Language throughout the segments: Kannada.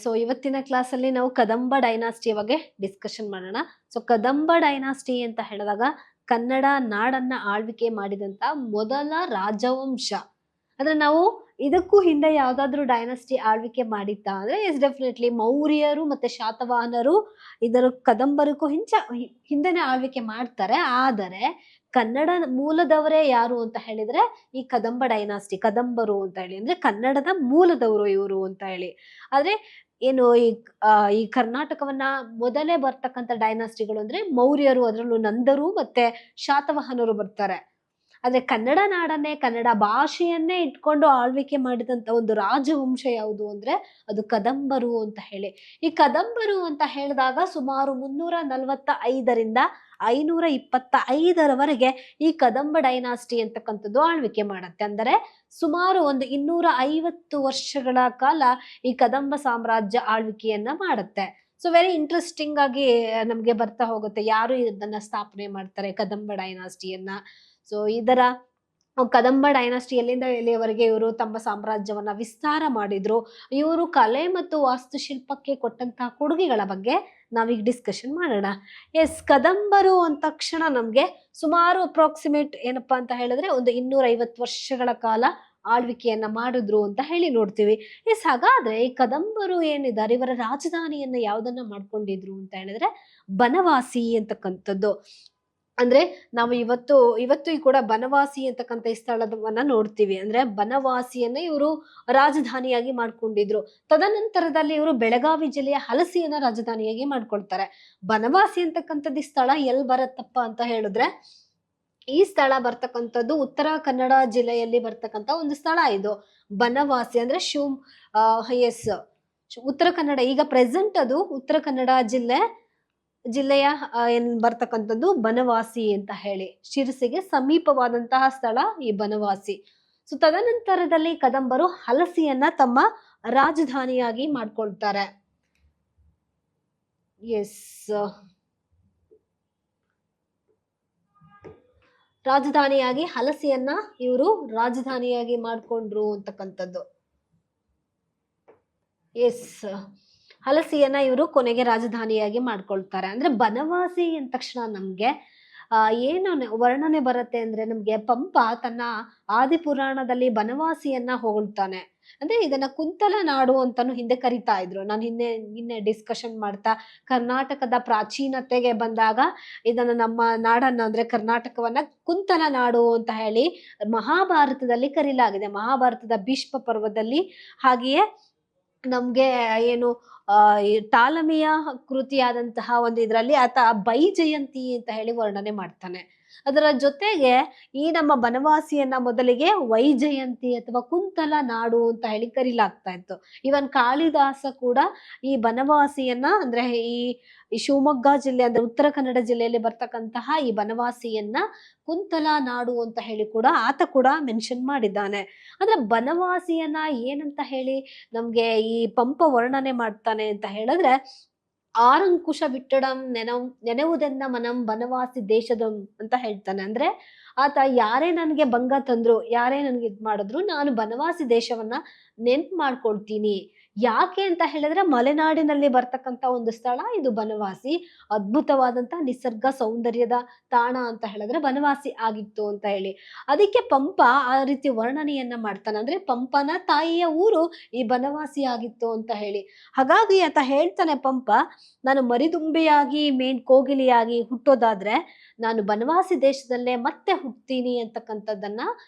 ಸೊ ಇವತ್ತಿನ ಕ್ಲಾಸಲ್ಲಿ ನಾವು ಕದಂಬ ಡೈನಾಸ್ಟಿ ಬಗ್ಗೆ ಡಿಸ್ಕಷನ್ ಮಾಡೋಣ. ಸೊ ಕದಂಬ ಡೈನಾಸ್ಟಿ ಅಂತ ಹೇಳಿದಾಗ ಕನ್ನಡ ನಾಡನ್ನ ಆಳ್ವಿಕೆ ಮಾಡಿದಂತ ಮೊದಲ ರಾಜವಂಶ. ಅಂದ್ರೆ ನಾವು ಇದಕ್ಕೂ ಹಿಂದೆ ಯಾವ್ದಾದ್ರು ಡೈನಾಸ್ಟಿ ಆಳ್ವಿಕೆ ಮಾಡಿತ್ತಾ ಅಂದ್ರೆ ಇಸ್ ಡೆಫಿನೆಟ್ಲಿ ಮೌರ್ಯರು ಮತ್ತೆ ಶಾತವಾಹನರು ಇದರ ಕದಂಬರಿಗೂ ಹಿಂದೆನೆ ಆಳ್ವಿಕೆ ಮಾಡ್ತಾರೆ. ಆದರೆ ಕನ್ನಡ ಮೂಲದವರೇ ಯಾರು ಅಂತ ಹೇಳಿದ್ರೆ ಈ ಕದಂಬ ಡೈನಾಸ್ಟಿ, ಕದಂಬರು ಅಂತ ಹೇಳಿ ಅಂದ್ರೆ ಕನ್ನಡದ ಮೂಲದವರು ಇವರು ಅಂತ ಹೇಳಿ. ಆದ್ರೆ ಏನು ಈ ಕರ್ನಾಟಕವನ್ನ ಮೊದಲೇ ಬರ್ತಕ್ಕಂಥ ಡೈನಾಸ್ಟಿಗಳು ಅಂದ್ರೆ ಮೌರ್ಯರು, ಅದರಲ್ಲೂ ನಂದರು ಮತ್ತೆ ಶಾತವಾಹನರು ಬರ್ತಾರೆ. ಆದ್ರೆ ಕನ್ನಡ ನಾಡನ್ನೇ, ಕನ್ನಡ ಭಾಷೆಯನ್ನೇ ಇಟ್ಕೊಂಡು ಆಳ್ವಿಕೆ ಮಾಡಿದಂತ ಒಂದು ರಾಜವಂಶ ಯಾವುದು ಅಂದ್ರೆ ಅದು ಕದಂಬರು ಅಂತ ಹೇಳಿ. ಈ ಕದಂಬರು ಅಂತ ಹೇಳಿದಾಗ ಸುಮಾರು 345ರಿಂದ 525ರವರೆಗೆ ಈ ಕದಂಬ ಡೈನಾಸ್ಟಿ ಅಂತಕ್ಕಂಥದ್ದು ಆಳ್ವಿಕೆ ಮಾಡುತ್ತೆ. ಅಂದರೆ ಸುಮಾರು ಒಂದು 250 ವರ್ಷಗಳ ಕಾಲ ಈ ಕದಂಬ ಸಾಮ್ರಾಜ್ಯ ಆಳ್ವಿಕೆಯನ್ನ ಮಾಡುತ್ತೆ. ಸೊ ವೆರಿ ಇಂಟ್ರೆಸ್ಟಿಂಗ್ ಆಗಿ ನಮ್ಗೆ ಬರ್ತಾ ಹೋಗುತ್ತೆ ಯಾರು ಇದನ್ನ ಸ್ಥಾಪನೆ ಮಾಡ್ತಾರೆ ಕದಂಬ ಡೈನಾಸ್ಟಿಯನ್ನ. ಸೊ ಇದರ ಕದಂಬ ಡೈನಾಸ್ಟಿ ಎಲ್ಲಿಂದ ಎಲ್ಲಿಯವರೆಗೆ ಇವರು ತಮ್ಮ ಸಾಮ್ರಾಜ್ಯವನ್ನ ವಿಸ್ತಾರ ಮಾಡಿದ್ರು, ಇವರು ಕಲೆ ಮತ್ತು ವಾಸ್ತುಶಿಲ್ಪಕ್ಕೆ ಕೊಟ್ಟಂತಹ ಕೊಡುಗೆಗಳ ಬಗ್ಗೆ ನಾವೀಗ ಡಿಸ್ಕಷನ್ ಮಾಡೋಣ. ಎಸ್, ಕದಂಬರು ಅಂದ ತಕ್ಷಣ ನಮ್ಗೆ ಸುಮಾರು ಅಪ್ರಾಕ್ಸಿಮೇಟ್ ಏನಪ್ಪಾ ಅಂತ ಹೇಳಿದ್ರೆ ಒಂದು 250 ವರ್ಷಗಳ ಕಾಲ ಆಳ್ವಿಕೆಯನ್ನ ಮಾಡಿದ್ರು ಅಂತ ಹೇಳಿ ನೋಡ್ತೀವಿ. ಎಸ್, ಹಾಗಾದ್ರೆ ಈ ಕದಂಬರು ಏನಿದ್ದಾರೆ ಇವರ ರಾಜಧಾನಿಯನ್ನ ಯಾವ್ದನ್ನ ಮಾಡ್ಕೊಂಡಿದ್ರು ಅಂತ ಹೇಳಿದ್ರೆ ಬನವಾಸಿ ಅಂತಕ್ಕಂಥದ್ದು. ಅಂದ್ರೆ ನಾವು ಇವತ್ತು ಕೂಡ ಬನವಾಸಿ ಅಂತಕ್ಕಂಥ ಈ ಸ್ಥಳವನ್ನ ನೋಡ್ತೀವಿ. ಅಂದ್ರೆ ಬನವಾಸಿಯನ್ನ ಇವರು ರಾಜಧಾನಿಯಾಗಿ ಮಾಡ್ಕೊಂಡಿದ್ರು. ತದನಂತರದಲ್ಲಿ ಇವರು ಬೆಳಗಾವಿ ಜಿಲ್ಲೆಯ ಹಲಸಿಯನ್ನ ರಾಜಧಾನಿಯಾಗಿ ಮಾಡ್ಕೊಳ್ತಾರೆ. ಬನವಾಸಿ ಅಂತಕ್ಕಂಥದ್ದು ಈ ಸ್ಥಳ ಎಲ್ಲಿ ಬರತ್ತಪ್ಪ ಅಂತ ಹೇಳಿದ್ರೆ ಈ ಸ್ಥಳ ಬರ್ತಕ್ಕಂಥದ್ದು ಉತ್ತರ ಕನ್ನಡ ಜಿಲ್ಲೆಯಲ್ಲಿ ಬರ್ತಕ್ಕಂಥ ಒಂದು ಸ್ಥಳ ಇದು ಬನವಾಸಿ. ಅಂದ್ರೆ ಎಸ್, ಉತ್ತರ ಕನ್ನಡ, ಈಗ ಪ್ರೆಸೆಂಟ್ ಅದು ಉತ್ತರ ಕನ್ನಡ ಜಿಲ್ಲೆಯ ಏನ್ ಬರ್ತಕ್ಕಂಥದ್ದು ಬನವಾಸಿ ಅಂತ ಹೇಳಿ. ಶಿರಸಿಗೆ ಸಮೀಪವಾದಂತಹ ಸ್ಥಳ ಈ ಬನವಾಸಿ. ಸೊ ತದನಂತರದಲ್ಲಿ ಕದಂಬರು ಹಲಸಿಯನ್ನ ತಮ್ಮ ರಾಜಧಾನಿಯಾಗಿ ಮಾಡ್ಕೊಳ್ತಾರೆ. ಎಸ್, ರಾಜಧಾನಿಯಾಗಿ ಹಲಸಿಯನ್ನ ಇವರು ರಾಜಧಾನಿಯಾಗಿ ಮಾಡ್ಕೊಂಡ್ರು ಅಂತಕ್ಕಂಥದ್ದು. ಎಸ್, ಹಲಸಿಯನ್ನ ಇವರು ಕೊನೆಗೆ ರಾಜಧಾನಿಯಾಗಿ ಮಾಡ್ಕೊಳ್ತಾರೆ. ಅಂದ್ರೆ ಬನವಾಸಿ ಅಂದ ತಕ್ಷಣ ನಮ್ಗೆ ಏನು ವರ್ಣನೆ ಬರುತ್ತೆ ಅಂದ್ರೆ ನಮ್ಗೆ ಪಂಪ ತನ್ನ ಆದಿಪುರಾಣದಲ್ಲಿ ಬನವಾಸಿಯನ್ನ ಹೊಗಳ್ತಾನೆ. ಅಂದ್ರೆ ಇದನ್ನ ಕುಂತಲ ನಾಡು ಅಂತಾನು ಹಿಂದೆ ಕರಿತಾ ಇದ್ರು. ನಾನು ನಿನ್ನೆ ಡಿಸ್ಕಷನ್ ಮಾಡ್ತಾ ಕರ್ನಾಟಕದ ಪ್ರಾಚೀನತೆಗೆ ಬಂದಾಗ ಇದನ್ನ ನಮ್ಮ ನಾಡನ್ನ ಅಂದ್ರೆ ಕರ್ನಾಟಕವನ್ನ ಕುಂತಲ ನಾಡು ಅಂತ ಹೇಳಿ ಮಹಾಭಾರತದಲ್ಲಿ ಕರೀಲಾಗಿದೆ. ಮಹಾಭಾರತದ ಭೀಷ್ಮ ಪರ್ವದಲ್ಲಿ, ಹಾಗೆಯೇ ನಮ್ಗೆ ಏನು ಈ ಟಾಲಮಿಯ ಕೃತಿಯಾದಂತಹ ಒಂದು ಇದರಲ್ಲಿ ಆತ ಬೈಜಯಂತಿ ಅಂತ ಹೇಳಿ ವರ್ಣನೆ ಮಾಡ್ತಾನೆ. ಅದರ ಜೊತೆಗೆ ಈ ನಮ್ಮ ಬನವಾಸಿಯನ್ನ ಮೊದಲಿಗೆ ವೈಜಯಂತಿ ಅಥವಾ ಕುಂತಲ ನಾಡು ಅಂತ ಹೇಳಿ ಕರೀಲಾಗ್ತಾ ಇತ್ತು. ಇವನ್ ಕಾಳಿದಾಸ ಕೂಡ ಈ ಬನವಾಸಿಯನ್ನ ಅಂದ್ರೆ ಈ ಶಿವಮೊಗ್ಗ ಜಿಲ್ಲೆ ಅಂದ್ರೆ ಉತ್ತರ ಕನ್ನಡ ಜಿಲ್ಲೆಯಲ್ಲಿ ಬರ್ತಕ್ಕಂತಹ ಈ ಬನವಾಸಿಯನ್ನ ಕುಂತಲ ನಾಡು ಅಂತ ಹೇಳಿ ಕೂಡ ಆತ ಕೂಡ ಮೆನ್ಷನ್ ಮಾಡಿದ್ದಾನೆ. ಅಂದ್ರೆ ಬನವಾಸಿಯನ್ನ ಏನಂತ ಹೇಳಿ ನಮ್ಗೆ ಈ ಪಂಪ ವರ್ಣನೆ ಮಾಡ್ತಾನೆ ಅಂತ ಹೇಳಿದ್ರೆ ಆರಂಕುಶ ಬಿಟ್ಟಡಂ ನೆನವುದೆನ್ನ ಮನಂ ಬನವಾಸಿ ದೇಶದಂ ಅಂತ ಹೇಳ್ತಾನೆ. ಅಂದ್ರೆ ಆತ ಯಾರೇ ನನಗೆ ಭಂಗ ತಂದ್ರು, ಯಾರೇ ನನ್ಗೆ ಇದ್ ಮಾಡಿದ್ರು ನಾನು ಬನವಾಸಿ ದೇಶವನ್ನ ನೆನ್ಪು ಮಾಡ್ಕೊಳ್ತೀನಿ. ಯಾಕೆ ಅಂತ ಹೇಳಿದ್ರೆ ಮಲೆನಾಡಿನಲ್ಲಿ ಬರ್ತಕ್ಕಂಥ ಒಂದು ಸ್ಥಳ ಇದು ಬನವಾಸಿ. ಅದ್ಭುತವಾದಂತ ನಿಸರ್ಗ ಸೌಂದರ್ಯದ ತಾಣ ಅಂತ ಹೇಳಿದ್ರೆ ಬನವಾಸಿ ಆಗಿತ್ತು ಅಂತ ಹೇಳಿ. ಅದಕ್ಕೆ ಪಂಪ ಆ ರೀತಿ ವರ್ಣನೆಯನ್ನ ಮಾಡ್ತಾನೆ. ಅಂದ್ರೆ ಪಂಪನ ತಾಯಿಯ ಊರು ಈ ಬನವಾಸಿ ಆಗಿತ್ತು ಅಂತ ಹೇಳಿ. ಹಾಗಾಗಿ ಆತ ಹೇಳ್ತಾನೆ ಪಂಪ, ನಾನು ಮರಿದುಂಬಿಯಾಗಿ ಕೋಗಿಲಿಯಾಗಿ ಹುಟ್ಟೋದಾದ್ರೆ ನಾನು ಬನವಾಸಿ ದೇಶದಲ್ಲೇ ಮತ್ತೆ ಹುಟ್ತೀನಿ ಅಂತಕ್ಕಂಥದ್ದನ್ನ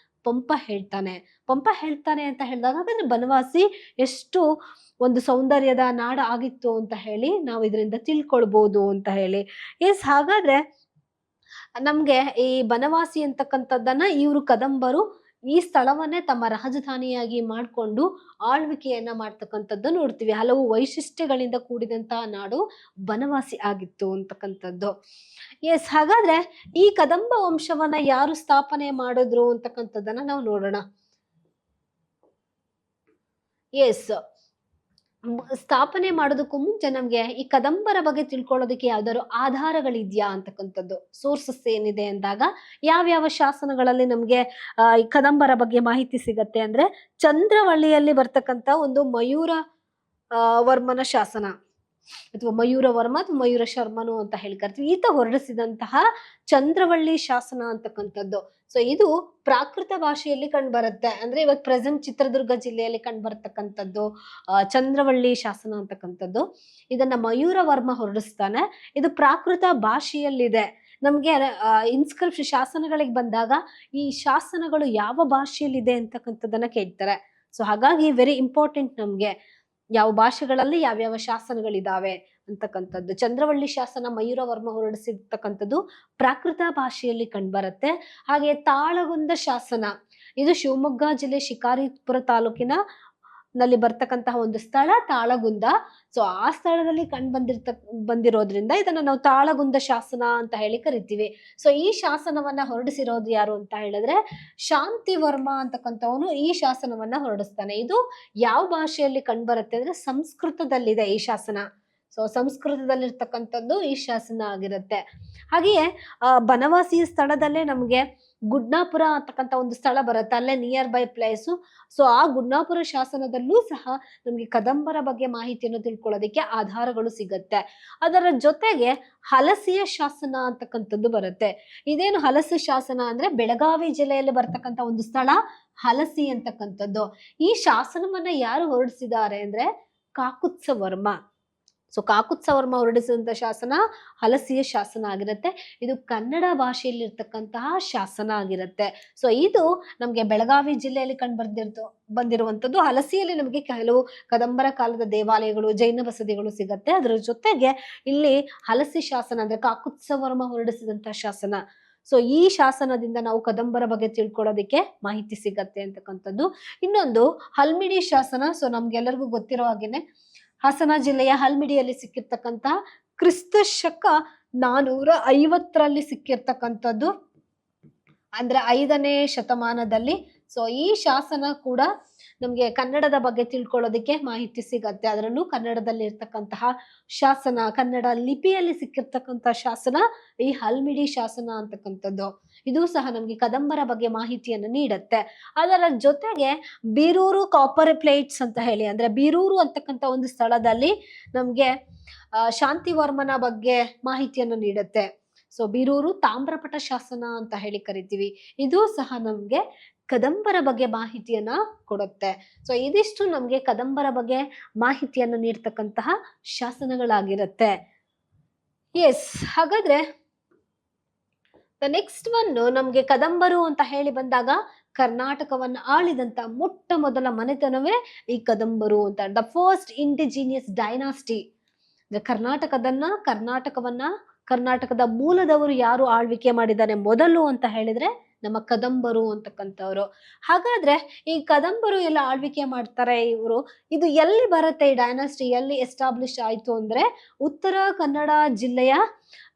ಪಂಪ ಹೇಳ್ತಾನೆ ಅಂತ ಹೇಳಿದಾಗ ಹಾಗಾದ್ರೆ ಬನವಾಸಿ ಎಷ್ಟು ಒಂದು ಸೌಂದರ್ಯದ ನಾಡ ಆಗಿತ್ತು ಅಂತ ಹೇಳಿ ನಾವು ಇದರಿಂದ ತಿಳ್ಕೊಳ್ಬಹುದು ಅಂತ ಹೇಳಿ. ಎಸ್, ಹಾಗಾದ್ರೆ ನಮ್ಗೆ ಈ ಬನವಾಸಿ ಅಂತಕ್ಕಂಥದ್ದನ್ನ ಇವರು ಕದಂಬರು ಈ ಸ್ಥಳವನ್ನೇ ತಮ್ಮ ರಾಜಧಾನಿಯಾಗಿ ಮಾಡಿಕೊಂಡು ಆಳ್ವಿಕೆಯನ್ನ ಮಾಡ್ತಕ್ಕಂಥದ್ದು ನೋಡ್ತೀವಿ. ಹಲವು ವೈಶಿಷ್ಟ್ಯಗಳಿಂದ ಕೂಡಿದಂತಹ ನಾಡು ಬನವಾಸಿ ಆಗಿತ್ತು ಅಂತಕ್ಕಂಥದ್ದು. ಎಸ್, ಹಾಗಾದ್ರೆ ಈ ಕದಂಬ ವಂಶವನ್ನ ಯಾರು ಸ್ಥಾಪನೆ ಮಾಡಿದ್ರು ಅಂತಕ್ಕಂಥದ್ದನ್ನ ನಾವು ನೋಡೋಣ. ಎಸ್, ಸ್ಥಾಪನೆ ಮಾಡೋದಕ್ಕೂ ಮುಂಚೆ ನಮ್ಗೆ ಈ ಕದಂಬರ ಬಗ್ಗೆ ತಿಳ್ಕೊಳ್ಳೋದಕ್ಕೆ ಯಾವ್ದಾದ್ರು ಆಧಾರಗಳಿದ್ಯಾ ಅಂತಕ್ಕಂಥದ್ದು, ಸೋರ್ಸಸ್ ಏನಿದೆ ಅಂದಾಗ ಯಾವ್ಯಾವ ಶಾಸನಗಳಲ್ಲಿ ನಮ್ಗೆ ಈ ಕದಂಬರ ಬಗ್ಗೆ ಮಾಹಿತಿ ಸಿಗತ್ತೆ ಅಂದ್ರೆ ಚಂದ್ರವಳ್ಳಿಯಲ್ಲಿ ಬರ್ತಕ್ಕಂಥ ಒಂದು ಮಯೂರ ವರ್ಮನ ಶಾಸನ ಅಥವಾ ಮಯೂರ ವರ್ಮ ಅಥವಾ ಮಯೂರ ಶರ್ಮನು ಅಂತ ಹೇಳಿ ಕರಿತೀವಿ. ಈತ ಹೊರಡಿಸಿದಂತಹ ಚಂದ್ರವಳ್ಳಿ ಶಾಸನ ಅಂತಕ್ಕಂಥದ್ದು. ಸೊ ಇದು ಪ್ರಾಕೃತ ಭಾಷೆಯಲ್ಲಿ ಕಂಡು ಬರುತ್ತೆ. ಅಂದ್ರೆ ಇವಾಗ ಪ್ರೆಸೆಂಟ್ ಚಿತ್ರದುರ್ಗ ಜಿಲ್ಲೆಯಲ್ಲಿ ಕಂಡು ಬರತಕ್ಕಂಥದ್ದು ಚಂದ್ರವಳ್ಳಿ ಶಾಸನ ಅಂತಕ್ಕಂಥದ್ದು. ಇದನ್ನ ಮಯೂರ ವರ್ಮ ಹೊರಡಿಸ್ತಾನೆ. ಇದು ಪ್ರಾಕೃತ ಭಾಷೆಯಲ್ಲಿದೆ. ನಮ್ಗೆ ಇನ್ಸ್ಕ್ರಿಪ್ಷನ್ ಶಾಸನಗಳಿಗೆ ಬಂದಾಗ ಈ ಶಾಸನಗಳು ಯಾವ ಭಾಷೆಯಲ್ಲಿದೆ ಅಂತಕ್ಕಂಥದ್ದನ್ನ ಕೇಳ್ತಾರೆ. ಸೊ ಹಾಗಾಗಿ ವೆರಿ ಇಂಪಾರ್ಟೆಂಟ್ ನಮ್ಗೆ ಯಾವ ಭಾಷೆಗಳಲ್ಲಿ ಯಾವ್ಯಾವ ಶಾಸನಗಳಿದಾವೆ ಅಂತಕ್ಕಂಥದ್ದು. ಚಂದ್ರವಳ್ಳಿ ಶಾಸನ ಮಯೂರ ವರ್ಮ ಹೊರಡಿಸಿರ್ತಕ್ಕಂಥದ್ದು ಪ್ರಾಕೃತ ಭಾಷೆಯಲ್ಲಿ ಕಂಡುಬರುತ್ತೆ. ಹಾಗೆ ತಾಳಗುಂದ ಶಾಸನ, ಇದು ಶಿವಮೊಗ್ಗ ಜಿಲ್ಲೆ ಶಿಕಾರಿಪುರ ತಾಲೂಕಿನ ನಲ್ಲಿ ಬರ್ತಕ್ಕಂತಹ ಒಂದು ಸ್ಥಳ ತಾಳಗುಂದ. ಸೊ ಆ ಸ್ಥಳದಲ್ಲಿ ಬಂದಿರೋದ್ರಿಂದ ಇದನ್ನ ನಾವು ತಾಳಗುಂದ ಶಾಸನ ಅಂತ ಹೇಳಿ ಕರಿತೀವಿ. ಸೊ ಈ ಶಾಸನವನ್ನ ಹೊರಡಿಸಿರೋದು ಯಾರು ಅಂತ ಹೇಳಿದ್ರೆ ಶಾಂತಿವರ್ಮ ಅಂತಕ್ಕಂಥವನು ಈ ಶಾಸನವನ್ನ ಹೊರಡಿಸ್ತಾನೆ. ಇದು ಯಾವ ಭಾಷೆಯಲ್ಲಿ ಕಂಡುಬರುತ್ತೆ ಅಂದ್ರೆ ಸಂಸ್ಕೃತದಲ್ಲಿದೆ ಈ ಶಾಸನ. ಸೊ ಸಂಸ್ಕೃತದಲ್ಲಿರ್ತಕ್ಕಂಥದ್ದು ಈ ಶಾಸನ ಆಗಿರುತ್ತೆ. ಹಾಗೆಯೇ ಬನವಾಸಿ ಸ್ಥಳದಲ್ಲೇ ನಮ್ಗೆ ಗುಡ್ನಾಪುರ ಅಂತಕ್ಕಂಥ ಒಂದು ಸ್ಥಳ ಬರುತ್ತೆ, ಅಲ್ಲೇ ನಿಯರ್ ಬೈ ಪ್ಲೇಸು. ಸೊ ಆ ಗುಡ್ನಾಪುರ ಶಾಸನದಲ್ಲೂ ಸಹ ನಮ್ಗೆ ಕದಂಬರ ಬಗ್ಗೆ ಮಾಹಿತಿಯನ್ನು ತಿಳ್ಕೊಳ್ಳೋದಕ್ಕೆ ಆಧಾರಗಳು ಸಿಗತ್ತೆ. ಅದರ ಜೊತೆಗೆ ಹಲಸಿಯ ಶಾಸನ ಅಂತಕ್ಕಂಥದ್ದು ಬರುತ್ತೆ. ಇದೇನು ಹಲಸಿ ಶಾಸನ ಅಂದ್ರೆ ಬೆಳಗಾವಿ ಜಿಲ್ಲೆಯಲ್ಲಿ ಬರ್ತಕ್ಕಂಥ ಒಂದು ಸ್ಥಳ ಹಲಸಿ ಅಂತಕ್ಕಂಥದ್ದು. ಈ ಶಾಸನವನ್ನ ಯಾರು ಹೊರಡಿಸಿದ್ದಾರೆ ಅಂದ್ರೆ ಕಾಕುತ್ಸ ವರ್ಮ. ಸೊ ಕಾಕುತ್ಸ ವರ್ಮ ಹೊರಡಿಸಿದಂತ ಶಾಸನ ಹಲಸಿಯ ಶಾಸನ ಆಗಿರುತ್ತೆ. ಇದು ಕನ್ನಡ ಭಾಷೆಯಲ್ಲಿ ಇರ್ತಕ್ಕಂತಹ ಶಾಸನ ಆಗಿರುತ್ತೆ. ಸೊ ಇದು ನಮ್ಗೆ ಬೆಳಗಾವಿ ಜಿಲ್ಲೆಯಲ್ಲಿ ಬಂದಿರುವಂತದ್ದು. ಹಲಸಿಯಲ್ಲಿ ನಮಗೆ ಕೆಲವು ಕದಂಬರ ಕಾಲದ ದೇವಾಲಯಗಳು, ಜೈನ ಬಸದಿಗಳು ಸಿಗತ್ತೆ. ಅದರ ಜೊತೆಗೆ ಇಲ್ಲಿ ಹಲಸಿ ಶಾಸನ ಅಂದ್ರೆ ಕಾಕುತ್ಸ ವರ್ಮ ಹೊರಡಿಸಿದಂತಹ ಶಾಸನ. ಸೊ ಈ ಶಾಸನದಿಂದ ನಾವು ಕದಂಬರ ಬಗ್ಗೆ ತಿಳ್ಕೊಳ್ಳೋದಕ್ಕೆ ಮಾಹಿತಿ ಸಿಗತ್ತೆ ಅಂತಕ್ಕಂಥದ್ದು. ಇನ್ನೊಂದು ಹಲ್ಮಿಡಿ ಶಾಸನ. ಸೊ ನಮ್ಗೆಲ್ಲರಿಗೂ ಗೊತ್ತಿರೋ ಹಾಗೇನೆ ಹಾಸನ ಜಿಲ್ಲೆಯ ಹಲ್ಮಿಡಿಯಲ್ಲಿ ಸಿಕ್ಕಿರ್ತಕ್ಕಂಥ ಕ್ರಿಸ್ತ ಶಕ 450ರಲ್ಲಿ ಸಿಕ್ಕಿರ್ತಕ್ಕಂಥದ್ದು, ಅಂದ್ರೆ 5ನೇ ಶತಮಾನದಲ್ಲಿ. ಸೊ ಈ ಶಾಸನ ಕೂಡ ನಮ್ಗೆ ಕನ್ನಡದ ಬಗ್ಗೆ ತಿಳ್ಕೊಳ್ಳೋದಕ್ಕೆ ಮಾಹಿತಿ ಸಿಗತ್ತೆ. ಅದರಲ್ಲೂ ಕನ್ನಡದಲ್ಲಿ ಇರ್ತಕ್ಕಂತಹ ಶಾಸನ, ಕನ್ನಡ ಲಿಪಿಯಲ್ಲಿ ಸಿಕ್ಕಿರ್ತಕ್ಕಂತಹ ಶಾಸನ ಈ ಹಲ್ಮಿಡಿ ಶಾಸನ ಅಂತಕ್ಕಂಥದ್ದು. ಇದು ಸಹ ನಮ್ಗೆ ಕದಂಬರ ಬಗ್ಗೆ ಮಾಹಿತಿಯನ್ನು ನೀಡುತ್ತೆ. ಅದರ ಜೊತೆಗೆ ಬೀರೂರು ಕಾಪರ್ ಪ್ಲೇಟ್ಸ್ ಅಂತ ಹೇಳಿ, ಅಂದ್ರೆ ಬೀರೂರು ಅಂತಕ್ಕಂಥ ಒಂದು ಸ್ಥಳದಲ್ಲಿ ನಮ್ಗೆ ಶಾಂತಿವರ್ಮನ ಬಗ್ಗೆ ಮಾಹಿತಿಯನ್ನು ನೀಡುತ್ತೆ. ಸೊ ಬೀರೂರು ತಾಮ್ರಪಟ ಶಾಸನ ಅಂತ ಹೇಳಿ ಕರಿತೀವಿ. ಇದು ಸಹ ನಮ್ಗೆ ಕದಂಬರ ಬಗ್ಗೆ ಮಾಹಿತಿಯನ್ನ ಕೊಡುತ್ತೆ. ಸೊ ಇದಿಷ್ಟು ನಮ್ಗೆ ಕದಂಬರ ಬಗ್ಗೆ ಮಾಹಿತಿಯನ್ನು ನೀಡ್ತಕ್ಕಂತಹ ಶಾಸನಗಳಾಗಿರುತ್ತೆ. ಎಸ್, ಹಾಗಾದ್ರೆ ನೆಕ್ಸ್ಟ್ ಒನ್ ನಮ್ಗೆ ಕದಂಬರು ಅಂತ ಹೇಳಿ ಬಂದಾಗ ಕರ್ನಾಟಕವನ್ನ ಆಳಿದಂತ ಮೊಟ್ಟ ಮೊದಲ ಮನೆತನವೇ ಈ ಕದಂಬರು ಅಂತ. The first indigenous dynasty. ಕರ್ನಾಟಕದ ಮೂಲದವರು ಯಾರು ಆಳ್ವಿಕೆ ಮಾಡಿದ್ದಾರೆ ಮೊದಲು ಅಂತ ಹೇಳಿದ್ರೆ ನಮ್ಮ ಕದಂಬರು ಅಂತಕ್ಕಂಥವ್ರು. ಹಾಗಾದ್ರೆ ಈ ಕದಂಬರು ಎಲ್ಲ ಆಳ್ವಿಕೆ ಮಾಡ್ತಾರೆ ಇವರು. ಇದು ಎಲ್ಲಿ ಬರುತ್ತೆ ಈ ಡೈನಾಸ್ಟಿ, ಎಲ್ಲಿ ಎಸ್ಟಾಬ್ಲಿಷ್ ಆಯ್ತು ಅಂದ್ರೆ ಉತ್ತರ ಕನ್ನಡ ಜಿಲ್ಲೆಯ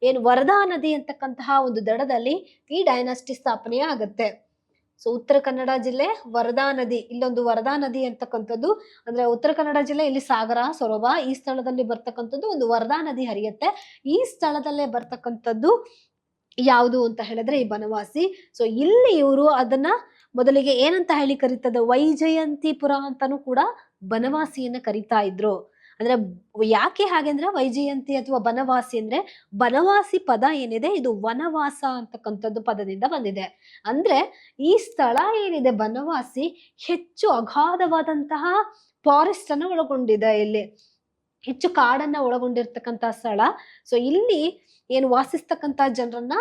ಏನು ವರದಾ ನದಿ ಅಂತಕ್ಕಂತಹ ಒಂದು ದಡದಲ್ಲಿ ಈ ಡೈನಾಸ್ಟಿ ಸ್ಥಾಪನೆ ಆಗುತ್ತೆ. ಸೊ ಉತ್ತರ ಕನ್ನಡ ಜಿಲ್ಲೆ ವರದಾ ನದಿ, ಇಲ್ಲೊಂದು ವರದಾ ನದಿ ಅಂತಕ್ಕಂಥದ್ದು, ಅಂದ್ರೆ ಉತ್ತರ ಕನ್ನಡ ಜಿಲ್ಲೆ ಇಲ್ಲಿ ಸಾಗರ ಸೊರಬ ಈ ಸ್ಥಳದಲ್ಲಿ ಬರ್ತಕ್ಕಂಥದ್ದು ಒಂದು ವರದಾ ನದಿ ಹರಿಯುತ್ತೆ. ಈ ಸ್ಥಳದಲ್ಲೇ ಬರ್ತಕ್ಕಂಥದ್ದು ಯಾವುದು ಅಂತ ಹೇಳಿದ್ರೆ ಈ ಬನವಾಸಿ. ಸೊ ಇಲ್ಲಿ ಇವರು ಅದನ್ನ ಮೊದಲಿಗೆ ಏನಂತ ಹೇಳಿ ಕರೀತದ, ವೈಜಯಂತಿಪುರ ಅಂತಾನೂ ಕೂಡ ಬನವಾಸಿಯನ್ನ ಕರಿತಾ ಇದ್ರು. ಅಂದ್ರೆ ಯಾಕೆ ಹಾಗೆ ಅಂದ್ರೆ ವೈಜಯಂತಿ ಅಥವಾ ಬನವಾಸಿ ಅಂದ್ರೆ ಬನವಾಸಿ ಪದ ಏನಿದೆ ಇದು ವನವಾಸ ಅಂತಕ್ಕಂಥದ್ದು ಪದದಿಂದ ಬಂದಿದೆ. ಅಂದ್ರೆ ಈ ಸ್ಥಳ ಏನಿದೆ ಬನವಾಸಿ ಹೆಚ್ಚು ಅಗಾಧವಾದಂತಹ ಫಾರೆಸ್ಟ್ ಅನ್ನು ಒಳಗೊಂಡಿದೆ. ಇಲ್ಲಿ ಹೆಚ್ಚು ಕಾಡನ್ನ ಒಳಗೊಂಡಿರ್ತಕ್ಕಂತಹ ಸ್ಥಳ. ಸೊ ಇಲ್ಲಿ ಏನು ವಾಸಿಸ್ತಕ್ಕಂತ ಜನರನ್ನ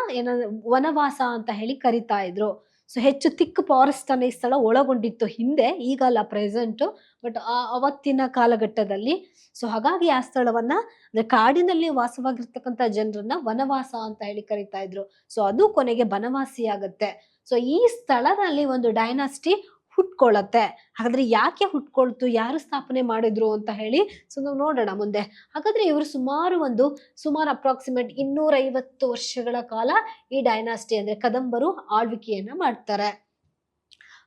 ವನವಾಸ ಅಂತ ಹೇಳಿ ಕರಿತಾ ಇದ್ರು. ಸೊ ಹೆಚ್ಚು ತಿಕ್ ಫಾರೆಸ್ಟ್ ಅನ್ನ ಈ ಸ್ಥಳ ಒಳಗೊಂಡಿತ್ತು ಹಿಂದೆ, ಈಗಲ್ಲ ಪ್ರೆಸೆಂಟ್, ಬಟ್ ಅವತ್ತಿನ ಕಾಲಘಟ್ಟದಲ್ಲಿ. ಸೊ ಹಾಗಾಗಿ ಆ ಸ್ಥಳವನ್ನ ಅಂದ್ರೆ ಕಾಡಿನಲ್ಲಿ ವಾಸವಾಗಿರ್ತಕ್ಕಂಥ ಜನರನ್ನ ವನವಾಸ ಅಂತ ಹೇಳಿ ಕರಿತಾ ಇದ್ರು. ಸೊ ಅದು ಕೊನೆಗೆ ಬನವಾಸಿ ಆಗತ್ತೆ. ಸೊ ಈ ಸ್ಥಳದಲ್ಲಿ ಒಂದು ಡೈನಾಸ್ಟಿ ಹುಟ್ಕೊಳ್ಳತ್ತೆ. ಹಾಗಾದ್ರೆ ಯಾಕೆ ಹುಟ್ಕೊಳ್ತು, ಯಾರು ಸ್ಥಾಪನೆ ಮಾಡಿದ್ರು ಅಂತ ಹೇಳಿ ಸೊ ನಾವು ನೋಡೋಣ ಮುಂದೆ. ಹಾಗಾದ್ರೆ ಇವರು ಸುಮಾರು ಅಪ್ರಾಕ್ಸಿಮೇಟ್ 250 ವರ್ಷಗಳ ಕಾಲ ಈ ಡೈನಾಸ್ಟಿ ಅಂದ್ರೆ ಕದಂಬರು ಆಳ್ವಿಕೆಯನ್ನ ಮಾಡ್ತಾರೆ.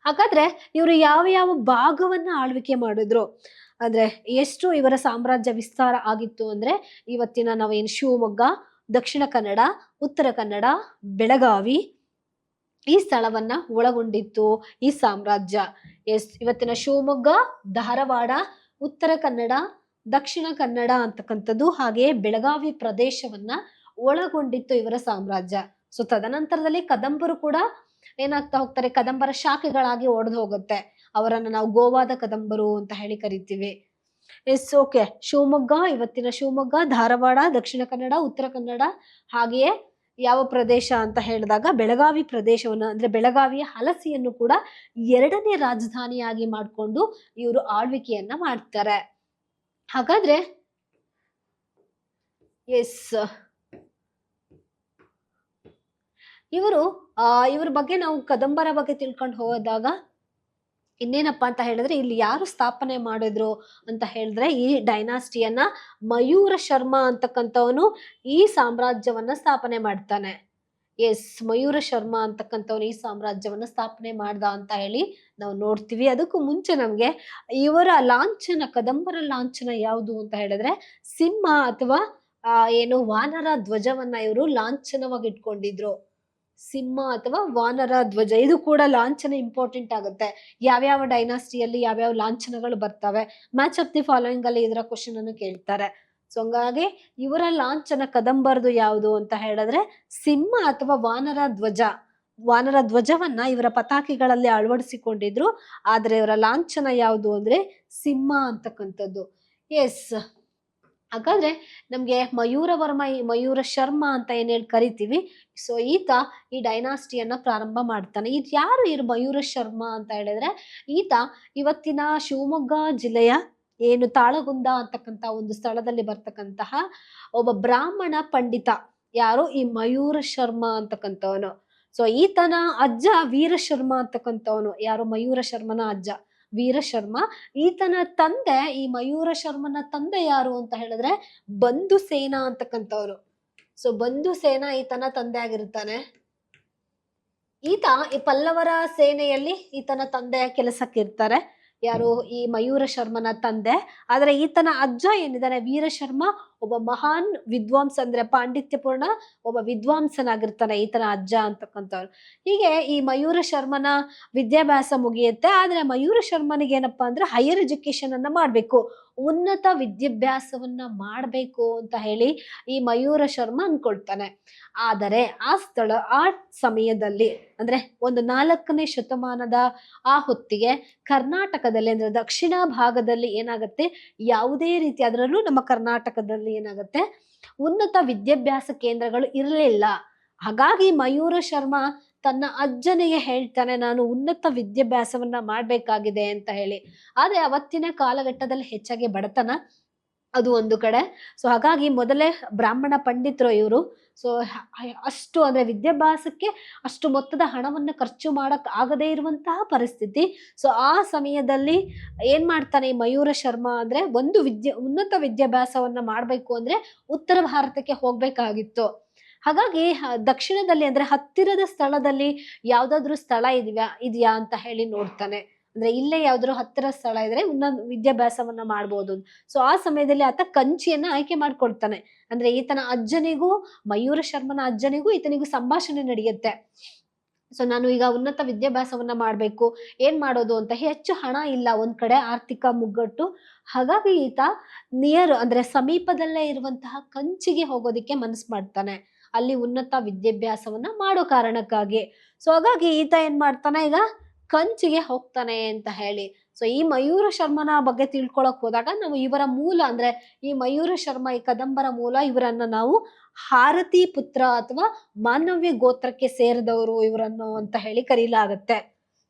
ಹಾಗಾದ್ರೆ ಇವರು ಯಾವ ಯಾವ ಭಾಗವನ್ನ ಆಳ್ವಿಕೆ ಮಾಡಿದ್ರು ಅಂದ್ರೆ ಎಷ್ಟು ಇವರ ಸಾಮ್ರಾಜ್ಯ ವಿಸ್ತಾರ ಆಗಿತ್ತು ಅಂದ್ರೆ ಇವತ್ತಿನ ನಾವೇನು ಶಿವಮೊಗ್ಗ, ದಕ್ಷಿಣ ಕನ್ನಡ, ಉತ್ತರ ಕನ್ನಡ, ಬೆಳಗಾವಿ ಈ ಸ್ಥಳವನ್ನ ಒಳಗೊಂಡಿತ್ತು ಈ ಸಾಮ್ರಾಜ್ಯ. ಇವತ್ತಿನ ಶಿವಮೊಗ್ಗ, ಧಾರವಾಡ, ಉತ್ತರ ಕನ್ನಡ, ದಕ್ಷಿಣ ಕನ್ನಡ ಅಂತಕ್ಕಂಥದ್ದು ಹಾಗೆಯೇ ಬೆಳಗಾವಿ ಪ್ರದೇಶವನ್ನ ಒಳಗೊಂಡಿತ್ತು ಇವರ ಸಾಮ್ರಾಜ್ಯ. ಸೊ ತದನಂತರದಲ್ಲಿ ಕದಂಬರು ಕೂಡ ಏನಾಗ್ತಾ ಹೋಗ್ತಾರೆ, ಕದಂಬರ ಶಾಖೆಗಳಾಗಿ ಒಡೆದು ಹೋಗುತ್ತೆ. ಅವರನ್ನ ನಾವು ಗೋವಾದ ಕದಂಬರು ಅಂತ ಹೇಳಿ ಕರಿತೀವಿ. Yes okay. ಶಿವಮೊಗ್ಗ, ಇವತ್ತಿನ ಶಿವಮೊಗ್ಗ, ಧಾರವಾಡ, ದಕ್ಷಿಣ ಕನ್ನಡ, ಉತ್ತರ ಕನ್ನಡ, ಹಾಗೆಯೇ ಯಾವ ಪ್ರದೇಶ ಅಂತ ಹೇಳಿದಾಗ ಬೆಳಗಾವಿ ಪ್ರದೇಶವನ್ನು ಅಂದ್ರೆ ಬೆಳಗಾವಿಯ ಹಲಸಿಯನ್ನು ಕೂಡ 2ನೇ ರಾಜಧಾನಿಯಾಗಿ ಮಾಡಿಕೊಂಡು ಇವರು ಆಳ್ವಿಕೆಯನ್ನ ಮಾಡ್ತಾರೆ. ಹಾಗಾದ್ರೆ ಎಸ್, ಇವರು ಇವ್ರ ಬಗ್ಗೆ ನಾವು ಕದಂಬರ ಬಗ್ಗೆ ತಿಳ್ಕೊಂಡು ಹೋದಾಗ ಇನ್ನೇನಪ್ಪಾ ಅಂತ ಹೇಳಿದ್ರೆ, ಇಲ್ಲಿ ಯಾರು ಸ್ಥಾಪನೆ ಮಾಡಿದ್ರು ಅಂತ ಹೇಳಿದ್ರೆ ಈ ಡೈನಾಸ್ಟಿಯನ್ನ ಮಯೂರ ಶರ್ಮ ಅಂತಕ್ಕಂಥವನು ಈ ಸಾಮ್ರಾಜ್ಯವನ್ನ ಸ್ಥಾಪನೆ ಮಾಡ್ತಾನೆ. ಎಸ್, ಮಯೂರ ಶರ್ಮ ಅಂತಕ್ಕಂಥವ್ನು ಈ ಸಾಮ್ರಾಜ್ಯವನ್ನ ಸ್ಥಾಪನೆ ಮಾಡ್ದ ಅಂತ ಹೇಳಿ ನಾವು ನೋಡ್ತೀವಿ. ಅದಕ್ಕೂ ಮುಂಚೆ ನಮ್ಗೆ ಇವರ ಲಾಂಛನ, ಕದಂಬರ ಲಾಂಛನ ಯಾವುದು ಅಂತ ಹೇಳಿದ್ರೆ ಸಿಂಹ ಅಥವಾ ಏನು ವಾನರ ಧ್ವಜವನ್ನ ಇವರು ಲಾಂಛನವಾಗಿ ಇಟ್ಕೊಂಡಿದ್ರು. ಸಿಂಹ ಅಥವಾ ವಾನರ ಧ್ವಜ, ಇದು ಕೂಡ ಲಾಂಛನ ಇಂಪಾರ್ಟೆಂಟ್ ಆಗುತ್ತೆ. ಯಾವ್ಯಾವ ಡೈನಾಸ್ಟಿಯಲ್ಲಿ ಯಾವ್ಯಾವ ಲಾಂಛನಗಳು ಬರ್ತವೆ, ಮ್ಯಾಚ್ ಆಫ್ ದಿ ಫಾಲೋಯಿಂಗ್ ಅಲ್ಲಿ ಇದರ ಕ್ವಶನ್ ಅನ್ನು ಕೇಳ್ತಾರೆ. ಸೊ ಹಂಗಾಗಿ ಇವರ ಲಾಂಛನ ಕದಂಬರ್ದು ಯಾವುದು ಅಂತ ಹೇಳಿದ್ರೆ ಸಿಂಹ ಅಥವಾ ವಾನರ ಧ್ವಜ. ವಾನರ ಧ್ವಜವನ್ನ ಇವರ ಪತಾಕೆಗಳಲ್ಲಿ ಅಳವಡಿಸಿಕೊಂಡಿದ್ರು. ಆದ್ರೆ ಇವರ ಲಾಂಛನ ಯಾವುದು ಅಂದ್ರೆ ಸಿಂಹ ಅಂತಕ್ಕಂಥದ್ದು. ಎಸ್, ಹಾಗಾದ್ರೆ ನಮ್ಗೆ ಮಯೂರವರ್ಮ, ಮಯೂರ ಶರ್ಮ ಅಂತ ಏನ್ ಹೇಳಿ ಕರಿತೀವಿ. ಸೊ ಈತ ಈ ಡೈನಾಸ್ಟಿಯನ್ನ ಪ್ರಾರಂಭ ಮಾಡ್ತಾನೆ. ಇದು ಯಾರು ಇರು ಮಯೂರ ಶರ್ಮ ಅಂತ ಹೇಳಿದ್ರೆ, ಈತ ಇವತ್ತಿನ ಶಿವಮೊಗ್ಗ ಜಿಲ್ಲೆಯ ಏನು ತಾಳಗುಂದ ಅಂತಕ್ಕಂತ ಒಂದು ಸ್ಥಳದಲ್ಲಿ ಬರ್ತಕ್ಕಂತಹ ಒಬ್ಬ ಬ್ರಾಹ್ಮಣ ಪಂಡಿತ. ಯಾರು ಈ ಮಯೂರ ಶರ್ಮ ಅಂತಕ್ಕಂಥವನು. ಸೊ ಈತನ ಅಜ್ಜ ವೀರಶರ್ಮ ಅಂತಕ್ಕಂಥವನು. ಯಾರು ಮಯೂರ ಶರ್ಮನ ಅಜ್ಜ ವೀರಶರ್ಮ. ಈತನ ತಂದೆ, ಈ ಮಯೂರ ಶರ್ಮನ ತಂದೆ ಯಾರು ಅಂತ ಹೇಳಿದ್ರೆ ಬಂಧು ಸೇನಾ ಅಂತಕ್ಕಂಥವ್ರು. ಸೊ ಬಂಧು ಸೇನಾ ಈತನ ತಂದೆ ಆಗಿರ್ತಾನೆ. ಈತ ಈ ಪಲ್ಲವರ ಸೇನೆಯಲ್ಲಿ ಈತನ ತಂದೆಯ ಕೆಲಸಕ್ಕಿರ್ತಾರೆ. ಯಾರು ಈ ಮಯೂರ ಶರ್ಮನ ತಂದೆ. ಆದ್ರೆ ಈತನ ಅಜ್ಜ ಏನಿದಾನೆ ವೀರಶರ್ಮ ಒಬ್ಬ ಮಹಾನ್ ವಿದ್ವಾಂಸ, ಅಂದ್ರೆ ಪಾಂಡಿತ್ಯಪೂರ್ಣ ಒಬ್ಬ ವಿದ್ವಾಂಸನಾಗಿರ್ತಾನೆ ಈತನ ಅಜ್ಜ ಅಂತಕ್ಕಂಥವ್ರು. ಹೀಗೆ ಈ ಮಯೂರ ಶರ್ಮನ ವಿದ್ಯಾಭ್ಯಾಸ ಮುಗಿಯುತ್ತೆ. ಆದ್ರೆ ಮಯೂರ ಶರ್ಮನಿಗೆ ಏನಪ್ಪಾ ಅಂದ್ರೆ ಹೈಯರ್ ಎಜುಕೇಶನ್ ಅನ್ನ ಮಾಡ್ಬೇಕು, ಉನ್ನತ ವಿದ್ಯಾಭ್ಯಾಸವನ್ನ ಮಾಡ್ಬೇಕು ಅಂತ ಹೇಳಿ ಈ ಮಯೂರ ಶರ್ಮ ಅನ್ಕೊಳ್ತಾನೆ. ಆದರೆ ಆ ಸಮಯದಲ್ಲಿ ಅಂದ್ರೆ ಒಂದು 4ನೇ ಶತಮಾನದ ಆ ಹೊತ್ತಿಗೆ ಕರ್ನಾಟಕದಲ್ಲಿ ಅಂದ್ರೆ ದಕ್ಷಿಣ ಭಾಗದಲ್ಲಿ ಏನಾಗುತ್ತೆ, ಯಾವುದೇ ರೀತಿ, ಅದರಲ್ಲೂ ನಮ್ಮ ಕರ್ನಾಟಕದಲ್ಲಿ ಏನಾಗುತ್ತೆ ಉನ್ನತ ವಿದ್ಯಾಭ್ಯಾಸ ಕೇಂದ್ರಗಳು ಇರಲಿಲ್ಲ. ಹಾಗಾಗಿ ಮಯೂರ ಶರ್ಮ ತನ್ನ ಅಜ್ಜನಿಗೆ ಹೇಳ್ತಾನೆ, ನಾನು ಉನ್ನತ ವಿದ್ಯಾಭ್ಯಾಸವನ್ನ ಮಾಡ್ಬೇಕಾಗಿದೆ ಅಂತ ಹೇಳಿ. ಆದ್ರೆ ಅವತ್ತಿನ ಕಾಲಘಟ್ಟದಲ್ಲಿ ಹೆಚ್ಚಾಗಿ ಬಡತನ, ಅದು ಒಂದು ಕಡೆ. ಸೊ ಹಾಗಾಗಿ ಮೊದಲೇ ಬ್ರಾಹ್ಮಣ ಪಂಡಿತರು ಇವರು. ಸೊ ಅಷ್ಟು ಅಂದ್ರೆ ವಿದ್ಯಾಭ್ಯಾಸಕ್ಕೆ ಅಷ್ಟು ಮೊತ್ತದ ಹಣವನ್ನು ಖರ್ಚು ಮಾಡಕ್ ಆಗದೇ ಇರುವಂತಹ ಪರಿಸ್ಥಿತಿ. ಸೊ ಆ ಸಮಯದಲ್ಲಿ ಏನ್ ಮಾಡ್ತಾನೆ ಈ ಮಯೂರ ಶರ್ಮ ಅಂದ್ರೆ, ಒಂದು ಉನ್ನತ ವಿದ್ಯಾಭ್ಯಾಸವನ್ನ ಮಾಡ್ಬೇಕು ಅಂದ್ರೆ ಉತ್ತರ ಭಾರತಕ್ಕೆ ಹೋಗ್ಬೇಕಾಗಿತ್ತು. ಹಾಗಾಗಿ ದಕ್ಷಿಣದಲ್ಲಿ ಅಂದ್ರೆ ಹತ್ತಿರದ ಸ್ಥಳದಲ್ಲಿ ಯಾವ್ದಾದ್ರು ಸ್ಥಳ ಇದೆಯಾ ಅಂತ ಹೇಳಿ ನೋಡ್ತಾನೆ. ಅಂದ್ರೆ ಇಲ್ಲೇ ಯಾವ್ದಾದ್ರು ಹತ್ತಿರ ಸ್ಥಳ ಇದ್ರೆ ಇನ್ನೊಂದು ವಿದ್ಯಾಭ್ಯಾಸವನ್ನ ಮಾಡ್ಬೋದು. ಸೊ ಆ ಸಮಯದಲ್ಲಿ ಆತ ಕಂಚಿಯನ್ನ ಆಯ್ಕೆ ಮಾಡ್ಕೊಳ್ತಾನೆ. ಅಂದ್ರೆ ಈತನ ಅಜ್ಜನಿಗೂ, ಮಯೂರ ಶರ್ಮನ ಅಜ್ಜನಿಗೂ ಈತನಿಗೂ ಸಂಭಾಷಣೆ ನಡೆಯುತ್ತೆ. ಸೊ ನಾನು ಈಗ ಉನ್ನತ ವಿದ್ಯಾಭ್ಯಾಸವನ್ನ ಮಾಡ್ಬೇಕು, ಏನ್ ಮಾಡೋದು ಅಂತ. ಹೆಚ್ಚು ಹಣ ಇಲ್ಲ, ಒಂದ್ ಕಡೆ ಆರ್ಥಿಕ ಮುಗ್ಗಟ್ಟು. ಹಾಗಾಗಿ ಈತ ಅಂದ್ರೆ ಸಮೀಪದಲ್ಲೇ ಇರುವಂತಹ ಕಂಚಿಗೆ ಹೋಗೋದಿಕ್ಕೆ ಮನಸ್ಸು ಮಾಡ್ತಾನೆ, ಅಲ್ಲಿ ಉನ್ನತ ವಿದ್ಯಾಭ್ಯಾಸವನ್ನ ಮಾಡೋ ಕಾರಣಕ್ಕಾಗಿ. ಸೊ ಹಾಗಾಗಿ ಈತ ಏನ್ ಮಾಡ್ತಾನೆ, ಈಗ ಕಂಚಿಗೆ ಹೋಗ್ತಾನೆ ಅಂತ ಹೇಳಿ. ಸೊ ಈ ಮಯೂರ ಶರ್ಮನ ಬಗ್ಗೆ ತಿಳ್ಕೊಳಕ್ ಹೋದಾಗ ನಾವು ಇವರ ಮೂಲ ಅಂದ್ರೆ ಈ ಮಯೂರ ಶರ್ಮ, ಈ ಕದಂಬರ ಮೂಲ, ಇವರನ್ನ ನಾವು ಹಾರತಿ ಪುತ್ರ ಅಥವಾ ಮಾನವ್ಯ ಗೋತ್ರಕ್ಕೆ ಸೇರಿದವರು ಇವರನ್ನು ಅಂತ ಹೇಳಿ ಕರೀಲಾಗತ್ತೆ.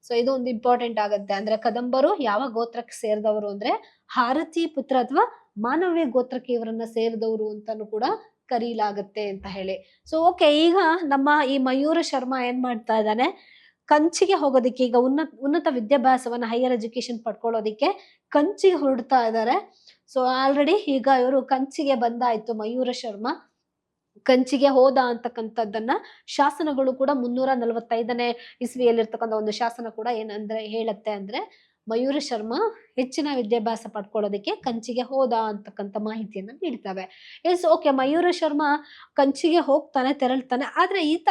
ಸೊ ಇದು ಒಂದು ಇಂಪಾರ್ಟೆಂಟ್ ಆಗುತ್ತೆ. ಅಂದ್ರೆ ಕದಂಬರು ಯಾವ ಗೋತ್ರಕ್ಕೆ ಸೇರಿದವರು ಅಂದ್ರೆ ಹಾರತಿ ಪುತ್ರ ಅಥವಾ ಮಾನವ್ಯ ಗೋತ್ರಕ್ಕೆ ಇವರನ್ನ ಸೇರಿದವರು ಅಂತಾನು ಕೂಡ ಕರೀಲಾಗತ್ತೆ ಅಂತ ಹೇಳಿ. ಸೊ ಓಕೆ, ಈಗ ನಮ್ಮ ಈ ಮಯೂರ ಶರ್ಮ ಏನ್ ಮಾಡ್ತಾ ಇದ್ದಾನೆ, ಕಂಚಿಗೆ ಹೋಗೋದಿಕ್ಕೆ, ಈಗ ಉನ್ನತ ವಿದ್ಯಾಭ್ಯಾಸವನ್ನ ಹೈಯರ್ ಎಜುಕೇಶನ್ ಪಡ್ಕೊಳ್ಳೋದಿಕ್ಕೆ ಕಂಚಿಗೆ ಹೊರಡ್ತಾ ಇದ್ದಾರೆ. ಸೊ ಆಲ್ರೆಡಿ ಈಗ ಇವರು ಕಂಚಿಗೆ ಬಂದಾಯ್ತು ಮಯೂರ ಶರ್ಮ. ಕಂಚಿಗೆ ಹೋದ ಅಂತಕ್ಕಂಥದ್ದನ್ನ ಶಾಸನಗಳು ಕೂಡ 345ನೇ ಇಸ್ವಿಯಲ್ಲಿರ್ತಕ್ಕಂಥ ಒಂದು ಶಾಸನ ಕೂಡ ಏನಂದ್ರೆ ಹೇಳತ್ತೆ ಅಂದ್ರೆ, ಮಯೂರ ಶರ್ಮ ಹೆಚ್ಚಿನ ವಿದ್ಯಾಭ್ಯಾಸ ಪಡ್ಕೊಳ್ಳೋದಕ್ಕೆ ಕಂಚಿಗೆ ಹೋದ ಅಂತಕ್ಕಂಥ ಮಾಹಿತಿಯನ್ನ ನೀಡ್ತವೆ. ಎಸ್ ಓಕೆ, ಮಯೂರ ಶರ್ಮ ಕಂಚಿಗೆ ಹೋಗ್ತಾನೆ, ತೆರಳ್ತಾನೆ. ಆದ್ರೆ ಈತ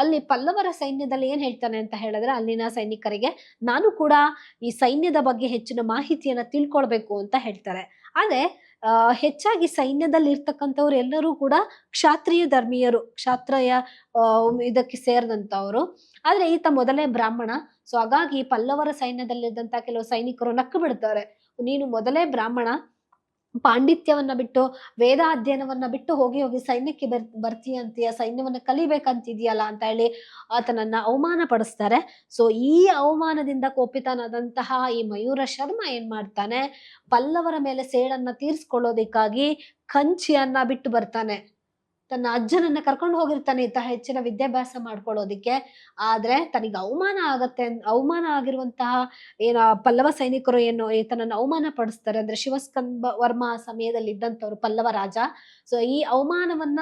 ಅಲ್ಲಿ ಪಲ್ಲವರ ಸೈನ್ಯದಲ್ಲಿ ಏನ್ ಹೇಳ್ತಾನೆ ಅಂತ ಹೇಳಿದ್ರೆ, ಅಲ್ಲಿನ ಸೈನಿಕರಿಗೆ ನಾನು ಕೂಡ ಈ ಸೈನ್ಯದ ಬಗ್ಗೆ ಹೆಚ್ಚಿನ ಮಾಹಿತಿಯನ್ನ ತಿಳ್ಕೊಳ್ಬೇಕು ಅಂತ ಹೇಳ್ತಾರೆ. ಆದ್ರೆ ಹೆಚ್ಚಾಗಿ ಸೈನ್ಯದಲ್ಲಿ ಇರ್ತಕ್ಕಂಥವ್ರು ಎಲ್ಲರೂ ಕೂಡ ಕ್ಷಾತ್ರಿಯ ಧರ್ಮೀಯರು, ಕ್ಷಾತ್ರಿಯ ಇದಕ್ಕೆ ಸೇರಿದಂತವ್ರು. ಆದ್ರೆ ಈತ ಮೊದಲೇ ಬ್ರಾಹ್ಮಣ. ಸೊ ಹಾಗಾಗಿ ಪಲ್ಲವರ ಸೈನ್ಯದಲ್ಲಿದ್ದಂತ ಕೆಲವು ಸೈನಿಕರು ನಕ್ಕು ಬಿಡ್ತಾರೆ, ನೀನು ಮೊದಲೇ ಬ್ರಾಹ್ಮಣ, ಪಾಂಡಿತ್ಯವನ್ನ ಬಿಟ್ಟು ವೇದ ಅಧ್ಯಯನವನ್ನ ಬಿಟ್ಟು ಹೋಗಿ ಹೋಗಿ ಸೈನ್ಯಕ್ಕೆ ಬರ್ತೀಯ ಅಂತೀಯ, ಸೈನ್ಯವನ್ನ ಕಲಿಬೇಕಂತಿದ್ಯಲ್ಲ ಅಂತ ಹೇಳಿ ಆತನನ್ನ ಅವಮಾನ ಪಡಿಸ್ತಾರೆ. ಸೊ ಈ ಅವಮಾನದಿಂದ ಕೋಪಿತನಾದಂತಹ ಈ ಮಯೂರ ಶರ್ಮ ಏನ್ ಮಾಡ್ತಾನೆ, ಪಲ್ಲವರ ಮೇಲೆ ಸೇಡನ್ನ ತೀರ್ಸ್ಕೊಳ್ಳೋದಿಕ್ಕಾಗಿ ಕಂಚಿಯನ್ನ ಬಿಟ್ಟು ಬರ್ತಾನೆ. ತನ್ನ ಅಜ್ಜನನ್ನ ಕರ್ಕೊಂಡು ಹೋಗಿರ್ತಾನೆ ಈತ ಹೆಚ್ಚಿನ ವಿದ್ಯಾಭ್ಯಾಸ ಮಾಡ್ಕೊಳ್ಳೋದಿಕ್ಕೆ. ಆದ್ರೆ ತನಿಗೆ ಅವಮಾನ ಆಗತ್ತೆ, ಅವಮಾನ ಆಗಿರುವಂತಹ ಏನ ಪಲ್ಲವ ಸೈನಿಕರು ಏನು ಈತನನ್ನ ಅವಮಾನ ಪಡಿಸ್ತಾರೆ. ಅಂದ್ರೆ ಶಿವಸ್ಕಂದ ವರ್ಮ ಆ ಸಮಯದಲ್ಲಿ ಇದ್ದಂಥವ್ರು ಪಲ್ಲವ ರಾಜ. ಸೊ ಈ ಅವಮಾನವನ್ನ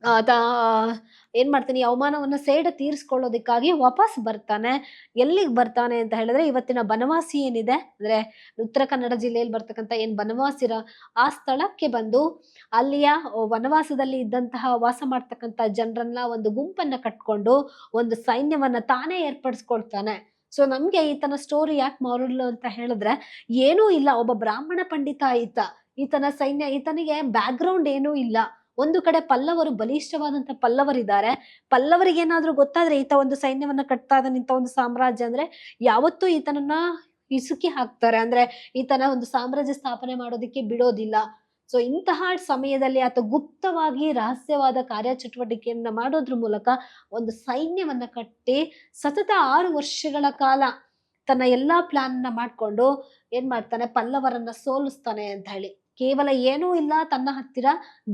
ಆತ ಏನ್ ಮಾಡ್ತಾನೆ, ಈ ಅವಮಾನವನ್ನ ಸೇಡ ತೀರಿಸ್ಕೊಳ್ಳೋದಿಕ್ಕಾಗಿ ವಾಪಸ್ ಬರ್ತಾನೆ. ಎಲ್ಲಿಗೆ ಬರ್ತಾನೆ ಅಂತ ಹೇಳಿದ್ರೆ, ಇವತ್ತಿನ ಬನವಾಸಿ ಏನಿದೆ ಅಂದ್ರೆ ಉತ್ತರ ಕನ್ನಡ ಜಿಲ್ಲೆಯಲ್ಲಿ ಬರ್ತಕ್ಕಂಥ ಏನ್ ಬನವಾಸಿರ ಆ ಸ್ಥಳಕ್ಕೆ ಬಂದು ಅಲ್ಲಿಯ ವನವಾಸದಲ್ಲಿ ಇದ್ದಂತಹ ವಾಸ ಮಾಡ್ತಕ್ಕಂಥ ಜನರನ್ನ ಒಂದು ಗುಂಪನ್ನ ಕಟ್ಕೊಂಡು ಒಂದು ಸೈನ್ಯವನ್ನ ತಾನೇ ಏರ್ಪಡಿಸ್ಕೊಳ್ತಾನೆ. ಸೊ ನಮ್ಗೆ ಈತನ ಸ್ಟೋರಿ ಯಾಕೆ ಮಾರಲ್ ಅಂತ ಹೇಳಿದ್ರೆ, ಏನೂ ಇಲ್ಲ, ಒಬ್ಬ ಬ್ರಾಹ್ಮಣ ಪಂಡಿತ ಈತನ ಸೈನ್ಯ, ಈತನಿಗೆ ಬ್ಯಾಕ್ ಗ್ರೌಂಡ್ ಏನೂ ಇಲ್ಲ. ಒಂದು ಕಡೆ ಪಲ್ಲವರು, ಬಲಿಷ್ಠವಾದಂತ ಪಲ್ಲವರಿದ್ದಾರೆ, ಪಲ್ಲವರಿಗೆ ಏನಾದ್ರೂ ಗೊತ್ತಾದ್ರೆ ಈತ ಒಂದು ಸೈನ್ಯವನ್ನ ಕಟ್ತಾ ಇದ್ದಾನೆ, ಇಂಥ ಒಂದು ಸಾಮ್ರಾಜ್ಯ ಅಂದ್ರೆ ಯಾವತ್ತೂ ಈತನನ್ನ ಇಸುಕಿ ಹಾಕ್ತಾರೆ, ಅಂದ್ರೆ ಈತನ ಒಂದು ಸಾಮ್ರಾಜ್ಯ ಸ್ಥಾಪನೆ ಮಾಡೋದಿಕ್ಕೆ ಬಿಡೋದಿಲ್ಲ. ಸೊ ಇಂತಹ ಸಮಯದಲ್ಲಿ ಆತ ಗುಪ್ತವಾಗಿ ರಹಸ್ಯವಾದ ಕಾರ್ಯಚಟುವಟಿಕೆಯನ್ನ ಮಾಡೋದ್ರ ಮೂಲಕ ಒಂದು ಸೈನ್ಯವನ್ನ ಕಟ್ಟಿ ಸತತ 6 ವರ್ಷಗಳ ಕಾಲ ತನ್ನ ಎಲ್ಲಾ ಪ್ಲಾನ್ ನ ಮಾಡ್ಕೊಂಡು ಏನ್ ಮಾಡ್ತಾನೆ, ಪಲ್ಲವರನ್ನ ಸೋಲಿಸ್ತಾನೆ ಅಂತ ಹೇಳಿ. ಕೇವಲ ಏನೂ ಇಲ್ಲ ತನ್ನ ಹತ್ತಿರ,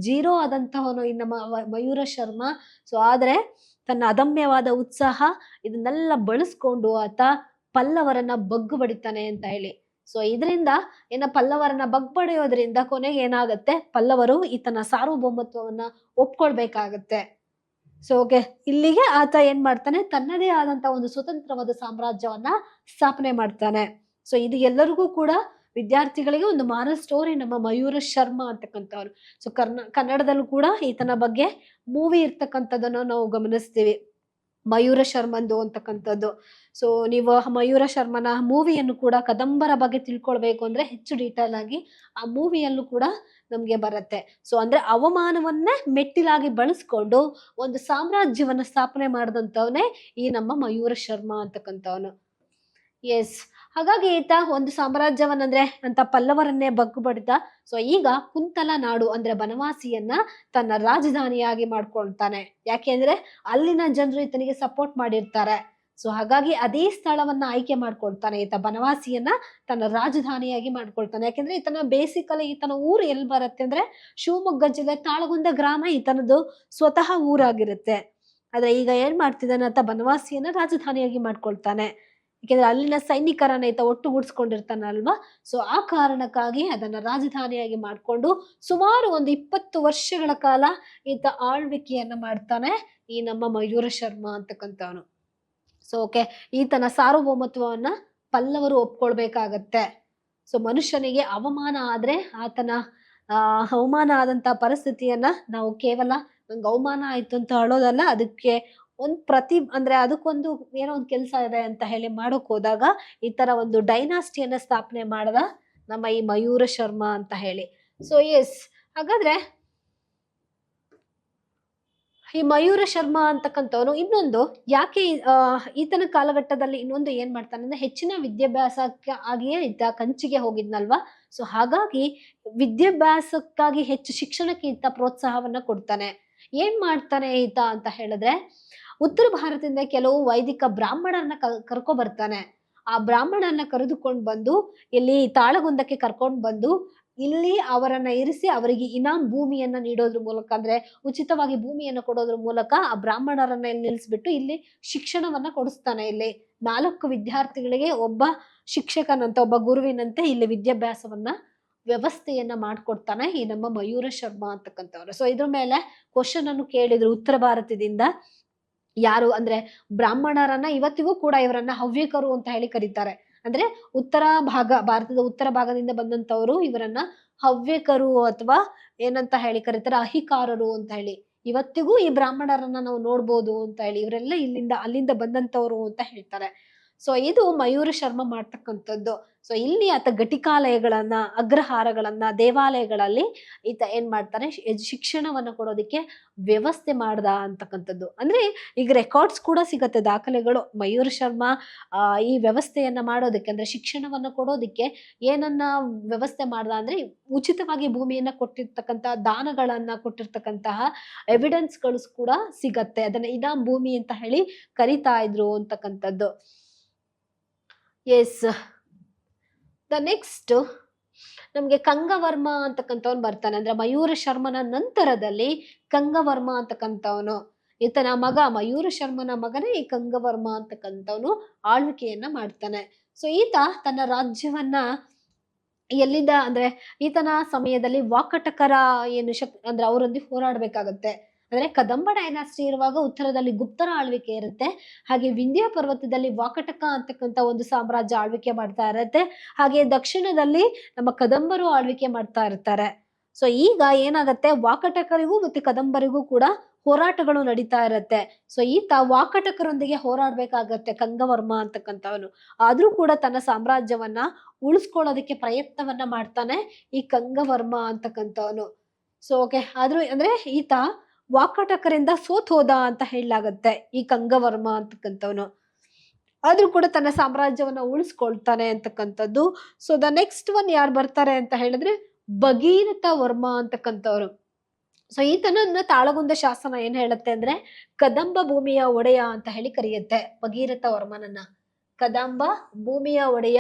ಜೀರೋ ಆದಂತಹವನು ಈ ನಮ್ಮ ಮಯೂರ ಶರ್ಮಾ. ಸೊ ಆದ್ರೆ ತನ್ನ ಅದಮ್ಯವಾದ ಉತ್ಸಾಹ ಇದನ್ನೆಲ್ಲ ಬಳಸ್ಕೊಂಡು ಆತ ಪಲ್ಲವರನ್ನ ಬಗ್ಗು ಬಡಿತಾನೆ ಅಂತ ಹೇಳಿ. ಸೊ ಇದರಿಂದ ಪಲ್ಲವರನ್ನ ಬಗ್ಬಡಿಯೋದ್ರಿಂದ ಕೊನೆಗೆ ಏನಾಗತ್ತೆ, ಪಲ್ಲವರು ಈತನ ಸಾರ್ವಭೌಮತ್ವವನ್ನ ಒಪ್ಕೊಳ್ಬೇಕಾಗತ್ತೆ. ಸೊ ಓಕೆ, ಇಲ್ಲಿಗೆ ಆತ ಏನ್ ಮಾಡ್ತಾನೆ, ತನ್ನದೇ ಆದಂತ ಒಂದು ಸ್ವತಂತ್ರವಾದ ಸಾಮ್ರಾಜ್ಯವನ್ನ ಸ್ಥಾಪನೆ ಮಾಡ್ತಾನೆ. ಸೊ ಇದು ಎಲ್ಲರಿಗೂ ಕೂಡ ವಿದ್ಯಾರ್ಥಿಗಳಿಗೆ ಒಂದು ಮಾರಲ್ ಸ್ಟೋರಿ ನಮ್ಮ ಮಯೂರ ಶರ್ಮಾ ಅಂತಕ್ಕಂಥವ್ರು. ಸೊ ಕನ್ನಡದಲ್ಲೂ ಕೂಡ ಈತನ ಬಗ್ಗೆ ಮೂವಿ ಇರ್ತಕ್ಕಂಥದ್ದನ್ನು ನಾವು ಗಮನಿಸ್ತೀವಿ, ಮಯೂರ ಶರ್ಮಂದು ಅಂತಕ್ಕಂಥದ್ದು. ಸೊ ನೀವು ಮಯೂರ ಶರ್ಮನ ಮೂವಿಯನ್ನು ಕೂಡ, ಕದಂಬರ ಬಗ್ಗೆ ತಿಳ್ಕೊಳ್ಬೇಕು ಅಂದ್ರೆ ಹೆಚ್ಚು ಡೀಟೇಲ್ ಆಗಿ ಆ ಮೂವಿಯಲ್ಲೂ ಕೂಡ ನಮ್ಗೆ ಬರುತ್ತೆ. ಸೊ ಅಂದ್ರೆ ಅವಮಾನವನ್ನೇ ಮೆಟ್ಟಿಲಾಗಿ ಬಳಸ್ಕೊಂಡು ಒಂದು ಸಾಮ್ರಾಜ್ಯವನ್ನ ಸ್ಥಾಪನೆ ಮಾಡಿದಂಥವನೇ ಈ ನಮ್ಮ ಮಯೂರ ಶರ್ಮಾ ಅಂತಕ್ಕಂಥವನು. ಎಸ್, ಹಾಗಾಗಿ ಈತ ಒಂದು ಸಾಮ್ರಾಜ್ಯವನ್ನಂದ್ರೆ ಅಂತ ಪಲ್ಲವರನ್ನೇ ಬಗ್ಗು ಬಡಿದ. ಸೊ ಈಗ ಕುಂತಲ ನಾಡು ಅಂದ್ರೆ ಬನವಾಸಿಯನ್ನ ತನ್ನ ರಾಜಧಾನಿಯಾಗಿ ಮಾಡ್ಕೊಳ್ತಾನೆ. ಯಾಕೆಂದ್ರೆ ಅಲ್ಲಿನ ಜನರು ಈತನಿಗೆ ಸಪೋರ್ಟ್ ಮಾಡಿರ್ತಾರೆ. ಸೊ ಹಾಗಾಗಿ ಅದೇ ಸ್ಥಳವನ್ನ ಆಯ್ಕೆ ಮಾಡ್ಕೊಳ್ತಾನೆ ಈತ, ಬನವಾಸಿಯನ್ನ ತನ್ನ ರಾಜಧಾನಿಯಾಗಿ ಮಾಡ್ಕೊಳ್ತಾನೆ. ಯಾಕೆಂದ್ರೆ ಈತನ ಊರು ಎಲ್ಲಿ ಬರುತ್ತೆ ಅಂದ್ರೆ ಶಿವಮೊಗ್ಗ ಜಿಲ್ಲೆ ತಾಳಗುಂದ ಗ್ರಾಮ ಈತನದು ಸ್ವತಃ ಊರಾಗಿರುತ್ತೆ. ಆದ್ರೆ ಈಗ ಏನ್ ಮಾಡ್ತಿದ್ದಾನೆ ಅಂತ, ಬನವಾಸಿಯನ್ನ ರಾಜಧಾನಿಯಾಗಿ ಮಾಡ್ಕೊಳ್ತಾನೆ. ಯಾಕೆಂದ್ರೆ ಅಲ್ಲಿನ ಸೈನಿಕರನ್ನ ಈತ ಒಟ್ಟುಗೂಡಿಸ್ಕೊಂಡಿರ್ತಾನಲ್ವಾ. ಸೊ ಆ ಕಾರಣಕ್ಕಾಗಿ ಅದನ್ನ ರಾಜಧಾನಿಯಾಗಿ ಮಾಡ್ಕೊಂಡು ಸುಮಾರು ಒಂದು 20 ವರ್ಷಗಳ ಕಾಲ ಈತ ಆಳ್ವಿಕೆಯನ್ನ ಮಾಡ್ತಾನೆ ಈ ನಮ್ಮ ಮಯೂರ ಶರ್ಮಾ ಅಂತಕ್ಕಂಥವನು. ಸೊ ಓಕೆ, ಈತನ ಸಾರ್ವಭೌಮತ್ವವನ್ನ ಪಲ್ಲವರು ಒಪ್ಕೊಳ್ಬೇಕಾಗತ್ತೆ. ಸೊ ಮನುಷ್ಯನಿಗೆ ಅವಮಾನ ಆದ್ರೆ ಆತನ ಅವಮಾನ ಆದಂತ ಪರಿಸ್ಥಿತಿಯನ್ನ ನಾವು ಕೇವಲ ನಂಗೆ ಅವಮಾನ ಆಯ್ತು ಅಂತ ಅಳೋದಲ್ಲ, ಅದಕ್ಕೆ ಅಂದ್ರೆ ಅದಕ್ಕೊಂದು ಏನೋ ಒಂದು ಕೆಲಸ ಇದೆ ಅಂತ ಹೇಳಿ ಮಾಡೋಕ್ ಹೋದಾಗ ಈ ತರ ಒಂದು ಡೈನಾಸ್ಟಿಯನ್ನ ಸ್ಥಾಪನೆ ಮಾಡದ ನಮ್ಮ ಈ ಮಯೂರ ಶರ್ಮಾ ಅಂತ ಹೇಳಿ. ಸೊ ಎಸ್, ಹಾಗಾದ್ರೆ ಈ ಮಯೂರ ಶರ್ಮಾ ಅಂತಕ್ಕಂಥವನು ಇನ್ನೊಂದು ಯಾಕೆ ಈತನ ಕಾಲಘಟ್ಟದಲ್ಲಿ ಇನ್ನೊಂದು ಏನ್ ಮಾಡ್ತಾನೆ ಅಂದ್ರೆ, ಹೆಚ್ಚಿನ ವಿದ್ಯಾಭ್ಯಾಸಕ್ಕೆ ಆಗಿಯೇ ಈತ ಕಂಚಿಗೆ ಹೋಗಿದ್ನಲ್ವಾ. ಸೊ ಹಾಗಾಗಿ ವಿದ್ಯಾಭ್ಯಾಸಕ್ಕಾಗಿ ಹೆಚ್ಚು ಶಿಕ್ಷಣಕ್ಕೆ ಈತ ಪ್ರೋತ್ಸಾಹವನ್ನ ಕೊಡ್ತಾನೆ. ಏನ್ ಮಾಡ್ತಾನೆ ಈತ ಅಂತ ಹೇಳಿದ್ರೆ, ಉತ್ತರ ಭಾರತದಿಂದ ಕೆಲವು ವೈದಿಕ ಬ್ರಾಹ್ಮಣರನ್ನ ಕರ್ಕೊ ಬರ್ತಾನೆ. ಆ ಬ್ರಾಹ್ಮಣರನ್ನ ಕರೆದುಕೊಂಡು ಬಂದು ಇಲ್ಲಿ ತಾಳಗುಂದಕ್ಕೆ ಕರ್ಕೊಂಡು ಬಂದು ಇಲ್ಲಿ ಅವರನ್ನ ಇರಿಸಿ ಅವರಿಗೆ ಇನಾಮ್ ಭೂಮಿಯನ್ನ ನೀಡೋದ್ರ ಮೂಲಕ, ಅಂದ್ರೆ ಉಚಿತವಾಗಿ ಭೂಮಿಯನ್ನ ಕೊಡೋದ್ರ ಮೂಲಕ ಆ ಬ್ರಾಹ್ಮಣರನ್ನ ಇಲ್ಲಿ ನಿಲ್ಲಿಸ್ಬಿಟ್ಟು ಇಲ್ಲಿ ಶಿಕ್ಷಣವನ್ನ ಕೊಡಿಸ್ತಾನೆ. ಇಲ್ಲಿ 4 ವಿದ್ಯಾರ್ಥಿಗಳಿಗೆ ಒಬ್ಬ ಶಿಕ್ಷಕನಂತೆ, ಒಬ್ಬ ಗುರುವಿನಂತೆ ಇಲ್ಲಿ ವಿದ್ಯಾಭ್ಯಾಸವನ್ನ ವ್ಯವಸ್ಥೆಯನ್ನ ಮಾಡ್ಕೊಡ್ತಾನೆ ಈ ನಮ್ಮ ಮಯೂರ ಶರ್ಮಾ ಅಂತಕ್ಕಂಥವ್ರು. ಸೊ ಇದ್ರ ಮೇಲೆ ಕ್ವಶನ್ ಅನ್ನು ಕೇಳಿದ್ರು ಉತ್ತರ ಭಾರತದಿಂದ. ಯಾರು ಅಂದ್ರೆ ಬ್ರಾಹ್ಮಣರನ್ನ ಇವತ್ತಿಗೂ ಕೂಡ ಇವರನ್ನ ಹವ್ಯಕರು ಅಂತ ಹೇಳಿ ಕರೀತಾರೆ. ಅಂದ್ರೆ ಭಾರತದ ಉತ್ತರ ಭಾಗದಿಂದ ಬಂದಂತವರು ಇವರನ್ನ ಹವ್ಯಕರು ಅಥವಾ ಏನಂತ ಹೇಳಿ ಕರೀತಾರೆ, ಅಹಿಕಾರರು ಅಂತ ಹೇಳಿ. ಇವತ್ತಿಗೂ ಈ ಬ್ರಾಹ್ಮಣರನ್ನ ನಾವು ನೋಡ್ಬೋದು ಅಂತ ಹೇಳಿ, ಇವರೆಲ್ಲ ಅಲ್ಲಿಂದ ಬಂದಂತವ್ರು ಅಂತ ಹೇಳ್ತಾರೆ. ಸೊ ಇದು ಮಯೂರ ಶರ್ಮ ಮಾಡ್ತಕ್ಕಂಥದ್ದು. ಸೊ ಇಲ್ಲಿ ಆತ ಘಟಿಕಾಲಯಗಳನ್ನ, ಅಗ್ರಹಾರಗಳನ್ನ ದೇವಾಲಯಗಳಲ್ಲಿ ಈತ ಏನ್ ಮಾಡ್ತಾನೆ, ಶಿಕ್ಷಣವನ್ನ ಕೊಡೋದಕ್ಕೆ ವ್ಯವಸ್ಥೆ ಮಾಡ್ದ ಅಂತಕ್ಕಂಥದ್ದು. ಅಂದ್ರೆ ಈಗ ರೆಕಾರ್ಡ್ಸ್ ಕೂಡ ಸಿಗತ್ತೆ, ದಾಖಲೆಗಳು. ಮಯೂರ ಶರ್ಮಾ ಈ ವ್ಯವಸ್ಥೆಯನ್ನ ಮಾಡೋದಕ್ಕೆ, ಅಂದ್ರೆ ಶಿಕ್ಷಣವನ್ನ ಕೊಡೋದಕ್ಕೆ ಏನನ್ನ ವ್ಯವಸ್ಥೆ ಮಾಡ್ದ ಅಂದ್ರೆ, ಉಚಿತವಾಗಿ ಭೂಮಿಯನ್ನ ಕೊಟ್ಟಿರ್ತಕ್ಕಂತಹ, ದಾನಗಳನ್ನ ಕೊಟ್ಟಿರ್ತಕ್ಕಂತಹ ಎವಿಡೆನ್ಸ್ಗಳು ಕೂಡ ಸಿಗತ್ತೆ. ಅದನ್ನ ಇನಾಮ್ ಭೂಮಿ ಅಂತ ಹೇಳಿ ಕರಿತಾ ಇದ್ರು ಅಂತಕ್ಕಂಥದ್ದು. ಎಸ್, ದ ನೆಕ್ಸ್ಟ್ ನಮ್ಗೆ ಕಂಗವರ್ಮ ಅಂತಕ್ಕಂಥವ್ನು ಬರ್ತಾನೆ. ಅಂದ್ರೆ ಮಯೂರ ಶರ್ಮನ ನಂತರದಲ್ಲಿ ಕಂಗವರ್ಮ ಅಂತಕ್ಕಂಥವನು, ಈತನ ಮಗ, ಮಯೂರ ಶರ್ಮನ ಮಗನೇ ಈ ಕಂಗವರ್ಮ ಅಂತಕ್ಕಂಥವನು ಆಳ್ವಿಕೆಯನ್ನ ಮಾಡ್ತಾನೆ. ಸೊ ಈತ ತನ್ನ ರಾಜ್ಯವನ್ನ ಎಲ್ಲಿಂದ ಅಂದ್ರೆ, ಈತನ ಸಮಯದಲ್ಲಿ ವಾಕಟಕರ ಏನು ಅಂದ್ರೆ ಅವರೊಂದಿಗೆ ಹೋರಾಡ್ಬೇಕಾಗತ್ತೆ. ಅಂದ್ರೆ ಕದಂಬ ಡೈನಾಸ್ಟಿ ಇರುವಾಗ ಉತ್ತರದಲ್ಲಿ ಗುಪ್ತರ ಆಳ್ವಿಕೆ ಇರುತ್ತೆ, ಹಾಗೆ ವಿಂಧ್ಯ ಪರ್ವತದಲ್ಲಿ ವಾಕಟಕ ಅಂತಕ್ಕಂಥ ಒಂದು ಸಾಮ್ರಾಜ್ಯ ಆಳ್ವಿಕೆ ಮಾಡ್ತಾ ಇರತ್ತೆ, ಹಾಗೆ ದಕ್ಷಿಣದಲ್ಲಿ ನಮ್ಮ ಕದಂಬರು ಆಳ್ವಿಕೆ ಮಾಡ್ತಾ ಇರ್ತಾರೆ. ಸೊ ಈಗ ಏನಾಗತ್ತೆ, ವಾಕಟಕರಿಗೂ ಮತ್ತೆ ಕದಂಬರಿಗೂ ಕೂಡ ಹೋರಾಟಗಳು ನಡೀತಾ ಇರತ್ತೆ. ಸೊ ಈತ ವಾಕಟಕರೊಂದಿಗೆ ಹೋರಾಡ್ಬೇಕಾಗತ್ತೆ ಕಂಗವರ್ಮ ಅಂತಕ್ಕಂಥವನು. ಆದ್ರೂ ಕೂಡ ತನ್ನ ಸಾಮ್ರಾಜ್ಯವನ್ನ ಉಳಿಸ್ಕೊಳ್ಳೋದಕ್ಕೆ ಪ್ರಯತ್ನವನ್ನ ಮಾಡ್ತಾನೆ ಈ ಕಂಗವರ್ಮ ಅಂತಕ್ಕಂಥವನು. ಸೊ ಓಕೆ, ಆದ್ರೂ ಅಂದ್ರೆ ಈತ ವಾಕಟಕರಿಂದ ಸೋತ್ ಹೋದ ಅಂತ ಹೇಳಲಾಗತ್ತೆ ಈ ಕಂಗವರ್ಮ ಅಂತಕ್ಕಂಥವನು. ಆದ್ರೂ ಕೂಡ ತನ್ನ ಸಾಮ್ರಾಜ್ಯವನ್ನ ಉಳಿಸ್ಕೊಳ್ತಾನೆ ಅಂತಕ್ಕಂಥದ್ದು. ಸೊ ದ ನೆಕ್ಸ್ಟ್ ಒನ್ ಯಾರು ಬರ್ತಾರೆ ಅಂತ ಹೇಳಿದ್ರೆ ಭಗೀರಥ ವರ್ಮ ಅಂತಕ್ಕಂಥವ್ರು. ಸೊ ಈತನನ್ನ ತಾಳಗುಂದ ಶಾಸನ ಏನ್ ಹೇಳುತ್ತೆ ಅಂದ್ರೆ, ಕದಂಬ ಭೂಮಿಯ ಒಡೆಯ ಅಂತ ಹೇಳಿ ಕರೆಯುತ್ತೆ ಭಗೀರಥ ವರ್ಮನನ್ನ. ಕದಂಬ ಭೂಮಿಯ ಒಡೆಯ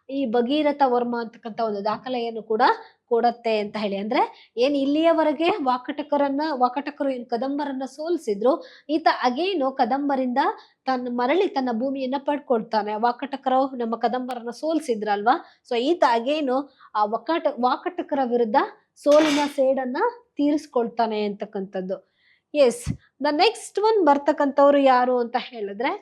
ಈ ಭಗೀರಥ ವರ್ಮ ಅಂತಕ್ಕಂಥ ಒಂದು ದಾಖಲೆಯನ್ನು ಕೂಡ ಕೊಡತ್ತೆ ಅಂತ ಹೇಳಿ. ಅಂದ್ರೆ ಏನ್ ಇಲ್ಲಿಯವರೆಗೆ ವಾಕಟಕರು ಏನ್ ಕದಂಬರನ್ನ ಸೋಲಿಸಿದ್ರು, ಈತ ಅಗೇನು ಕದಂಬರಿಂದ ಮರಳಿ ತನ್ನ ಭೂಮಿಯನ್ನ ಪಡ್ಕೊಳ್ತಾನೆ. ವಾಕಟಕರು ನಮ್ಮ ಕದಂಬರನ್ನ ಸೋಲಿಸಿದ್ರಲ್ವಾ, ಸೊ ಈತ ಅಗೇನು ಆ ವಾಕಟಕರ ವಿರುದ್ಧ ಸೋಲಿನ ಸೇಡನ್ನ ತೀರಿಸ್ಕೊಳ್ತಾನೆ ಅಂತಕ್ಕಂಥದ್ದು. ಎಸ್, ದ ನೆಕ್ಸ್ಟ್ ಒನ್ ಬರ್ತಕ್ಕಂಥವ್ರು ಯಾರು ಅಂತ ಹೇಳಿದ್ರೆ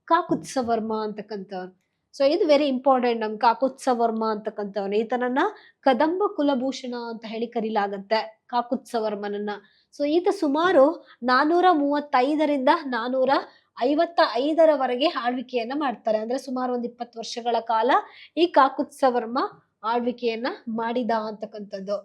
ಕಾಕುತ್ಸವರ್ಮ ಅಂತಕ್ಕಂಥವ್ರು. ಸೊ ಇದು ವೆರಿ ಇಂಪಾರ್ಟೆಂಟ್. ನಮ್ ಕಾಕುತ್ಸವರ್ಮ ಅಂತಕ್ಕಂಥವ್ನು, ಈತನನ್ನ ಕದಂಬ ಕುಲಭೂಷಣ ಅಂತ ಹೇಳಿ ಕರೀಲಾಗತ್ತೆ ಕಾಕುತ್ಸವರ್ಮನನ್ನ. ಸೊ ಈತ ಸುಮಾರು 435ರಿಂದ 455ರವರೆಗೆ ಆಳ್ವಿಕೆಯನ್ನ ಮಾಡ್ತಾರೆ. ಅಂದ್ರೆ ಸುಮಾರು ಒಂದು 20 ವರ್ಷಗಳ ಕಾಲ ಈ ಕಾಕುತ್ಸವರ್ಮ ಆಳ್ವಿಕೆಯನ್ನ ಮಾಡಿದ ಅಂತಕ್ಕಂಥದ್ದು.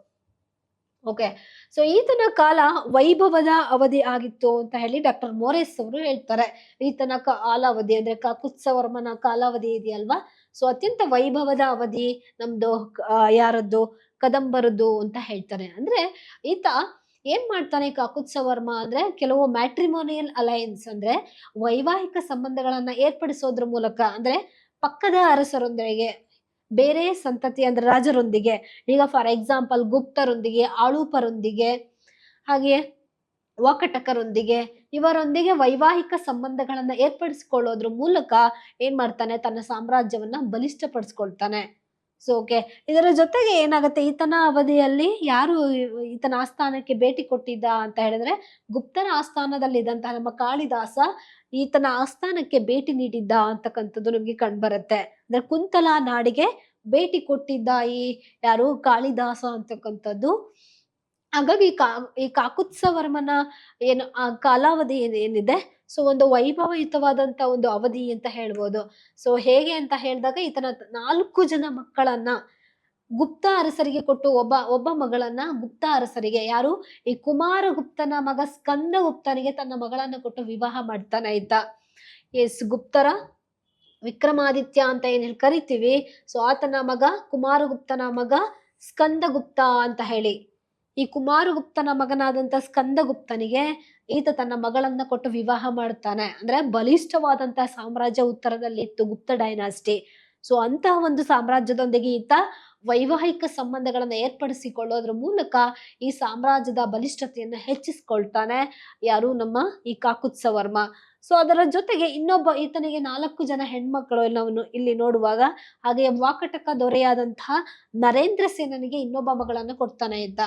ಓಕೆ, ಸೊ ಈತನ ಕಾಲ ವೈಭವದ ಅವಧಿ ಆಗಿತ್ತು ಅಂತ ಹೇಳಿ ಡಾಕ್ಟರ್ ಮೋರೆಸ್ ಅವರು ಹೇಳ್ತಾರೆ. ಈತನ ಕಾಲಾವಧಿ ಅಂದ್ರೆ ಕಾಕುತ್ಸವರ್ಮನ ಕಾಲಾವಧಿ ಇದೆಯಲ್ವಾ, ಸೊ ಅತ್ಯಂತ ವೈಭವದ ಅವಧಿ ನಮ್ದು ಯಾರದ್ದು, ಕದಂಬರದ್ದು ಅಂತ ಹೇಳ್ತಾರೆ. ಅಂದ್ರೆ ಈತ ಏನ್ ಮಾಡ್ತಾನೆ ಕಾಕುತ್ಸವರ್ಮ ಅಂದ್ರೆ, ಕೆಲವು ಮ್ಯಾಟ್ರಿಮೋನಿಯಲ್ ಅಲಯನ್ಸ್ ಅಂದ್ರೆ ವೈವಾಹಿಕ ಸಂಬಂಧಗಳನ್ನ ಏರ್ಪಡಿಸೋದ್ರ ಮೂಲಕ, ಅಂದ್ರೆ ಪಕ್ಕದ ಅರಸರೊಂದಿಗೆ, ಬೇರೆ ಸಂತತಿ ಅಂದ್ರೆ ರಾಜರೊಂದಿಗೆ, ಈಗ ಫಾರ್ ಎಕ್ಸಾಂಪಲ್ ಗುಪ್ತರೊಂದಿಗೆ, ಆಳೂಪರೊಂದಿಗೆ, ಹಾಗೆ ವಾಕಟಕರೊಂದಿಗೆ, ಇವರೊಂದಿಗೆ ವೈವಾಹಿಕ ಸಂಬಂಧಗಳನ್ನ ಏರ್ಪಡಿಸಿಕೊಳ್ಳೋದ್ರ ಮೂಲಕ ಏನ್ ಮಾಡ್ತಾನೆ, ತನ್ನ ಸಾಮ್ರಾಜ್ಯವನ್ನ ಬಲಿಷ್ಠಪಡಿಸ್ಕೊಳ್ತಾನೆ. ಸೊ ಓಕೆ, ಇದರ ಜೊತೆಗೆ ಏನಾಗುತ್ತೆ, ಈತನ ಅವಧಿಯಲ್ಲಿ ಯಾರು ಈತನ ಆಸ್ಥಾನಕ್ಕೆ ಭೇಟಿ ಕೊಟ್ಟಿದ್ದ ಅಂತ ಹೇಳಿದ್ರೆ, ಗುಪ್ತರ ಆಸ್ಥಾನದಲ್ಲಿ ಇದ್ದಂತಹ ನಮ್ಮ ಕಾಳಿದಾಸ ಈತನ ಆಸ್ಥಾನಕ್ಕೆ ಭೇಟಿ ನೀಡಿದ್ದ ಅಂತಕ್ಕಂಥದ್ದು ನಮ್ಗೆ ಕಂಡ್ಬರುತ್ತೆ. ಅಂದ್ರೆ ಕುಂತಲ ನಾಡಿಗೆ ಭೇಟಿ ಕೊಟ್ಟಿದ್ದ ಈ ಯಾರು, ಕಾಳಿದಾಸ ಅಂತಕ್ಕಂಥದ್ದು. ಹಾಗಾಗಿ ಈ ಕಾಕುತ್ಸವರ್ಮನ ಏನು ಆ ಕಾಲಾವಧಿ ಏನಿದೆ, ಸೊ ಒಂದು ವೈಭವಯುತವಾದಂತ ಒಂದು ಅವಧಿ ಅಂತ ಹೇಳ್ಬೋದು. ಸೊ ಹೇಗೆ ಅಂತ ಹೇಳಿದಾಗ, ಈತನ 4 ಜನ ಮಕ್ಕಳನ್ನ ಗುಪ್ತ ಅರಸರಿಗೆ ಕೊಟ್ಟು, ಒಬ್ಬ ಮಗಳನ್ನ ಗುಪ್ತ ಅರಸರಿಗೆ, ಯಾರು, ಈ ಕುಮಾರಗುಪ್ತನ ಮಗ ಸ್ಕಂದಗುಪ್ತನಿಗೆ ತನ್ನ ಮಗಳನ್ನ ಕೊಟ್ಟು ವಿವಾಹ ಮಾಡ್ತಾನೆ ಈತ. ಎಸ್, ಗುಪ್ತರ ವಿಕ್ರಮಾದಿತ್ಯ ಅಂತ ಏನ್ ಹೇಳಿ ಕರಿತೀವಿ, ಸೊ ಆತನ ಮಗ ಕುಮಾರಗುಪ್ತನ ಮಗ ಸ್ಕಂದಗುಪ್ತ ಅಂತ ಹೇಳಿ. ಈ ಕುಮಾರಗುಪ್ತನ ಮಗನಾದಂತ ಸ್ಕಂದಗುಪ್ತನಿಗೆ ಈತ ತನ್ನ ಮಗಳನ್ನ ಕೊಟ್ಟು ವಿವಾಹ ಮಾಡ್ತಾನೆ. ಅಂದ್ರೆ ಬಲಿಷ್ಠವಾದಂತಹ ಸಾಮ್ರಾಜ್ಯ ಉತ್ತರದಲ್ಲಿ ಇತ್ತು, ಗುಪ್ತ ಡೈನಾಸ್ಟಿ. ಸೊ ಅಂತಹ ಒಂದು ಸಾಮ್ರಾಜ್ಯದೊಂದಿಗೆ ಈತ ವೈವಾಹಿಕ ಸಂಬಂಧಗಳನ್ನ ಏರ್ಪಡಿಸಿಕೊಳ್ಳೋದ್ರ ಮೂಲಕ ಈ ಸಾಮ್ರಾಜ್ಯದ ಬಲಿಷ್ಠತೆಯನ್ನ ಹೆಚ್ಚಿಸ್ಕೊಳ್ತಾನೆ ಯಾರು, ನಮ್ಮ ಈ ಕಾಕುತ್ಸವರ್ಮ. ಸೊ ಅದರ ಜೊತೆಗೆ ಇನ್ನೊಬ್ಬ, ಈತನಿಗೆ 4 ಜನ ಹೆಣ್ಮಕ್ಳು ಎಲ್ಲವನ್ನು ಇಲ್ಲಿ ನೋಡುವಾಗ, ಹಾಗೆ ವಾಕಟಕ ದೊರೆಯಾದಂತಹ ನರೇಂದ್ರ ಸೇನನಿಗೆ ಇನ್ನೊಬ್ಬ ಮಗಳನ್ನ ಕೊಡ್ತಾನೆ ಇದ್ದ.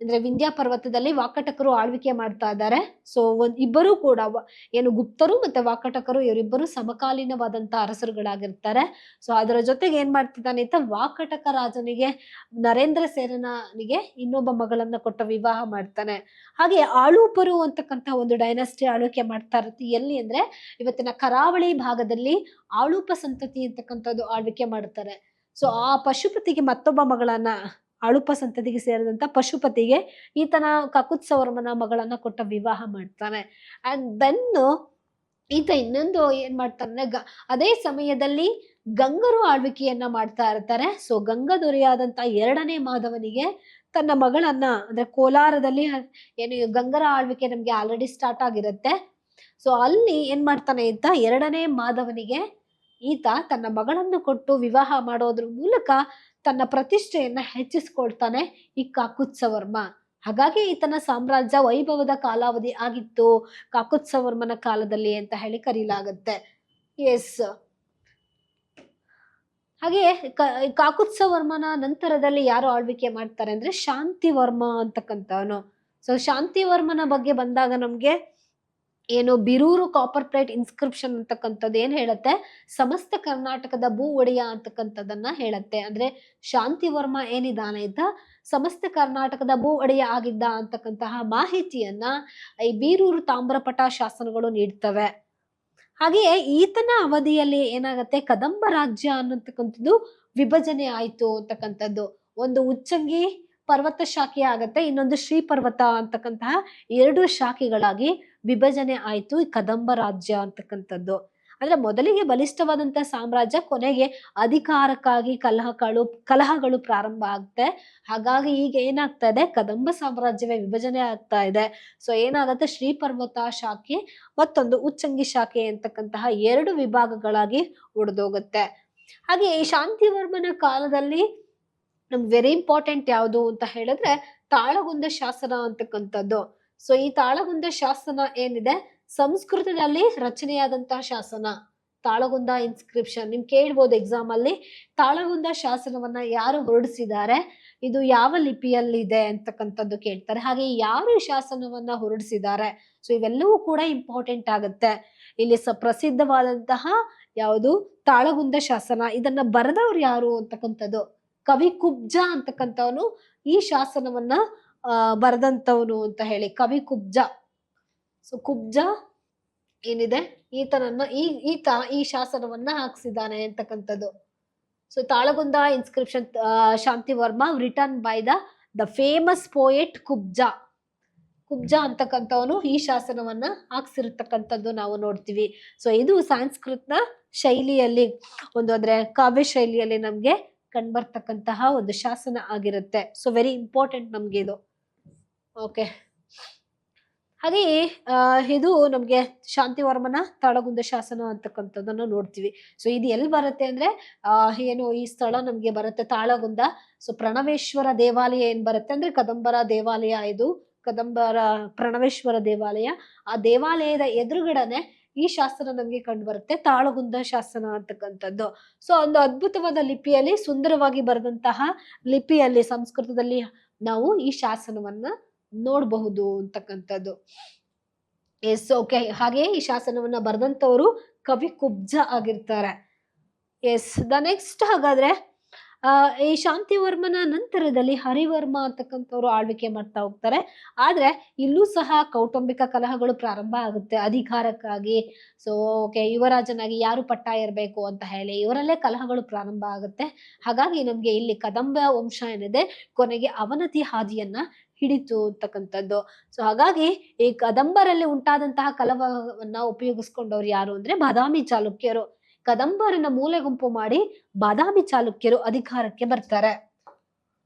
ಅಂದ್ರೆ ವಿಂಧ್ಯ ಪರ್ವತದಲ್ಲಿ ವಾಕಟಕರು ಆಳ್ವಿಕೆ ಮಾಡ್ತಾ ಇದ್ದಾರೆ. ಸೊ ಇಬ್ಬರು ಕೂಡ ಏನು ಗುಪ್ತರು ಮತ್ತೆ ವಾಕಟಕರು ಇವರಿಬ್ಬರು ಸಮಕಾಲೀನವಾದಂತ ಅರಸರುಗಳಾಗಿರ್ತಾರೆ. ಸೊ ಅದರ ಜೊತೆಗೆ ಏನ್ ಮಾಡ್ತಿದ್ದಾನೆ ಅಂತ ವಾಕಟಕ ರಾಜನಿಗೆ ನರೇಂದ್ರ ಸೇನನಿಗೆ ಇನ್ನೊಬ್ಬ ಮಗಳನ್ನ ಕೊಟ್ಟ ವಿವಾಹ ಮಾಡ್ತಾನೆ. ಹಾಗೆ ಆಳೂಪರು ಅಂತಕ್ಕಂತ ಒಂದು ಡೈನಾಸ್ಟಿ ಆಳ್ವಿಕೆ ಮಾಡ್ತಾ ಇರುತ್ತೆ. ಎಲ್ಲಿ ಅಂದ್ರೆ ಇವತ್ತಿನ ಕರಾವಳಿ ಭಾಗದಲ್ಲಿ ಆಳೂಪ ಸಂತತಿ ಅಂತಕ್ಕಂಥದ್ದು ಆಳ್ವಿಕೆ ಮಾಡ್ತಾರೆ. ಸೊ ಆ ಪಶುಪತಿಗೆ ಮತ್ತೊಬ್ಬ ಮಗಳನ್ನ, ಆಳುಪ ಸಂತತಿಗೆ ಸೇರಿದಂತ ಪಶುಪತಿಗೆ ಈತನ ಕಕುತ್ಸವರ್ಮನ ಮಗಳನ್ನ ಕೊಟ್ಟ ವಿವಾಹ ಮಾಡ್ತಾನೆ. ಅಂಡ್ ದೆನ್ ಈತ ಇನ್ನೊಂದು ಏನ್ ಮಾಡ್ತಾನೆ, ಅದೇ ಸಮಯದಲ್ಲಿ ಗಂಗರು ಆಳ್ವಿಕೆಯನ್ನ ಮಾಡ್ತಾ ಇರ್ತಾರೆ. ಸೊ ಗಂಗ ದೊರೆಯಾದಂತ 2ನೇ ಮಾಧವನಿಗೆ ತನ್ನ ಮಗಳನ್ನ, ಅಂದ್ರೆ ಕೋಲಾರದಲ್ಲಿ ಏನು ಗಂಗರ ಆಳ್ವಿಕೆ ನಮ್ಗೆ ಆಲ್ರೆಡಿ ಸ್ಟಾರ್ಟ್ ಆಗಿರುತ್ತೆ. ಸೊ ಅಲ್ಲಿ ಏನ್ ಮಾಡ್ತಾನೆ ಅಂತ 2ನೇ ಮಾಧವನಿಗೆ ಈತ ತನ್ನ ಮಗಳನ್ನು ಕೊಟ್ಟು ವಿವಾಹ ಮಾಡೋದ್ರ ಮೂಲಕ ತನ್ನ ಪ್ರತಿಷ್ಠೆಯನ್ನ ಹೆಚ್ಚಿಸ್ಕೊಳ್ತಾನೆ ಈ ಕಾಕುತ್ಸವರ್ಮ. ಹಾಗಾಗಿ ಈತನ ಸಾಮ್ರಾಜ್ಯ ವೈಭವದ ಕಾಲಾವಧಿ ಆಗಿತ್ತು ಕಾಕುತ್ಸವರ್ಮನ ಕಾಲದಲ್ಲಿ ಅಂತ ಹೇಳಿ ಕರೀಲಾಗತ್ತೆ. ಎಸ್, ಹಾಗೆ ಕಾಕುತ್ಸವರ್ಮನ ನಂತರದಲ್ಲಿ ಯಾರು ಆಳ್ವಿಕೆ ಮಾಡ್ತಾರೆ ಅಂದ್ರೆ ಶಾಂತಿವರ್ಮ ಅಂತಕ್ಕಂಥವನು. ಸೊ ಶಾಂತಿವರ್ಮನ ಬಗ್ಗೆ ಬಂದಾಗ ನಮ್ಗೆ ಏನು ಬಿರೂರು ಕಾಪರ್ ಪ್ಲೇಟ್ ಇನ್ಸ್ಕ್ರಿಪ್ಷನ್ ಅಂತಕ್ಕಂಥದ್ದು ಏನ್ ಹೇಳುತ್ತೆ, ಸಮಸ್ತ ಕರ್ನಾಟಕದ ಭೂ ಒಡೆಯ ಅಂತಕ್ಕಂಥದ್ದನ್ನ ಹೇಳುತ್ತೆ. ಅಂದ್ರೆ ಶಾಂತಿವರ್ಮ ಏನಿದಾನೆ ಅಂತ ಸಮಸ್ತ ಕರ್ನಾಟಕದ ಭೂ ಒಡೆಯ ಆಗಿದ್ದ ಅಂತಕ್ಕಂತಹ ಮಾಹಿತಿಯನ್ನ ಈ ಬೀರೂರು ತಾಮ್ರಪಟ ಶಾಸನಗಳು ನೀಡ್ತವೆ. ಹಾಗೆಯೇ ಈತನ ಅವಧಿಯಲ್ಲಿ ಏನಾಗತ್ತೆ, ಕದಂಬ ರಾಜ್ಯ ಅನ್ನತಕ್ಕಂಥದ್ದು ವಿಭಜನೆ ಆಯ್ತು ಅಂತಕ್ಕಂಥದ್ದು. ಒಂದು ಉಚ್ಚಂಗಿ ಪರ್ವತ ಶಾಖೆ ಆಗತ್ತೆ, ಇನ್ನೊಂದು ಶ್ರೀ ಪರ್ವತ ಅಂತಕ್ಕಂತಹ 2 ಶಾಖೆಗಳಾಗಿ ವಿಭಜನೆ ಆಯ್ತು ಈ ಕದಂಬ ರಾಜ್ಯ ಅಂತಕ್ಕಂಥದ್ದು. ಅಂದ್ರೆ ಮೊದಲಿಗೆ ಬಲಿಷ್ಠವಾದಂತ ಸಾಮ್ರಾಜ್ಯ ಕೊನೆಗೆ ಅಧಿಕಾರಕ್ಕಾಗಿ ಕಲಹಗಳು ಪ್ರಾರಂಭ ಆಗುತ್ತೆ. ಹಾಗಾಗಿ ಈಗ ಏನಾಗ್ತಾ ಇದೆ, ಕದಂಬ ಸಾಮ್ರಾಜ್ಯವೇ ವಿಭಜನೆ ಆಗ್ತಾ ಇದೆ. ಸೊ ಏನಾಗುತ್ತೆ, ಶ್ರೀ ಪರ್ವತ ಶಾಖೆ ಮತ್ತೊಂದು ಉಚ್ಚಂಗಿ ಶಾಖೆ ಅಂತಕ್ಕಂತಹ 2 ವಿಭಾಗಗಳಾಗಿ ಒಡೆದೋಗುತ್ತೆ. ಹಾಗೆ ಈ ಶಾಂತಿವರ್ಮನ ಕಾಲದಲ್ಲಿ ನಮ್ಗೆ ವೆರಿ ಇಂಪಾರ್ಟೆಂಟ್ ಯಾವುದು ಅಂತ ಹೇಳಿದ್ರೆ ತಾಳಗುಂದ ಶಾಸನ ಅಂತಕ್ಕಂಥದ್ದು. ಸೊ ಈ ತಾಳಗುಂದ ಶಾಸನ ಏನಿದೆ ಸಂಸ್ಕೃತದಲ್ಲಿ ರಚನೆಯಾದಂತಹ ಶಾಸನ. ತಾಳಗುಂದ ಇನ್ಸ್ಕ್ರಿಪ್ಷನ್ ನಿಮ್ ಕೇಳ್ಬೋದು ಎಕ್ಸಾಮ್ ಅಲ್ಲಿ, ತಾಳಗುಂದ ಶಾಸನವನ್ನ ಯಾರು ಹೊರಡಿಸಿದ್ದಾರೆ, ಇದು ಯಾವ ಲಿಪಿಯಲ್ಲಿದೆ ಅಂತಕ್ಕಂಥದ್ದು ಕೇಳ್ತಾರೆ. ಹಾಗೆ ಯಾರು ಶಾಸನವನ್ನ ಹೊರಡಿಸಿದ್ದಾರೆ, ಸೊ ಇವೆಲ್ಲವೂ ಕೂಡ ಇಂಪಾರ್ಟೆಂಟ್ ಆಗುತ್ತೆ. ಇಲ್ಲಿ ಪ್ರಸಿದ್ಧವಾದಂತಹ ಯಾವುದು ತಾಳಗುಂದ ಶಾಸನ, ಇದನ್ನ ಬರೆದವ್ರು ಯಾರು ಅಂತಕ್ಕಂಥದ್ದು ಕವಿ ಕುಬ್ಜ ಅಂತಕ್ಕಂಥವನು ಈ ಶಾಸನವನ್ನ ಬರೆದಂತವನು ಅಂತ ಹೇಳಿ, ಕವಿ ಕುಬ್ಜ. ಸೊ ಕುಬ್ಜ ಏನಿದೆ ಈತನನ್ನ ಈತ ಈ ಶಾಸನವನ್ನ ಹಾಕ್ಸಿದ್ದಾನೆ ಅಂತಕ್ಕಂಥದ್ದು. So Talagunda inscription Shantivarma return by the famous poet Kubja. Kubja ಅಂತಕ್ಕಂಥವನು ಈ ಶಾಸನವನ್ನ ಹಾಕ್ಸಿರ್ತಕ್ಕಂಥದ್ದು ನಾವು ನೋಡ್ತೀವಿ. ಸೊ ಇದು ಸಂಸ್ಕೃತ ಶೈಲಿಯಲ್ಲಿ ಅಂದ್ರೆ ಕಾವ್ಯ ಶೈಲಿಯಲ್ಲಿ ನಮ್ಗೆ ಕಂಡ್ಬರ್ತಕ್ಕಂತಹ ಒಂದು ಶಾಸನ ಆಗಿರುತ್ತೆ. ಸೊ ವೆರಿ ಇಂಪಾರ್ಟೆಂಟ್ ನಮ್ಗೆ ಇದು. ಓಕೆ, ಹಾಗೆ ಇದು ನಮ್ಗೆ ಶಾಂತಿವರ್ಮನ ತಾಳಗುಂದ ಶಾಸನ ಅಂತಕ್ಕಂಥದ್ದನ್ನು ನೋಡ್ತೀವಿ. ಸೊ ಇದು ಎಲ್ಲಿ ಬರುತ್ತೆ ಅಂದ್ರೆ ಏನು ಈ ಸ್ಥಳ ನಮ್ಗೆ ಬರುತ್ತೆ ತಾಳಗುಂದ. ಸೊ ಪ್ರಣವೇಶ್ವರ ದೇವಾಲಯ ಏನ್ ಬರುತ್ತೆ ಅಂದ್ರೆ ಕದಂಬರ ದೇವಾಲಯ, ಇದು ಕದಂಬರ ಪ್ರಣವೇಶ್ವರ ದೇವಾಲಯ. ಆ ದೇವಾಲಯದ ಎದುರುಗಡೆನೆ ಈ ಶಾಸನ ನಮ್ಗೆ ಕಂಡು ಬರುತ್ತೆ, ತಾಳಗುಂದ ಶಾಸನ ಅಂತಕ್ಕಂಥದ್ದು. ಸೊ ಒಂದು ಅದ್ಭುತವಾದ ಲಿಪಿಯಲ್ಲಿ, ಸುಂದರವಾಗಿ ಬರೆದಂತಹ ಲಿಪಿಯಲ್ಲಿ, ಸಂಸ್ಕೃತದಲ್ಲಿ ನಾವು ಈ ಶಾಸನವನ್ನ ನೋಡಬಹುದು ಅಂತಕ್ಕಂಥದ್ದು. Yes, okay. ಹಾಗೆ ಈ ಶಾಸನವನ್ನ ಬರೆದಂತವರು ಕವಿ ಕುಬ್ಜ ಆಗಿರ್ತಾರೆ. ಎಸ್, ದ ನೆಕ್ಸ್ಟ್ ಹಾಗಾದ್ರೆ ಈ ಶಾಂತಿವರ್ಮನ ನಂತರದಲ್ಲಿ ಹರಿವರ್ಮ ಅಂತಕ್ಕಂಥವ್ರು ಆಳ್ವಿಕೆ ಮಾಡ್ತಾ ಹೋಗ್ತಾರೆ. ಆದ್ರೆ ಇಲ್ಲೂ ಸಹ ಕೌಟುಂಬಿಕ ಕಲಹಗಳು ಪ್ರಾರಂಭ ಆಗುತ್ತೆ ಅಧಿಕಾರಕ್ಕಾಗಿ. ಸೊ ಓಕೆ, ಯುವರಾಜನಾಗಿ ಯಾರು ಪಟ್ಟ ಇರಬೇಕು ಅಂತ ಹೇಳಿ ಇವರಲ್ಲೇ ಕಲಹಗಳು ಪ್ರಾರಂಭ ಆಗುತ್ತೆ. ಹಾಗಾಗಿ ನಮ್ಗೆ ಇಲ್ಲಿ ಕದಂಬ ವಂಶ ಏನಿದೆ ಕೊನೆಗೆ ಅವನತಿ ಹಾದಿಯನ್ನ ಹಿಡಿತು ಅಂತಕ್ಕಂಥದ್ದು. ಸೊ ಹಾಗಾಗಿ ಈ ಕದಂಬರಲ್ಲಿ ಉಂಟಾದಂತಹ ಕಲಹವನ್ನ ಉಪಯೋಗಿಸ್ಕೊಂಡವ್ರು ಯಾರು ಅಂದ್ರೆ ಬಾದಾಮಿ ಚಾಲುಕ್ಯರು. ಕದಂಬರನ್ನ ಮೂಲೆ ಗುಂಪು ಮಾಡಿ ಬಾದಾಮಿ ಚಾಲುಕ್ಯರು ಅಧಿಕಾರಕ್ಕೆ ಬರ್ತಾರೆ.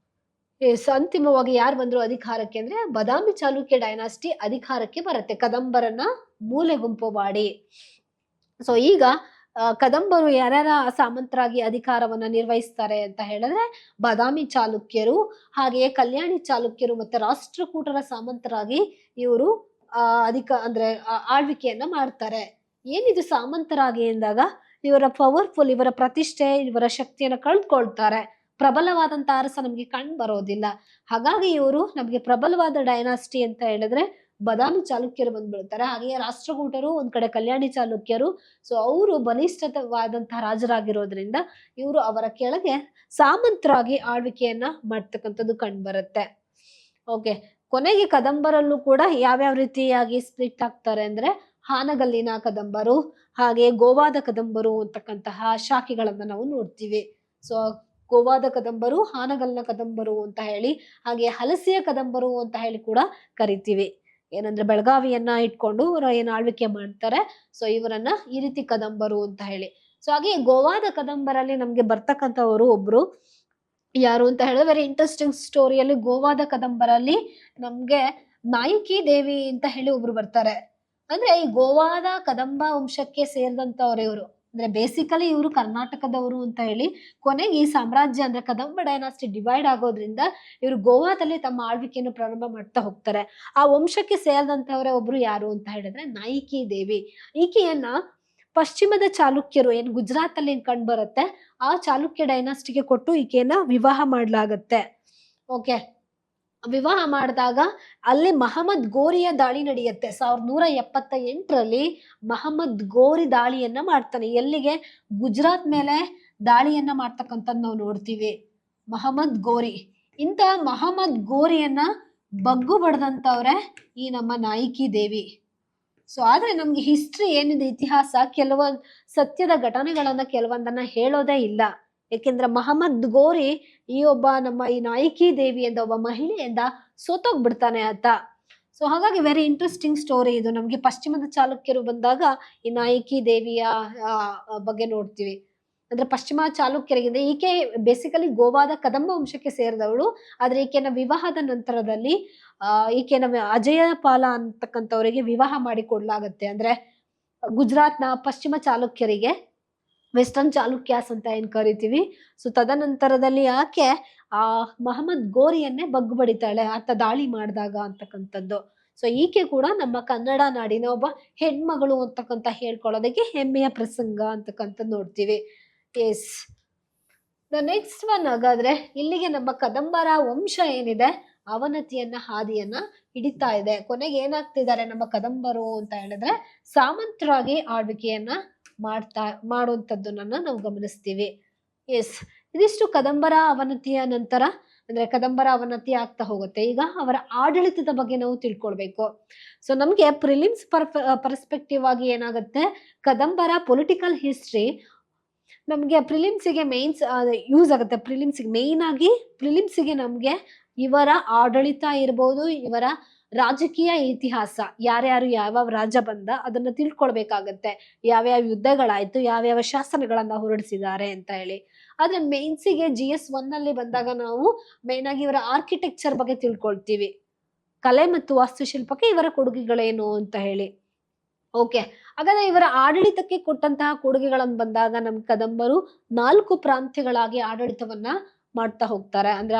ಅಂತಿಮವಾಗಿ ಯಾರು ಬಂದ್ರು ಅಧಿಕಾರಕ್ಕೆ ಅಂದ್ರೆ ಬಾದಾಮಿ ಚಾಲುಕ್ಯ ಡೈನಾಸ್ಟಿ ಅಧಿಕಾರಕ್ಕೆ ಬರುತ್ತೆ ಕದಂಬರನ್ನ ಮೂಲೆ ಗುಂಪು ಮಾಡಿ. ಸೊ ಈಗ ಕದಂಬರು ಯಾರ್ಯಾರ ಸಾಮಂತರಾಗಿ ಅಧಿಕಾರವನ್ನ ನಿರ್ವಹಿಸ್ತಾರೆ ಅಂತ ಹೇಳಿದ್ರೆ ಬಾದಾಮಿ ಚಾಲುಕ್ಯರು, ಹಾಗೆಯೇ ಕಲ್ಯಾಣಿ ಚಾಲುಕ್ಯರು ಮತ್ತೆ ರಾಷ್ಟ್ರಕೂಟರ ಸಾಮಂತರಾಗಿ ಇವರು ಅಂದ್ರೆ ಆಳ್ವಿಕೆಯನ್ನ ಮಾಡ್ತಾರೆ. ಏನಿದು ಸಾಮಂತರಾಗಿ ಎಂದಾಗ ಇವರ ಪವರ್ಫುಲ್, ಇವರ ಪ್ರತಿಷ್ಠೆ, ಇವರ ಶಕ್ತಿಯನ್ನ ಕಳ್ಕೊಳ್ತಾರೆ. ಪ್ರಬಲವಾದಂತ ಅರಸ ನಮ್ಗೆ ಕಂಡು ಬರೋದಿಲ್ಲ. ಹಾಗಾಗಿ ಇವರು ನಮ್ಗೆ ಪ್ರಬಲವಾದ ಡೈನಾಸ್ಟಿ ಅಂತ ಹೇಳಿದ್ರೆ ಬದಾಮಿ ಚಾಲುಕ್ಯರು ಬಂದ್ಬಿಡ್ತಾರೆ. ಹಾಗೆಯೇ ರಾಷ್ಟ್ರಕೂಟರು, ಒಂದ್ ಕಡೆ ಕಲ್ಯಾಣಿ ಚಾಲುಕ್ಯರು. ಸೊ ಅವರು ಬಲಿಷ್ಠವಾದಂತಹ ರಾಜರಾಗಿರೋದ್ರಿಂದ ಇವರು ಅವರ ಕೆಳಗೆ ಸಾಮಂತರಾಗಿ ಆಳ್ವಿಕೆಯನ್ನ ಮಾಡ್ತಕ್ಕಂಥದ್ದು ಕಂಡು ಬರುತ್ತೆ. ಓಕೆ, ಕೊನೆಗೆ ಕದಂಬರಲ್ಲೂ ಕೂಡ ಯಾವ್ಯಾವ ರೀತಿಯಾಗಿ ಸ್ಪ್ಲಿಟ್ ಆಗ್ತಾರೆ ಅಂದ್ರೆ ಹಾನಗಲ್ಲಿನ ಕದಂಬರು, ಹಾಗೆ ಗೋವಾದ ಕದಂಬರು ಅಂತಕ್ಕಂತಹ ಶಾಖೆಗಳನ್ನ ನಾವು ನೋಡ್ತೀವಿ. ಸೊ ಗೋವಾದ ಕದಂಬರು, ಹಾನಗಲ್ನ ಕದಂಬರು ಅಂತ ಹೇಳಿ, ಹಾಗೆ ಹಲಸಿಯ ಕದಂಬರು ಅಂತ ಹೇಳಿ ಕೂಡ ಕರಿತೀವಿ. ಏನಂದ್ರೆ ಬೆಳಗಾವಿಯನ್ನ ಇಟ್ಕೊಂಡು ಇವರು ಏನ್ ಆಳ್ವಿಕೆ ಮಾಡ್ತಾರೆ, ಸೊ ಇವರನ್ನ ಈ ರೀತಿ ಕದಂಬರು ಅಂತ ಹೇಳಿ. ಸೊ ಹಾಗೆ ಗೋವಾದ ಕದಂಬರಲ್ಲಿ ನಮ್ಗೆ ಬರ್ತಕ್ಕಂಥವರು ಒಬ್ರು ಯಾರು ಅಂತ ಹೇಳಿದ್ರೆ ವೆರಿ ಇಂಟ್ರೆಸ್ಟಿಂಗ್ ಸ್ಟೋರಿಯಲ್ಲಿ ಗೋವಾದ ಕದಂಬರಲ್ಲಿ ನಮ್ಗೆ ನಾಯಕಿ ದೇವಿ ಅಂತ ಹೇಳಿ ಒಬ್ರು ಬರ್ತಾರೆ. ಅಂದ್ರೆ ಈ ಗೋವಾದ ಕದಂಬ ವಂಶಕ್ಕೆ ಸೇರಿದಂತವ್ರು ಇವರು. ಅಂದ್ರೆ ಬೇಸಿಕಲಿ ಇವರು ಕರ್ನಾಟಕದವರು ಅಂತ ಹೇಳಿ, ಕೊನೆಗೆ ಈ ಸಾಮ್ರಾಜ್ಯ ಅಂದ್ರೆ ಕದಂಬ ಡೈನಾಸ್ಟಿ ಡಿವೈಡ್ ಆಗೋದ್ರಿಂದ ಇವರು ಗೋವಾದಲ್ಲಿ ತಮ್ಮ ಆಳ್ವಿಕೆಯನ್ನು ಪ್ರಾರಂಭ ಮಾಡ್ತಾ ಹೋಗ್ತಾರೆ. ಆ ವಂಶಕ್ಕೆ ಸೇರಿದಂತವರೇ ಒಬ್ರು ಯಾರು ಅಂತ ಹೇಳಿದ್ರೆ ನಾಯಕಿ ದೇವಿ. ಈಕೆಯನ್ನ ಪಶ್ಚಿಮದ ಚಾಲುಕ್ಯರು ಏನ್ ಗುಜರಾತ್ ಅಲ್ಲಿ ಕಂಡು ಬರುತ್ತೆ, ಆ ಚಾಲುಕ್ಯ ಡೈನಾಸ್ಟಿಗೆ ಕೊಟ್ಟು ಈಕೆಯನ್ನ ವಿವಾಹ ಮಾಡ್ಲಾಗತ್ತೆ. ಓಕೆ, ವಿವಾಹ ಮಾಡಿದಾಗ ಅಲ್ಲಿ ಮಹಮ್ಮದ್ ಗೋರಿಯ ದಾಳಿ ನಡೆಯುತ್ತೆ. 1178ರಲ್ಲಿ ಮಹಮ್ಮದ್ ಗೋರಿ ದಾಳಿಯನ್ನ ಮಾಡ್ತಾನೆ. ಎಲ್ಲಿಗೆ? ಗುಜರಾತ್ ಮೇಲೆ ದಾಳಿಯನ್ನ ಮಾಡ್ತಕ್ಕಂಥದ್ದು ನಾವು ನೋಡ್ತೀವಿ. ಮಹಮ್ಮದ್ ಗೋರಿ, ಇಂತ ಮಹಮ್ಮದ್ ಗೋರಿಯನ್ನ ಬಗ್ಗು ಬಡ್ದಂತವ್ರೆ ಈ ನಮ್ಮ ನಾಯಕಿ ದೇವಿ. ಸೊ ಆದ್ರೆ ನಮ್ಗೆ ಹಿಸ್ಟ್ರಿ ಏನಿದೆ, ಇತಿಹಾಸ ಕೆಲವೊಂದು ಸತ್ಯದ ಘಟನೆಗಳನ್ನ ಕೆಲವೊಂದನ್ನ ಹೇಳೋದೇ ಇಲ್ಲ. ಯಾಕೆಂದ್ರೆ ಮಹಮ್ಮದ್ ಗೋರಿ ಈ ಒಬ್ಬ ನಮ್ಮ ಈ ನಾಯಕಿ ದೇವಿ ಎಂದ ಒಬ್ಬ ಮಹಿಳೆಯಿಂದ ಸೋತೋಗ್ಬಿಡ್ತಾನೆ ಆತ. ಸೊ ಹಾಗಾಗಿ ವೆರಿ ಇಂಟ್ರೆಸ್ಟಿಂಗ್ ಸ್ಟೋರಿ ಇದು. ನಮ್ಗೆ ಪಶ್ಚಿಮದ ಚಾಲುಕ್ಯರು ಬಂದಾಗ ಈ ನಾಯಕಿ ದೇವಿಯ ಬಗ್ಗೆ ನೋಡ್ತೀವಿ. ಅಂದ್ರೆ ಪಶ್ಚಿಮ ಚಾಲುಕ್ಯರಿಗಿಂತ ಈಕೆ ಬೇಸಿಕಲಿ ಗೋವಾದ ಕದಂಬ ವಂಶಕ್ಕೆ ಸೇರಿದವಳು. ಆದ್ರೆ ಈಕೆನ ವಿವಾಹದ ನಂತರದಲ್ಲಿ ಈಕೆನ ಅಜಯಪಾಲ ಅಂತಕ್ಕಂಥವರಿಗೆ ವಿವಾಹ ಮಾಡಿ ಕೊಡ್ಲಾಗತ್ತೆ. ಅಂದ್ರೆ ಗುಜರಾತ್ನ ಪಶ್ಚಿಮ ಚಾಲುಕ್ಯರಿಗೆ ವೆಸ್ಟರ್ನ್ ಚಾಲುಕ್ಯಾಸ್ ಅಂತ ಏನ್ ಕರಿತೀವಿ. ಸೊ ತದನಂತರದಲ್ಲಿ ಆಕೆ ಮಹಮ್ಮದ್ ಗೋರಿಯನ್ನೇ ಬಗ್ಗು ಬಡಿತಾಳೆ ಆತ ದಾಳಿ ಮಾಡಿದಾಗ ಅಂತಕ್ಕಂಥದ್ದು. ಸೊ ಈಕೆ ಕೂಡ ನಮ್ಮ ಕನ್ನಡ ನಾಡಿನ ಒಬ್ಬ ಹೆಣ್ಮಗಳು ಅಂತಕ್ಕಂಥ ಹೇಳ್ಕೊಳ್ಳೋದಕ್ಕೆ ಹೆಮ್ಮೆಯ ಪ್ರಸಂಗ ಅಂತಕ್ಕಂಥದ್ದು ನೋಡ್ತೀವಿ. Yes, the next one. ಹಾಗಾದ್ರೆ ಇಲ್ಲಿಗೆ ನಮ್ಮ ಕದಂಬರ ವಂಶ ಏನಿದೆ ಅವನತಿಯನ್ನ ಹಾದಿಯನ್ನ ಹಿಡಿತಾ ಇದೆ. ಕೊನೆಗೆ ಏನಾಗ್ತಿದ್ದಾರೆ ನಮ್ಮ ಕದಂಬರು ಅಂತ ಹೇಳಿದ್ರೆ ಸಾಮಂತರಾಗಿ ಆಳ್ವಿಕೆಯನ್ನ ಮಾಡುವಂಥದ್ದನ್ನ ನಾವು ಗಮನಿಸ್ತೀವಿ. ಎಸ್, ಇದಿಷ್ಟು ಕದಂಬರ ಅವನತಿಯ ನಂತರ ಅಂದ್ರೆ ಕದಂಬರ ಅವನತಿ ಆಗ್ತಾ ಹೋಗುತ್ತೆ. ಈಗ ಅವರ ಆಡಳಿತದ ಬಗ್ಗೆ ನಾವು ತಿಳ್ಕೊಳ್ಬೇಕು. ಸೊ ನಮ್ಗೆ ಪ್ರಿಲಿಮ್ಸ್ ಪರ್ಸ್ಪೆಕ್ಟಿವ್ ಆಗಿ ಏನಾಗುತ್ತೆ, ಕದಂಬರ ಪೊಲಿಟಿಕಲ್ ಹಿಸ್ಟ್ರಿ ನಮ್ಗೆ ಪ್ರಿಲಿಮ್ಸಿಗೆ ಮೇನ್ಸ್ ಯೂಸ್ ಆಗುತ್ತೆ. ಪ್ರಿಲಿಮ್ಸಿಗೆ ಮೇನ್ ಆಗಿ ಪ್ರಿಲಿಮ್ಸಿಗೆ ನಮ್ಗೆ ಇವರ ಆಡಳಿತ ಇರ್ಬೋದು, ಇವರ ರಾಜಕೀಯ ಇತಿಹಾಸ, ಯಾರ್ಯಾರು ಯಾವ್ಯಾವ ರಾಜ ಬಂದ ಅದನ್ನ ತಿಳ್ಕೊಳ್ಬೇಕಾಗತ್ತೆ. ಯಾವ್ಯಾವ ಯುದ್ಧಗಳಾಯ್ತು, ಯಾವ್ಯಾವ ಶಾಸನಗಳನ್ನ ಹೊರಡಿಸಿದ್ದಾರೆ ಅಂತ ಹೇಳಿ. ಆದ್ರೆ ಮೇನ್ಸಿಗೆ GS1 ಅಲ್ಲಿ ಬಂದಾಗ ನಾವು ಮೇನ್ ಆಗಿ ಇವರ ಆರ್ಕಿಟೆಕ್ಚರ್ ಬಗ್ಗೆ ತಿಳ್ಕೊಳ್ತೀವಿ. ಕಲೆ ಮತ್ತು ವಾಸ್ತುಶಿಲ್ಪಕ್ಕೆ ಇವರ ಕೊಡುಗೆಗಳೇನು ಅಂತ ಹೇಳಿ. ಓಕೆ, ಹಾಗಾದ್ರೆ ಇವರ ಆಡಳಿತಕ್ಕೆ ಕೊಟ್ಟಂತಹ ಕೊಡುಗೆಗಳನ್ನು ಬಂದಾಗ ನಮ್ ಕದಂಬರು 4 ಪ್ರಾಂತ್ಯಗಳಾಗಿ ಆಡಳಿತವನ್ನ ಮಾಡ್ತಾ ಹೋಗ್ತಾರೆ. ಅಂದ್ರೆ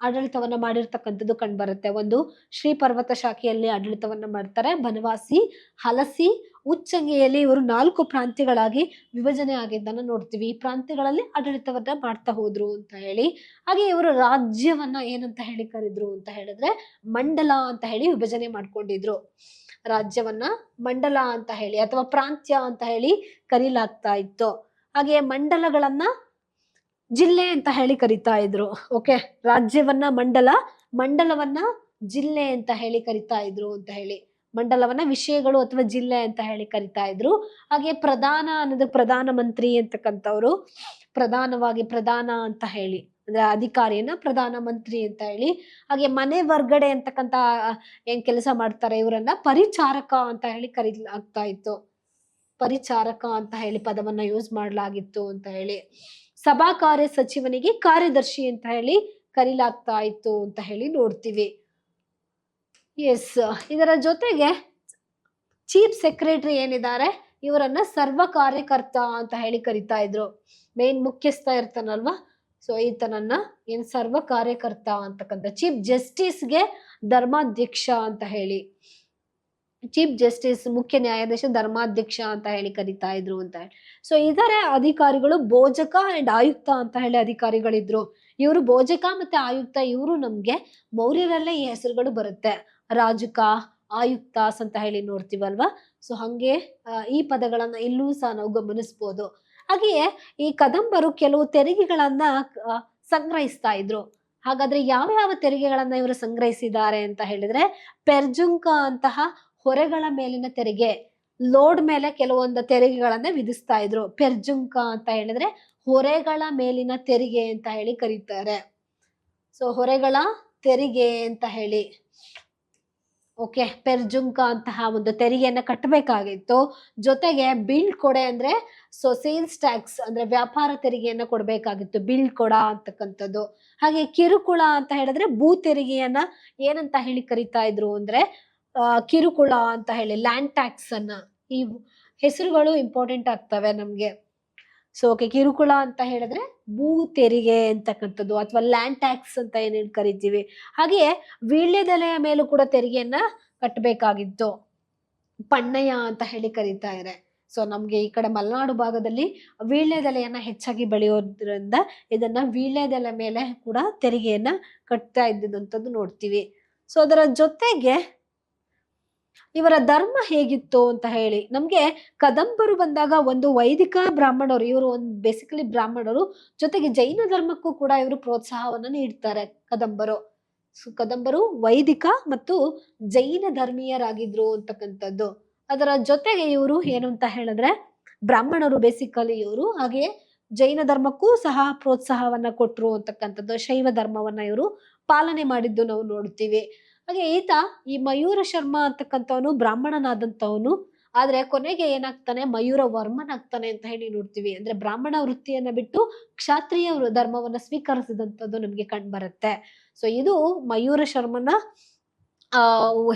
ಆಡಳಿತವನ್ನ ಮಾಡಿರ್ತಕ್ಕಂಥದ್ದು ಕಂಡು ಬರುತ್ತೆ. ಒಂದು ಶ್ರೀ ಪರ್ವತ ಶಾಖೆಯಲ್ಲಿ ಆಡಳಿತವನ್ನ ಮಾಡ್ತಾರೆ. ಬನವಾಸಿ, ಹಲಸಿ, ಉಚ್ಚಂಗಿಯಲ್ಲಿ ಇವರು 4 ಪ್ರಾಂತ್ಯಗಳಾಗಿ ವಿಭಜನೆ ಆಗಿದ್ದನ್ನ ನೋಡ್ತೀವಿ. ಈ ಪ್ರಾಂತ್ಯಗಳಲ್ಲಿ ಆಡಳಿತವನ್ನ ಮಾಡ್ತಾ ಹೋದ್ರು ಅಂತ ಹೇಳಿ. ಹಾಗೆ ಇವರು ರಾಜ್ಯವನ್ನ ಏನಂತ ಹೇಳಿ ಕರೆದ್ರು ಅಂತ ಹೇಳಿದ್ರೆ ಮಂಡಲ ಅಂತ ಹೇಳಿ ವಿಭಜನೆ ಮಾಡ್ಕೊಂಡಿದ್ರು. ರಾಜ್ಯವನ್ನ ಮಂಡಲ ಅಂತ ಹೇಳಿ ಅಥವಾ ಪ್ರಾಂತ್ಯ ಅಂತ ಹೇಳಿ ಕರೀಲಾಗ್ತಾ ಇತ್ತು. ಹಾಗೆ ಮಂಡಲಗಳನ್ನ ಜಿಲ್ಲೆ ಅಂತ ಹೇಳಿ ಕರಿತಾ ಇದ್ರು. ಓಕೆ, ರಾಜ್ಯವನ್ನ ಮಂಡಲ, ಮಂಡಲವನ್ನ ಜಿಲ್ಲೆ ಅಂತ ಹೇಳಿ ಕರಿತಾ ಇದ್ರು ಅಂತ ಹೇಳಿ. ಮಂಡಲವನ್ನ ವಿಷಯಗಳು ಅಥವಾ ಜಿಲ್ಲೆ ಅಂತ ಹೇಳಿ ಕರಿತಾ ಇದ್ರು. ಹಾಗೆ ಪ್ರಧಾನ ಅನ್ನೋದು ಪ್ರಧಾನ ಮಂತ್ರಿ ಅಂತಕ್ಕಂಥವ್ರು, ಪ್ರಧಾನವಾಗಿ ಪ್ರಧಾನ ಅಂತ ಹೇಳಿ ಅಂದ್ರೆ ಅಧಿಕಾರಿಯನ್ನ ಪ್ರಧಾನ ಮಂತ್ರಿ ಅಂತ ಹೇಳಿ. ಹಾಗೆ ಮನೆ ಹೊರ್ಗಡೆ ಅಂತಕ್ಕಂಥ ಏನ್ ಕೆಲಸ ಮಾಡ್ತಾರೆ ಇವರನ್ನ ಪರಿಚಾರಕ ಅಂತ ಹೇಳಿ ಕರೀಲಾಗ್ತಾ ಇತ್ತು. ಪರಿಚಾರಕ ಅಂತ ಹೇಳಿ ಪದವನ್ನ ಯೂಸ್ ಮಾಡ್ಲಾಗಿತ್ತು ಅಂತ ಹೇಳಿ. ಸಭಾ ಕಾರ್ಯ ಸಚಿವನಿಗೆ ಕಾರ್ಯದರ್ಶಿ ಅಂತ ಹೇಳಿ ಕರೀಲಾಗ್ತಾ ಇತ್ತು ಅಂತ ಹೇಳಿ ನೋಡ್ತೀವಿ. ಎಸ್, ಇದರ ಜೊತೆಗೆ ಚೀಫ್ ಸೆಕ್ರೆಟರಿ ಏನಿದ್ದಾರೆ ಇವರನ್ನ ಸರ್ವ ಕಾರ್ಯಕರ್ತ ಅಂತ ಹೇಳಿ ಕರಿತಾ ಇದ್ರು. ಮೇನ್ ಮುಖ್ಯಸ್ಥ ಇರ್ತಾನಲ್ವಾ, ಸೊ ಈತನನ್ನ ಏನ್ ಸರ್ವ ಕಾರ್ಯಕರ್ತ ಅಂತಕ್ಕಂಥ. ಚೀಫ್ ಜಸ್ಟಿಸ್ಗೆ ಧರ್ಮಾಧ್ಯಕ್ಷ ಅಂತ ಹೇಳಿ, ಚೀಫ್ ಜಸ್ಟಿಸ್ ಮುಖ್ಯ ನ್ಯಾಯಾಧೀಶ ಧರ್ಮಾಧ್ಯಕ್ಷ ಅಂತ ಹೇಳಿ ಕರಿತಾ ಇದ್ರು ಅಂತ ಹೇಳಿ. ಸೊ ಇದರ ಅಧಿಕಾರಿಗಳು ಭೋಜಕ ಅಂಡ್ ಆಯುಕ್ತ ಅಂತ ಹೇಳಿ ಅಧಿಕಾರಿಗಳಿದ್ರು. ಇವರು ಭೋಜಕ ಮತ್ತೆ ಆಯುಕ್ತ ಇವರು ನಮ್ಗೆ ಮೌರ್ಯರಲ್ಲೇ ಈ ಹೆಸರುಗಳು ಬರುತ್ತೆ. ರಾಜುಕ, ಆಯುಕ್ತಾಸ್ ಅಂತ ಹೇಳಿ ನೋಡ್ತೀವಲ್ವಾ. ಸೊ ಹಂಗೆ ಈ ಪದಗಳನ್ನ ಇಲ್ಲೂ ಸಹ ನಾವು ಗಮನಿಸ್ಬೋದು. ಹಾಗೆಯೇ ಈ ಕದಂಬರು ಕೆಲವು ತೆರಿಗೆಗಳನ್ನ ಸಂಗ್ರಹಿಸ್ತಾ ಇದ್ರು. ಹಾಗಾದ್ರೆ ಯಾವ ಯಾವ ತೆರಿಗೆಗಳನ್ನ ಇವರು ಸಂಗ್ರಹಿಸಿದ್ದಾರೆ ಅಂತ ಹೇಳಿದ್ರೆ, ಪೆರ್ಜುಂಕ ಅಂತಹ ಹೊರೆಗಳ ಮೇಲಿನ ತೆರಿಗೆ, ಲೋಡ್ ಮೇಲೆ ಕೆಲವೊಂದು ತೆರಿಗೆಗಳನ್ನ ವಿಧಿಸ್ತಾ ಇದ್ರು. ಪೆರ್ಜುಂಕ ಅಂತ ಹೇಳಿದ್ರೆ ಹೊರೆಗಳ ಮೇಲಿನ ತೆರಿಗೆ ಅಂತ ಹೇಳಿ ಕರೀತಾರೆ. ಸೊ ಹೊರೆಗಳ ತೆರಿಗೆ ಅಂತ ಹೇಳಿ, ಓಕೆ, ಪೆರ್ಜುಂಕ ಅಂತಹ ಒಂದು ತೆರಿಗೆಯನ್ನ ಕಟ್ಟಬೇಕಾಗಿತ್ತು. ಜೊತೆಗೆ ಬೀಳ್ಕೊಡೆ ಅಂದ್ರೆ ಸೇಲ್ಸ್ ಟ್ಯಾಕ್ಸ್ ಅಂದ್ರೆ ವ್ಯಾಪಾರ ತೆರಿಗೆಯನ್ನ ಕೊಡ್ಬೇಕಾಗಿತ್ತು, ಬೀಳ್ಕೊಡ ಅಂತಕ್ಕಂಥದ್ದು. ಹಾಗೆ ಕಿರುಕುಳ ಅಂತ ಹೇಳಿದ್ರೆ ಭೂ ತೆರಿಗೆಯನ್ನ ಏನಂತ ಹೇಳಿ ಕರಿತಾ ಇದ್ರು ಅಂದ್ರೆ ಕಿರುಕುಳ ಅಂತ ಹೇಳಿ, ಲ್ಯಾಂಡ್ ಟ್ಯಾಕ್ಸ್ ಅನ್ನ. ಈ ಹೆಸರುಗಳು ಇಂಪಾರ್ಟೆಂಟ್ ಆಗ್ತವೆ ನಮ್ಗೆ. ಸೊ ಓಕೆ, ಕಿರುಕುಳ ಅಂತ ಹೇಳಿದ್ರೆ ಭೂ ತೆರಿಗೆ ಅಂತಕ್ಕಂಥದ್ದು ಅಥವಾ ಲ್ಯಾಂಡ್ ಟ್ಯಾಕ್ಸ್ ಅಂತ ಏನೇನು ಕರಿತೀವಿ. ಹಾಗೆಯೇ ವೀಳ್ಯದೆಲೆಯ ಮೇಲೂ ಕೂಡ ತೆರಿಗೆಯನ್ನ ಕಟ್ಟಬೇಕಾಗಿತ್ತು, ಪಣ್ಣಯ್ಯ ಅಂತ ಹೇಳಿ ಕರೀತಾರೆ. ಸೊ ನಮ್ಗೆ ಈ ಕಡೆ ಮಲೆನಾಡು ಭಾಗದಲ್ಲಿ ವೀಳ್ಯದೆಲೆಯನ್ನ ಹೆಚ್ಚಾಗಿ ಬೆಳೆಯೋದ್ರಿಂದ ಇದನ್ನ ವೀಳ್ಯದೆಲೆ ಮೇಲೆ ಕೂಡ ತೆರಿಗೆಯನ್ನ ಕಟ್ತಾ ಇದ್ದಂಥದ್ದು ನೋಡ್ತೀವಿ. ಸೊ ಅದರ ಜೊತೆಗೆ ಇವರ ಧರ್ಮ ಹೇಗಿತ್ತು ಅಂತ ಹೇಳಿ, ನಮ್ಗೆ ಕದಂಬರು ಬಂದಾಗ ಒಂದು ವೈದಿಕ ಬ್ರಾಹ್ಮಣರು, ಇವರು ಒಂದು ಬೇಸಿಕಲಿ ಬ್ರಾಹ್ಮಣರು, ಜೊತೆಗೆ ಜೈನ ಧರ್ಮಕ್ಕೂ ಕೂಡ ಇವರು ಪ್ರೋತ್ಸಾಹವನ್ನ ನೀಡ್ತಾರೆ ಕದಂಬರು. ಕದಂಬರು ವೈದಿಕ ಮತ್ತು ಜೈನ ಧರ್ಮೀಯರಾಗಿದ್ರು ಅಂತಕ್ಕಂಥದ್ದು. ಅದರ ಜೊತೆಗೆ ಇವರು ಏನು ಅಂತ ಹೇಳಿದ್ರೆ ಬ್ರಾಹ್ಮಣರು ಬೇಸಿಕಲಿ ಇವರು, ಹಾಗೆ ಜೈನ ಧರ್ಮಕ್ಕೂ ಸಹ ಪ್ರೋತ್ಸಾಹವನ್ನ ಕೊಟ್ರು ಅಂತಕ್ಕಂಥದ್ದು. ಶೈವ ಧರ್ಮವನ್ನ ಇವರು ಪಾಲನೆ ಮಾಡಿದ್ದು ನಾವು ನೋಡ್ತೀವಿ. ಹಾಗೆ ಈತ ಈ ಮಯೂರ ಶರ್ಮ ಅಂತಕ್ಕಂಥವನು ಬ್ರಾಹ್ಮಣನಾದಂಥವನು, ಆದ್ರೆ ಕೊನೆಗೆ ಏನಾಗ್ತಾನೆ, ಮಯೂರ ವರ್ಮನಾಗ್ತಾನೆ ಅಂತ ಹೇಳಿ ನೋಡ್ತೀವಿ. ಅಂದ್ರೆ ಬ್ರಾಹ್ಮಣ ವೃತ್ತಿಯನ್ನ ಬಿಟ್ಟು ಕ್ಷಾತ್ರಿಯ ಧರ್ಮವನ್ನ ಸ್ವೀಕರಿಸಿದಂಥದ್ದು ನಮ್ಗೆ ಕಂಡು ಬರುತ್ತೆ. ಸೊ ಇದು ಮಯೂರ ಶರ್ಮನ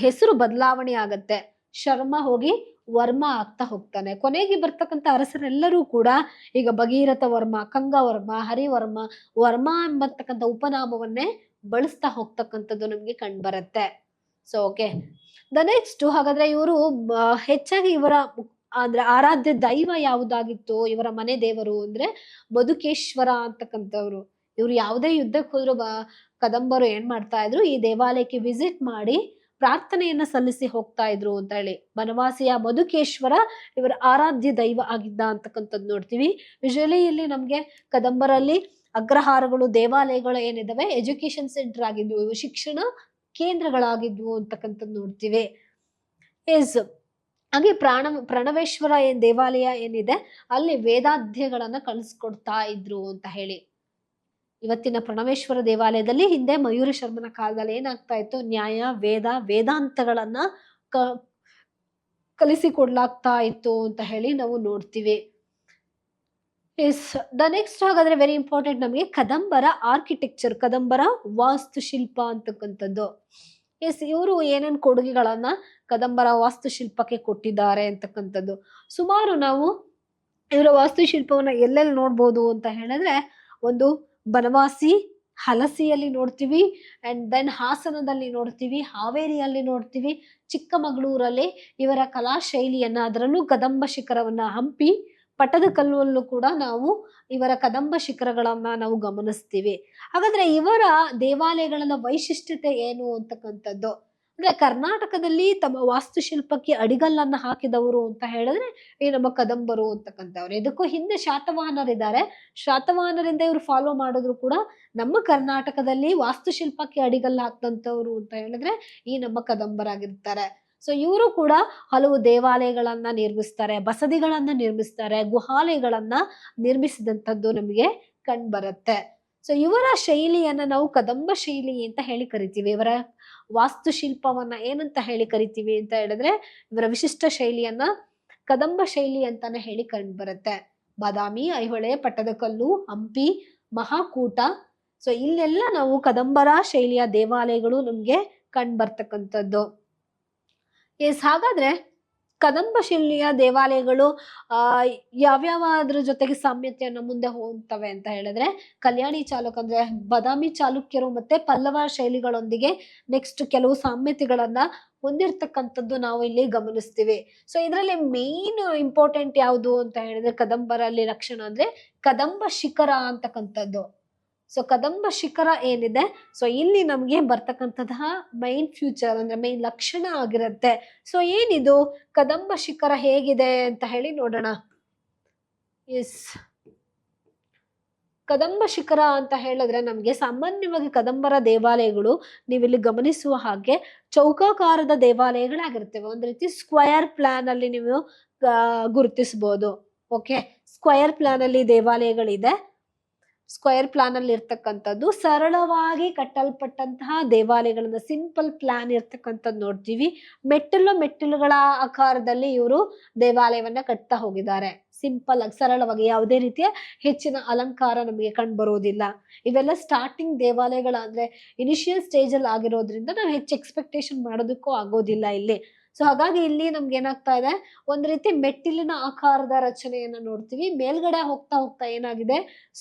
ಹೆಸರು ಬದಲಾವಣೆ ಆಗತ್ತೆ. ಶರ್ಮ ಹೋಗಿ ವರ್ಮ ಆಗ್ತಾ ಹೋಗ್ತಾನೆ. ಕೊನೆಗೆ ಬರ್ತಕ್ಕಂಥ ಅರಸರೆಲ್ಲರೂ ಕೂಡ ಈಗ ಭಗೀರಥ ವರ್ಮ, ಕಂಗವರ್ಮ, ಹರಿವರ್ಮ, ವರ್ಮ ಎಂಬತಕ್ಕಂಥ ಉಪನಾಮವನ್ನೇ ಬಳಸ್ತಾ ಹೋಗ್ತಕ್ಕಂಥದ್ದು ನಮ್ಗೆ ಕಂಡು ಬರುತ್ತೆ. ಸೊ ಓಕೆ, ದ ನೆಕ್ಸ್ಟ್, ಹಾಗಾದ್ರೆ ಇವರು ಹೆಚ್ಚಾಗಿ ಇವರ ಅಂದ್ರೆ ಆರಾಧ್ಯ ದೈವ ಯಾವುದಾಗಿತ್ತು, ಇವರ ಮನೆ ದೇವರು ಅಂದ್ರೆ ಮಧುಕೇಶ್ವರ ಅಂತಕ್ಕಂಥವ್ರು. ಇವ್ರು ಯಾವುದೇ ಯುದ್ಧಕ್ಕೆ ಹೋದ್ರು ಕದಂಬರು ಏನ್ ಮಾಡ್ತಾ ಇದ್ರು, ಈ ದೇವಾಲಯಕ್ಕೆ ವಿಸಿಟ್ ಮಾಡಿ ಪ್ರಾರ್ಥನೆಯನ್ನ ಸಲ್ಲಿಸಿ ಹೋಗ್ತಾ ಇದ್ರು ಅಂತ ಹೇಳಿ. ಬನವಾಸಿಯ ಮಧುಕೇಶ್ವರ ಇವರ ಆರಾಧ್ಯ ದೈವ ಆಗಿದ್ದ ಅಂತಕ್ಕಂಥದ್ದು ನೋಡ್ತೀವಿ. ಯೂಶಲಿ ಇಲ್ಲಿ ನಮ್ಗೆ ಕದಂಬರಲ್ಲಿ ಅಗ್ರಹಾರಗಳು, ದೇವಾಲಯಗಳು ಏನಿದಾವೆ ಎಜುಕೇಶನ್ ಸೆಂಟರ್ ಆಗಿದ್ವು, ಶಿಕ್ಷಣ ಕೇಂದ್ರಗಳಾಗಿದ್ವು ಅಂತಕ್ಕಂಥದ್ದು ನೋಡ್ತೀವಿ. ಎಸ್, ಹಾಗೆ ಪ್ರಣವೇಶ್ವರ ದೇವಾಲಯ ಏನಿದೆ ಅಲ್ಲಿ ವೇದಾಧ್ಯಗಳನ್ನ ಕಳಿಸ್ಕೊಡ್ತಾ ಇದ್ರು ಅಂತ ಹೇಳಿ. ಇವತ್ತಿನ ಪ್ರಣವೇಶ್ವರ ದೇವಾಲಯದಲ್ಲಿ ಹಿಂದೆ ಮಯೂರ ಶರ್ಮನ ಕಾಲದಲ್ಲಿ ಏನಾಗ್ತಾ ಇತ್ತು, ನ್ಯಾಯ, ವೇದಾಂತಗಳನ್ನ ಕಲಿಸಿಕೊಡ್ಲಾಗ್ತಾ ಇತ್ತು ಅಂತ ಹೇಳಿ ನಾವು ನೋಡ್ತೀವಿ. ಎಸ್, ದ ನೆಕ್ಸ್ಟ್, ಹಾಗಾದ್ರೆ ವೆರಿ ಇಂಪಾರ್ಟೆಂಟ್ ನಮಗೆ ಕದಂಬರ ಆರ್ಕಿಟೆಕ್ಚರ್, ಕದಂಬರ ವಾಸ್ತುಶಿಲ್ಪ ಅಂತಕ್ಕಂಥದ್ದು. ಎಸ್, ಇವರು ಏನೇನ್ ಕೊಡುಗೆಗಳನ್ನ ಕದಂಬರ ವಾಸ್ತುಶಿಲ್ಪಕ್ಕೆ ಕೊಟ್ಟಿದ್ದಾರೆ ಅಂತಕ್ಕಂಥದ್ದು. ಸುಮಾರು ನಾವು ಇವರ ವಾಸ್ತುಶಿಲ್ಪವನ್ನ ಎಲ್ಲೆಲ್ಲಿ ನೋಡ್ಬೋದು ಅಂತ ಹೇಳಿದ್ರೆ, ಒಂದು ಬನವಾಸಿ, ಹಲಸಿಯಲ್ಲಿ ನೋಡ್ತೀವಿ, ಅಂಡ್ ದೆನ್ ಹಾಸನದಲ್ಲಿ ನೋಡ್ತೀವಿ, ಹಾವೇರಿಯಲ್ಲಿ ನೋಡ್ತೀವಿ, ಚಿಕ್ಕಮಗಳೂರಲ್ಲಿ ಇವರ ಕಲಾ ಶೈಲಿಯನ್ನ, ಅದರಲ್ಲೂ ಕದಂಬ ಶಿಖರವನ್ನ, ಹಂಪಿ ಪಟ್ಟದಕಲ್ಲಲ್ಲೂ ಕೂಡ ನಾವು ಇವರ ಕದಂಬ ಶಿಖರಗಳನ್ನ ನಾವು ಗಮನಿಸ್ತೀವಿ. ಹಾಗಾದ್ರೆ ಇವರ ದೇವಾಲಯಗಳ ವೈಶಿಷ್ಟ್ಯತೆ ಏನು ಅಂತಕ್ಕಂಥದ್ದು ಅಂದ್ರೆ, ಕರ್ನಾಟಕದಲ್ಲಿ ತಮ್ಮ ವಾಸ್ತುಶಿಲ್ಪಕ್ಕೆ ಅಡಿಗಲ್ಲನ್ನ ಹಾಕಿದವರು ಅಂತ ಹೇಳಿದ್ರೆ ಈ ನಮ್ಮ ಕದಂಬರು ಅಂತಕ್ಕಂಥವ್ರು. ಇದಕ್ಕೂ ಹಿಂದೆ ಶಾತವಾಹನರಿದ್ದಾರೆ, ಶಾತವಾಹನರಿಂದ ಇವರು ಫಾಲೋ ಮಾಡಿದ್ರು ಕೂಡ ನಮ್ಮ ಕರ್ನಾಟಕದಲ್ಲಿ ವಾಸ್ತುಶಿಲ್ಪಕ್ಕೆ ಅಡಿಗಲ್ಲ ಹಾಕ್ದಂಥವ್ರು ಅಂತ ಹೇಳಿದ್ರೆ ಈ ನಮ್ಮ ಕದಂಬರಾಗಿರ್ತಾರೆ. ಸೊ ಇವರು ಕೂಡ ಹಲವು ದೇವಾಲಯಗಳನ್ನ ನಿರ್ಮಿಸ್ತಾರೆ, ಬಸದಿಗಳನ್ನ ನಿರ್ಮಿಸ್ತಾರೆ, ಗುಹಾಲಯಗಳನ್ನ ನಿರ್ಮಿಸಿದಂಥದ್ದು ನಮಗೆ ಕಂಡು ಬರುತ್ತೆ. ಸೊ ಇವರ ಶೈಲಿಯನ್ನ ನಾವು ಕದಂಬ ಶೈಲಿ ಅಂತ ಹೇಳಿ ಕರಿತೀವಿ. ಇವರ ವಾಸ್ತುಶಿಲ್ಪವನ್ನ ಏನಂತ ಹೇಳಿ ಕರಿತೀವಿ ಅಂತ ಹೇಳಿದ್ರೆ, ಇವರ ವಿಶಿಷ್ಟ ಶೈಲಿಯನ್ನ ಕದಂಬ ಶೈಲಿ ಅಂತಾನೆ ಹೇಳಿ ಕಂಡು ಬರುತ್ತೆ. ಬಾದಾಮಿ, ಐಹೊಳೆ, ಪಟ್ಟದಕಲ್ಲು, ಹಂಪಿ, ಮಹಾಕೂಟ, ಸೊ ಇಲ್ಲೆಲ್ಲ ನಾವು ಕದಂಬರ ಶೈಲಿಯ ದೇವಾಲಯಗಳು ನಮ್ಗೆ ಕಂಡು ಬರ್ತಕ್ಕಂಥದ್ದು. ಎಸ್, ಹಾಗಾದ್ರೆ ಕದಂಬ ಶೈಲಿಯ ದೇವಾಲಯಗಳು ಯಾವ್ಯಾವ್ದ್ರ ಜೊತೆಗೆ ಸಾಮ್ಯತೆಯನ್ನು ಮುಂದೆ ಹೋಗ್ತವೆ ಅಂತ ಹೇಳಿದ್ರೆ, ಕಲ್ಯಾಣಿ ಚಾಲುಕ್ಯ ಅಂದ್ರೆ ಬಾದಾಮಿ ಚಾಲುಕ್ಯರು ಮತ್ತೆ ಪಲ್ಲವ ಶೈಲಿಗಳೊಂದಿಗೆ ನೆಕ್ಸ್ಟ್ ಕೆಲವು ಸಾಮ್ಯತೆಗಳನ್ನ ಹೊಂದಿರ್ತಕ್ಕಂಥದ್ದು ನಾವು ಇಲ್ಲಿ ಗಮನಿಸ್ತೀವಿ. ಸೊ ಇದರಲ್ಲಿ ಮೇನ್ ಇಂಪಾರ್ಟೆಂಟ್ ಯಾವುದು ಅಂತ ಹೇಳಿದ್ರೆ, ಕದಂಬರಲ್ಲಿ ಲಕ್ಷಣ ಅಂದ್ರೆ ಕದಂಬ ಶಿಖರ ಅಂತಕ್ಕಂಥದ್ದು. ಸೊ ಕದಂಬ ಶಿಖರ ಏನಿದೆ, ಸೊ ಇಲ್ಲಿ ನಮ್ಗೆ ಬರ್ತಕ್ಕಂತಹ ಮೈನ್ ಫ್ಯೂಚರ್ ಅಂದ್ರೆ ಮೈನ್ ಲಕ್ಷಣ ಆಗಿರುತ್ತೆ. ಸೊ ಏನಿದು ಕದಂಬ ಶಿಖರ ಹೇಗಿದೆ ಅಂತ ಹೇಳಿ ನೋಡೋಣ. ಎಸ್, ಕದಂಬ ಶಿಖರ ಅಂತ ಹೇಳಿದ್ರೆ ನಮ್ಗೆ ಸಾಮಾನ್ಯವಾಗಿ ಕದಂಬರ ದೇವಾಲಯಗಳು ನೀವಿಲ್ಲಿ ಗಮನಿಸುವ ಹಾಗೆ ಚೌಕಾಕಾರದ ದೇವಾಲಯಗಳಾಗಿರ್ತವೆ. ಒಂದ್ ರೀತಿ ಸ್ಕ್ವಯರ್ ಪ್ಲಾನ್ ಅಲ್ಲಿ ನೀವು ಗುರುತಿಸಬಹುದು. ಓಕೆ, ಸ್ಕ್ವಯರ್ ಪ್ಲಾನ್ ಅಲ್ಲಿ ದೇವಾಲಯಗಳಿದೆ. ಸ್ಕ್ವಯರ್ ಪ್ಲಾನ್ ಅಲ್ಲಿ ಇರ್ತಕ್ಕಂಥದ್ದು ಸರಳವಾಗಿ ಕಟ್ಟಲ್ಪಟ್ಟಂತಹ ದೇವಾಲಯಗಳನ್ನ ಸಿಂಪಲ್ ಪ್ಲಾನ್ ಇರ್ತಕ್ಕಂಥದ್ದು ನೋಡ್ತೀವಿ. ಮೆಟ್ಟಿಲುಗಳ ಆಕಾರದಲ್ಲಿ ಇವರು ದೇವಾಲಯವನ್ನ ಕಟ್ತಾ ಹೋಗಿದ್ದಾರೆ. ಸಿಂಪಲ್ ಆಗಿ ಸರಳವಾಗಿ, ಯಾವುದೇ ರೀತಿಯ ಹೆಚ್ಚಿನ ಅಲಂಕಾರ ನಮಗೆ ಕಂಡು ಬರೋದಿಲ್ಲ. ಇವೆಲ್ಲ ಸ್ಟಾರ್ಟಿಂಗ್ ದೇವಾಲಯಗಳ ಅಂದ್ರೆ ಇನಿಷಿಯಲ್ ಸ್ಟೇಜ್ ಅಲ್ಲಿ ಆಗಿರೋದ್ರಿಂದ ನಾವು ಹೆಚ್ಚು ಎಕ್ಸ್ಪೆಕ್ಟೇಷನ್ ಮಾಡೋದಕ್ಕೂ ಆಗೋದಿಲ್ಲ ಇಲ್ಲಿ. ಸೊ ಹಾಗಾಗಿ ಇಲ್ಲಿ ನಮ್ಗೆ ಏನಾಗ್ತಾ ಇದೆ, ಒಂದ್ ರೀತಿ ಮೆಟ್ಟಿಲಿನ ಆಕಾರದ ರಚನೆಯನ್ನ ನೋಡ್ತೀವಿ. ಮೇಲ್ಗಡೆ ಹೋಗ್ತಾ ಹೋಗ್ತಾ ಏನಾಗಿದೆ,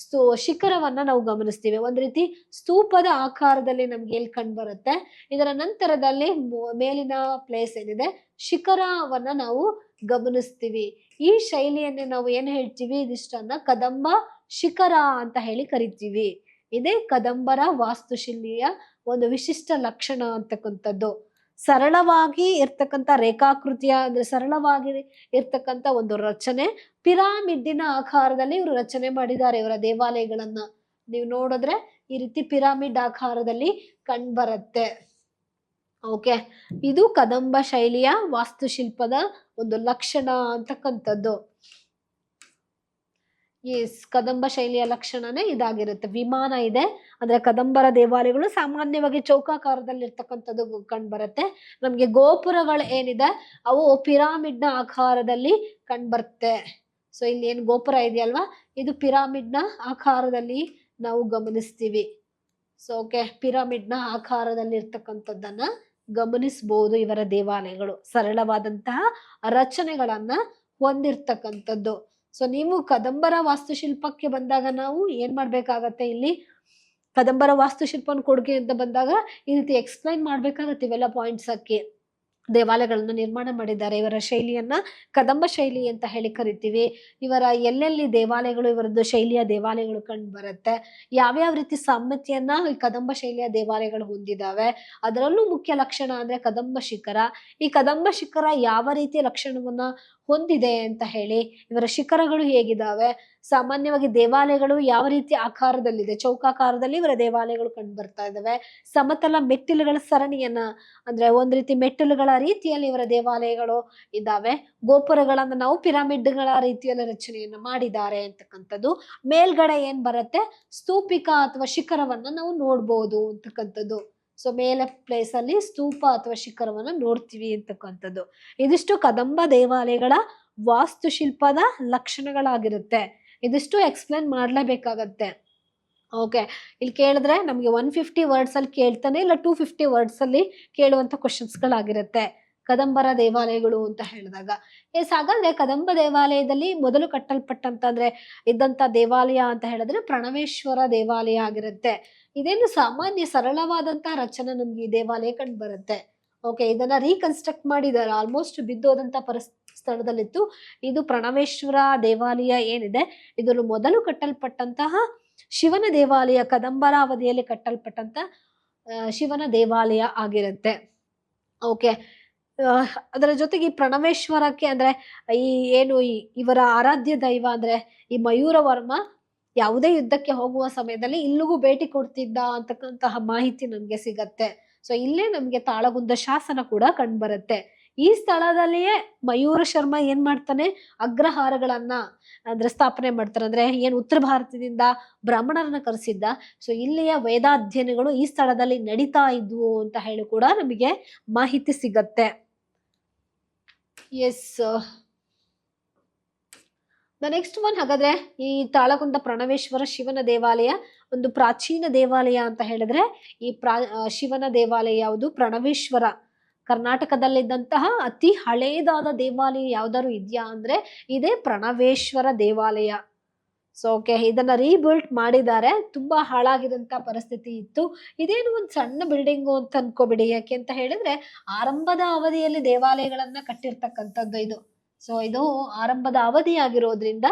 ಶಿಖರವನ್ನ ನಾವು ಗಮನಿಸ್ತೀವಿ. ಒಂದ್ ರೀತಿ ಸ್ತೂಪದ ಆಕಾರದಲ್ಲಿ ನಮ್ಗೆ ಎಲ್ಲಿ ಕಂಡು ಬರುತ್ತೆ. ಇದರ ನಂತರದಲ್ಲಿ ಮೇಲಿನ ಪ್ಲೇಸ್ ಏನಿದೆ, ಶಿಖರವನ್ನ ನಾವು ಗಮನಿಸ್ತೀವಿ. ಈ ಶೈಲಿಯನ್ನೇ ನಾವು ಏನ್ ಹೇಳ್ತೀವಿ, ಇದಿಷ್ಟನ್ನ ಕದಂಬ ಶಿಖರ ಅಂತ ಹೇಳಿ ಕರಿತೀವಿ. ಇದೇ ಕದಂಬರ ವಾಸ್ತುಶಿಲ್ಪಿಯ ಒಂದು ವಿಶಿಷ್ಟ ಲಕ್ಷಣ ಅಂತಕ್ಕಂಥದ್ದು. ಸರಳವಾಗಿ ಇರ್ತಕ್ಕಂಥ ರೇಖಾಕೃತಿಯ ಅಂದ್ರೆ ಸರಳವಾಗಿ ಇರ್ತಕ್ಕಂಥ ಒಂದು ರಚನೆ, ಪಿರಾಮಿಡ್ಡಿನ ಆಕಾರದಲ್ಲಿ ಇವರು ರಚನೆ ಮಾಡಿದ್ದಾರೆ ಇವರ ದೇವಾಲಯಗಳನ್ನ. ನೀವು ನೋಡಿದ್ರೆ ಈ ರೀತಿ ಪಿರಾಮಿಡ್ ಆಕಾರದಲ್ಲಿ ಕಂಡು ಬರುತ್ತೆ. ಓಕೆ, ಇದು ಕದಂಬ ಶೈಲಿಯ ವಾಸ್ತುಶಿಲ್ಪದ ಒಂದು ಲಕ್ಷಣ ಅಂತಕ್ಕಂಥದ್ದು. ಎಸ್, ಕದಂಬ ಶೈಲಿಯ ಲಕ್ಷಣನೇ ಇದಾಗಿರುತ್ತೆ. ವಿಮಾನ ಇದೆ ಅಂದ್ರೆ ಕದಂಬರ ದೇವಾಲಯಗಳು ಸಾಮಾನ್ಯವಾಗಿ ಚೌಕಾಕಾರದಲ್ಲಿ ಇರ್ತಕ್ಕಂಥದ್ದು ಕಂಡು ಬರುತ್ತೆ. ನಮ್ಗೆ ಗೋಪುರಗಳು ಏನಿದೆ ಅವು ಪಿರಾಮಿಡ್ ನ ಆಕಾರದಲ್ಲಿ ಕಂಡು ಬರುತ್ತೆ. ಸೊ ಇಲ್ಲಿ ಏನ್ ಗೋಪುರ ಇದೆಯಲ್ವಾ, ಇದು ಪಿರಾಮಿಡ್ ನ ಆಕಾರದಲ್ಲಿ ನಾವು ಗಮನಿಸ್ತೀವಿ. ಸೊ ಓಕೆ, ಪಿರಾಮಿಡ್ ನ ಆಕಾರದಲ್ಲಿ ಇರ್ತಕ್ಕಂಥದ್ದನ್ನ ಗಮನಿಸಬಹುದು. ಇವರ ದೇವಾಲಯಗಳು ಸರಳವಾದಂತಹ ರಚನೆಗಳನ್ನ ಹೊಂದಿರ್ತಕ್ಕಂಥದ್ದು. ಸೊ ನೀವು ಕದಂಬರ ವಾಸ್ತುಶಿಲ್ಪಕ್ಕೆ ಬಂದಾಗ ನಾವು ಏನ್ ಮಾಡ್ಬೇಕಾಗತ್ತೆ, ಇಲ್ಲಿ ಕದಂಬರ ವಾಸ್ತುಶಿಲ್ಪನ ಕೊಡುಗೆ ಅಂತ ಬಂದಾಗ ಈ ರೀತಿ ಎಕ್ಸ್ಪ್ಲೈನ್ ಮಾಡ್ಬೇಕಾಗತ್ತೆ. ಇವೆಲ್ಲ ಪಾಯಿಂಟ್ಸ್ ಹಾಕಿ ದೇವಾಲಯಗಳನ್ನ ನಿರ್ಮಾಣ ಮಾಡಿದ್ದಾರೆ. ಇವರ ಶೈಲಿಯನ್ನ ಕದಂಬ ಶೈಲಿ ಅಂತ ಹೇಳಿ ಕರಿತೀವಿ. ಇವರ ಎಲ್ಲೆಲ್ಲಿ ದೇವಾಲಯಗಳು, ಇವರದ್ದು ಶೈಲಿಯ ದೇವಾಲಯಗಳು ಕಂಡು ಬರುತ್ತೆ. ಯಾವ್ಯಾವ ರೀತಿ ಸಾಮ್ಯತೆಯನ್ನ ಈ ಕದಂಬ ಶೈಲಿಯ ದೇವಾಲಯಗಳು ಹೊಂದಿದಾವೆ, ಅದರಲ್ಲೂ ಮುಖ್ಯ ಲಕ್ಷಣ ಅಂದ್ರೆ ಕದಂಬ ಶಿಖರ. ಈ ಕದಂಬ ಶಿಖರ ಯಾವ ರೀತಿಯ ಲಕ್ಷಣವನ್ನ ಹೊಂದಿದೆ ಅಂತ ಹೇಳಿ, ಇವರ ಶಿಖರಗಳು ಹೇಗಿದಾವೆ, ಸಾಮಾನ್ಯವಾಗಿ ದೇವಾಲಯಗಳು ಯಾವ ರೀತಿ ಆಕಾರದಲ್ಲಿದೆ, ಚೌಕಾಕಾರದಲ್ಲಿ ಇವರ ದೇವಾಲಯಗಳು ಕಂಡು ಬರ್ತಾ ಇದಾವೆ. ಸಮತಲ ಮೆಟ್ಟಿಲುಗಳ ಸರಣಿಯನ್ನ ಅಂದ್ರೆ ಒಂದ್ ರೀತಿ ಮೆಟ್ಟಿಲುಗಳ ರೀತಿಯಲ್ಲಿ ಇವರ ದೇವಾಲಯಗಳು ಇದ್ದಾವೆ. ಗೋಪುರಗಳನ್ನ ನಾವು ಪಿರಾಮಿಡ್ಗಳ ರೀತಿಯಲ್ಲಿ ರಚನೆಯನ್ನ ಮಾಡಿದ್ದಾರೆ ಅಂತಕ್ಕಂಥದ್ದು. ಮೇಲ್ಗಡೆ ಏನ್ ಬರುತ್ತೆ, ಸ್ತೂಪಿಕ ಅಥವಾ ಶಿಖರವನ್ನ ನಾವು ನೋಡ್ಬೋದು ಅಂತಕ್ಕಂಥದ್ದು. ಸೊ ಮೇಲೆ ಪ್ಲೇಸ್ ಅಲ್ಲಿ ಸ್ತೂಪ ಅಥವಾ ಶಿಖರವನ್ನ ನೋಡ್ತೀವಿ ಅಂತಕ್ಕಂಥದ್ದು. ಇದಿಷ್ಟು ಕದಂಬ ದೇವಾಲಯಗಳ ವಾಸ್ತುಶಿಲ್ಪದ ಲಕ್ಷಣಗಳಾಗಿರುತ್ತೆ. ಇದಿಷ್ಟು ಎಕ್ಸ್ಪ್ಲೇನ್ ಮಾಡ್ಲೇಬೇಕಾಗತ್ತೆ. ಓಕೆ, ಇಲ್ಲಿ ಕೇಳಿದ್ರೆ ನಮ್ಗೆ 150 ವರ್ಡ್ಸ್ ಅಲ್ಲಿ ಕೇಳ್ತಾನೆ, ಇಲ್ಲ 250 ವರ್ಡ್ಸ್ ಅಲ್ಲಿ ಕೇಳುವಂತ ಕ್ವಶನ್ಸ್ ಗಳಾಗಿರುತ್ತೆ ಕದಂಬರ ದೇವಾಲಯಗಳು ಅಂತ ಹೇಳಿದಾಗ. ಎಸ್, ಹಾಗಾದ್ರೆ ಕದಂಬ ದೇವಾಲಯದಲ್ಲಿ ಮೊದಲು ಕಟ್ಟಲ್ಪಟ್ಟಂತ ಅಂದ್ರೆ ಇದ್ದಂತ ದೇವಾಲಯ ಅಂತ ಹೇಳಿದ್ರೆ ಪ್ರಣವೇಶ್ವರ ದೇವಾಲಯ ಆಗಿರುತ್ತೆ. ಇದೇನು ಸಾಮಾನ್ಯ ಸರಳವಾದಂತಹ ರಚನೆ ನಮ್ಗೆ ಈ ದೇವಾಲಯ ಕಂಡು ಬರುತ್ತೆ. ಓಕೆ, ಇದನ್ನ ರೀಕನ್ಸ್ಟ್ರಕ್ಟ್ ಮಾಡಿದ್ದಾರೆ. ಆಲ್ಮೋಸ್ಟ್ ಬಿದ್ದೋದಂತ ಸ್ಥಳದಲ್ಲಿತ್ತು. ಇದು ಪ್ರಣವೇಶ್ವರ ದೇವಾಲಯ ಏನಿದೆ, ಇದನ್ನು ಮೊದಲು ಕಟ್ಟಲ್ಪಟ್ಟಂತಹ ಶಿವನ ದೇವಾಲಯ, ಕದಂಬರ ಅವಧಿಯಲ್ಲಿ ಕಟ್ಟಲ್ಪಟ್ಟಂತ ಶಿವನ ದೇವಾಲಯ ಆಗಿರುತ್ತೆ. ಓಕೆ, ಅದರ ಜೊತೆಗೆ ಈ ಪ್ರಣವೇಶ್ವರಕ್ಕೆ ಅಂದ್ರೆ ಈ ಏನು ಇವರ ಆರಾಧ್ಯ ದೈವ ಅಂದ್ರೆ ಈ ಮಯೂರ ವರ್ಮ ಯಾವುದೇ ಯುದ್ಧಕ್ಕೆ ಹೋಗುವ ಸಮಯದಲ್ಲಿ ಇಲ್ಲಿಗೂ ಭೇಟಿ ಕೊಡ್ತಿದ್ದ ಅಂತಕ್ಕಂತಹ ಮಾಹಿತಿ ನಮ್ಗೆ ಸಿಗತ್ತೆ. ಸೊ ಇಲ್ಲೇ ನಮ್ಗೆ ತಾಳಗುಂದ ಶಾಸನ ಕೂಡ ಕಂಡು ಬರುತ್ತೆ. ಈ ಸ್ಥಳದಲ್ಲಿಯೇ ಮಯೂರ ಶರ್ಮ ಏನ್ ಮಾಡ್ತಾನೆ, ಅಗ್ರಹಾರಗಳನ್ನ ಅಂದ್ರೆ ಸ್ಥಾಪನೆ ಮಾಡ್ತಾರೆ. ಅಂದ್ರೆ ಏನ್ ಉತ್ತರ ಭಾರತದಿಂದ ಬ್ರಾಹ್ಮಣರನ್ನ ಕರೆಸಿದ್ದ. ಸೊ ಇಲ್ಲಿಯ ವೇದಾಧ್ಯಯನಗಳು ಈ ಸ್ಥಳದಲ್ಲಿ ನಡೀತಾ ಇದ್ವು ಅಂತ ಹೇಳಿ ಕೂಡ ನಮಗೆ ಮಾಹಿತಿ ಸಿಗತ್ತೆ. Yes, the next one. ಹಾಗಾದ್ರೆ ಈ ತಾಳಗುಂದ ಪ್ರಣವೇಶ್ವರ ಶಿವನ ದೇವಾಲಯ ಒಂದು ಪ್ರಾಚೀನ ದೇವಾಲಯ ಅಂತ ಹೇಳಿದ್ರೆ ಈ ಶಿವನ ದೇವಾಲಯ ಯಾವುದು, ಪ್ರಣವೇಶ್ವರ. ಕರ್ನಾಟಕದಲ್ಲಿದ್ದಂತಹ ಅತಿ ಹಳೇದಾದ ದೇವಾಲಯ ಯಾವ್ದಾದ್ರು ಇದೆಯಾ ಅಂದ್ರೆ ಇದೇ ಪ್ರಣವೇಶ್ವರ ದೇವಾಲಯ. ಸೊ ಓಕೆ, ಇದನ್ನ ರೀಬಿಲ್ಟ್ ಮಾಡಿದ್ದಾರೆ. ತುಂಬಾ ಹಾಳಾಗಿದಂತ ಪರಿಸ್ಥಿತಿ ಇತ್ತು. ಇದೇನು ಒಂದ್ ಸಣ್ಣ ಬಿಲ್ಡಿಂಗು ಅಂತ ಅನ್ಕೋಬಿಡಿ. ಯಾಕೆ ಅಂತ ಹೇಳಿದ್ರೆ ಆರಂಭದ ಅವಧಿಯಲ್ಲಿ ದೇವಾಲಯಗಳನ್ನ ಕಟ್ಟಿರ್ತಕ್ಕಂಥದ್ದು ಇದು. ಸೊ ಇದು ಆರಂಭದ ಅವಧಿ ಆಗಿರೋದ್ರಿಂದ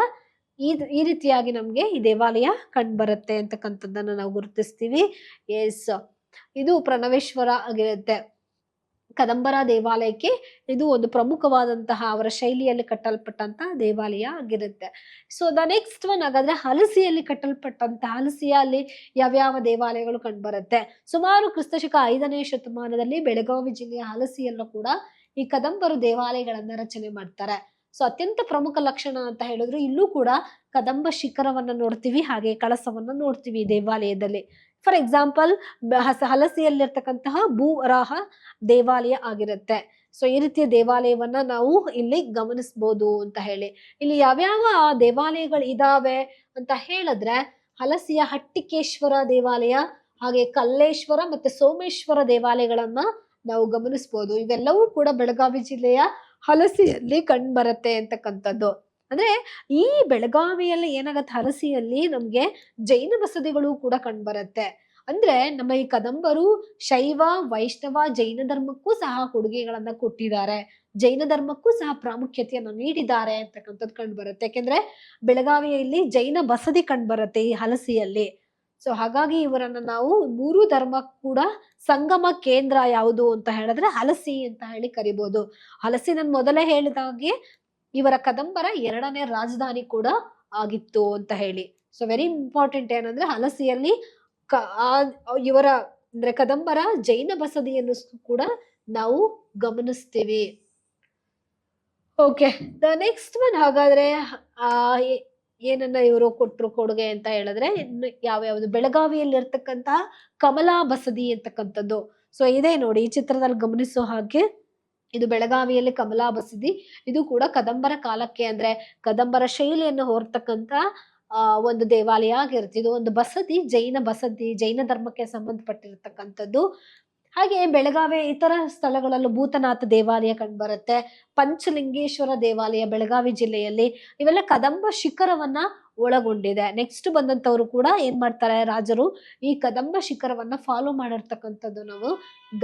ಈ ರೀತಿಯಾಗಿ ನಮ್ಗೆ ಈ ದೇವಾಲಯ ಕಂಡುಬರುತ್ತೆ ಅಂತಕ್ಕಂಥದ್ದನ್ನ ನಾವು ಗುರುತಿಸ್ತೀವಿ. ಎಸ್, ಇದು ಪ್ರಣವೇಶ್ವರ ಆಗಿರುತ್ತೆ. ಕದಂಬರ ದೇವಾಲಯಕ್ಕೆ ಇದು ಒಂದು ಪ್ರಮುಖವಾದಂತಹ ಅವರ ಶೈಲಿಯಲ್ಲಿ ಕಟ್ಟಲ್ಪಟ್ಟಂತಹ ದೇವಾಲಯ ಆಗಿರುತ್ತೆ. ಸೊ ದ ನೆಕ್ಸ್ಟ್ ಒನ್ ಹಾಗಾದ್ರೆ ಹಲಸಿಯಲ್ಲಿ ಕಟ್ಟಲ್ಪಟ್ಟಂತಹ, ಹಲಸಿಯಲ್ಲಿ ಯಾವ್ಯಾವ ದೇವಾಲಯಗಳು ಕಂಡುಬರುತ್ತೆ? ಸುಮಾರು ಕ್ರಿಸ್ತಶಕ 5ನೇ ಶತಮಾನದಲ್ಲಿ ಬೆಳಗಾವಿ ಜಿಲ್ಲೆಯ ಹಲಸಿಯಲ್ಲೂ ಕೂಡ ಈ ಕದಂಬರು ದೇವಾಲಯಗಳನ್ನ ರಚನೆ ಮಾಡ್ತಾರೆ. ಸೊ ಅತ್ಯಂತ ಪ್ರಮುಖ ಲಕ್ಷಣ ಅಂತ ಹೇಳಿದ್ರು ಇಲ್ಲೂ ಕೂಡ ಕದಂಬ ಶಿಖರವನ್ನ ನೋಡ್ತೀವಿ, ಹಾಗೆ ಕಳಸವನ್ನ ನೋಡ್ತೀವಿ ಈ ದೇವಾಲಯದಲ್ಲಿ. ಫಾರ್ ಎಕ್ಸಾಂಪಲ್ ಹಲಸಿಯಲ್ಲಿರ್ತಕ್ಕಂತಹ ಭೂವರಾಹ ದೇವಾಲಯ ಆಗಿರುತ್ತೆ. ಸೊ ಈ ರೀತಿಯ ದೇವಾಲಯವನ್ನ ನಾವು ಇಲ್ಲಿ ಗಮನಿಸಬಹುದು ಅಂತ ಹೇಳಿ. ಇಲ್ಲಿ ಯಾವ್ಯಾವ ದೇವಾಲಯಗಳು ಇದಾವೆ ಅಂತ ಹೇಳಿದ್ರೆ ಹಲಸಿಯ ಹಟ್ಟಿಕೇಶ್ವರ ದೇವಾಲಯ, ಹಾಗೆ ಕಲ್ಲೇಶ್ವರ ಮತ್ತೆ ಸೋಮೇಶ್ವರ ದೇವಾಲಯಗಳನ್ನ ನಾವು ಗಮನಿಸಬಹುದು. ಇವೆಲ್ಲವೂ ಕೂಡ ಬೆಳಗಾವಿ ಜಿಲ್ಲೆಯ ಹಲಸಿಯಲ್ಲಿ ಕಂಡು ಬರುತ್ತೆ ಅಂತಕ್ಕಂಥದ್ದು. ಅಂದ್ರೆ ಈ ಬೆಳಗಾವಿಯಲ್ಲಿ ಏನಾಗತ್ತೆ, ಹಲಸಿಯಲ್ಲಿ ನಮ್ಗೆ ಜೈನ ಬಸದಿಗಳು ಕೂಡ ಕಂಡು ಬರುತ್ತೆ. ಅಂದ್ರೆ ನಮ್ಮ ಈ ಕದಂಬರು ಶೈವ, ವೈಷ್ಣವ, ಜೈನ ಧರ್ಮಕ್ಕೂ ಸಹ ಕೊಡುಗೆಗಳನ್ನ ಕೊಟ್ಟಿದ್ದಾರೆ, ಜೈನ ಧರ್ಮಕ್ಕೂ ಸಹ ಪ್ರಾಮುಖ್ಯತೆಯನ್ನು ನೀಡಿದ್ದಾರೆ ಅಂತಕ್ಕಂಥದ್ದು ಕಂಡು ಬರುತ್ತೆ. ಯಾಕೆಂದ್ರೆ ಬೆಳಗಾವಿಯಲ್ಲಿ ಜೈನ ಬಸದಿ ಕಂಡು ಬರುತ್ತೆ ಈ ಹಲಸಿಯಲ್ಲಿ. ಸೊ ಹಾಗಾಗಿ ಇವರನ್ನ ನಾವು 3 ಧರ್ಮ ಕೂಡ ಸಂಗಮ ಕೇಂದ್ರ ಯಾವುದು ಅಂತ ಹೇಳಿದ್ರೆ ಹಲಸಿ ಅಂತ ಹೇಳಿ ಕರಿಬಹುದು. ಹಲಸಿ ನಾನು ಮೊದಲೇ ಹೇಳಿದಾಗೆ ಇವರ ಕದಂಬರ 2ನೇ ರಾಜಧಾನಿ ಕೂಡ ಆಗಿತ್ತು ಅಂತ ಹೇಳಿ. ಸೊ ವೆರಿ ಇಂಪಾರ್ಟೆಂಟ್ ಏನಂದ್ರೆ ಹಲಸಿಯಲ್ಲಿ ಇವರ ಅಂದ್ರೆ ಕದಂಬರ ಜೈನ ಬಸದಿಯನ್ನು ಕೂಡ ನಾವು ಗಮನಿಸ್ತೀವಿ. ಓಕೆ, ದ ನೆಕ್ಸ್ಟ್ ಒನ್ ಹಾಗಾದ್ರೆ ಏನನ್ನ ಇವರು ಕೊಟ್ರು ಕೊಡುಗೆ ಅಂತ ಹೇಳಿದ್ರೆ ಇನ್ನು ಯಾವ್ಯಾವ್ದು, ಬೆಳಗಾವಿಯಲ್ಲಿ ಇರ್ತಕ್ಕಂತಹ ಕಮಲಾ ಬಸದಿ ಅಂತಕ್ಕಂಥದ್ದು. ಸೊ ಇದೇ ನೋಡಿ ಈ ಚಿತ್ರದಲ್ಲಿ ಗಮನಿಸೋ ಹಾಗೆ ಇದು ಬೆಳಗಾವಿಯಲ್ಲಿ ಕಮಲಾ ಬಸದಿ. ಇದು ಕೂಡ ಕದಂಬರ ಕಾಲಕ್ಕೆ ಅಂದ್ರೆ ಕದಂಬರ ಶೈಲಿಯನ್ನು ಹೊರತಕ್ಕಂತ ಒಂದು ದೇವಾಲಯ ಆಗಿರುತ್ತೆ. ಇದು ಒಂದು ಬಸದಿ, ಜೈನ ಬಸದಿ, ಜೈನ ಧರ್ಮಕ್ಕೆ ಸಂಬಂಧಪಟ್ಟಿರ್ತಕ್ಕಂಥದ್ದು. ಹಾಗೆ ಬೆಳಗಾವಿ ಇತರ ಸ್ಥಳಗಳಲ್ಲೂ ಭೂತನಾಥ ದೇವಾಲಯ ಕಂಡುಬರುತ್ತೆ, ಪಂಚಲಿಂಗೇಶ್ವರ ದೇವಾಲಯ ಬೆಳಗಾವಿ ಜಿಲ್ಲೆಯಲ್ಲಿ. ಇವೆಲ್ಲ ಕದಂಬ ಶಿಖರವನ್ನ ಒಳಗೊಂಡಿದೆ. ನೆಕ್ಸ್ಟ್ ಬಂದಂತವ್ರು ಕೂಡ ಏನ್ ಮಾಡ್ತಾರೆ, ರಾಜರು ಈ ಕದಂಬ ಶಿಖರವನ್ನ ಫಾಲೋ ಮಾಡಿರ್ತಕ್ಕಂಥದ್ದು ನಾವು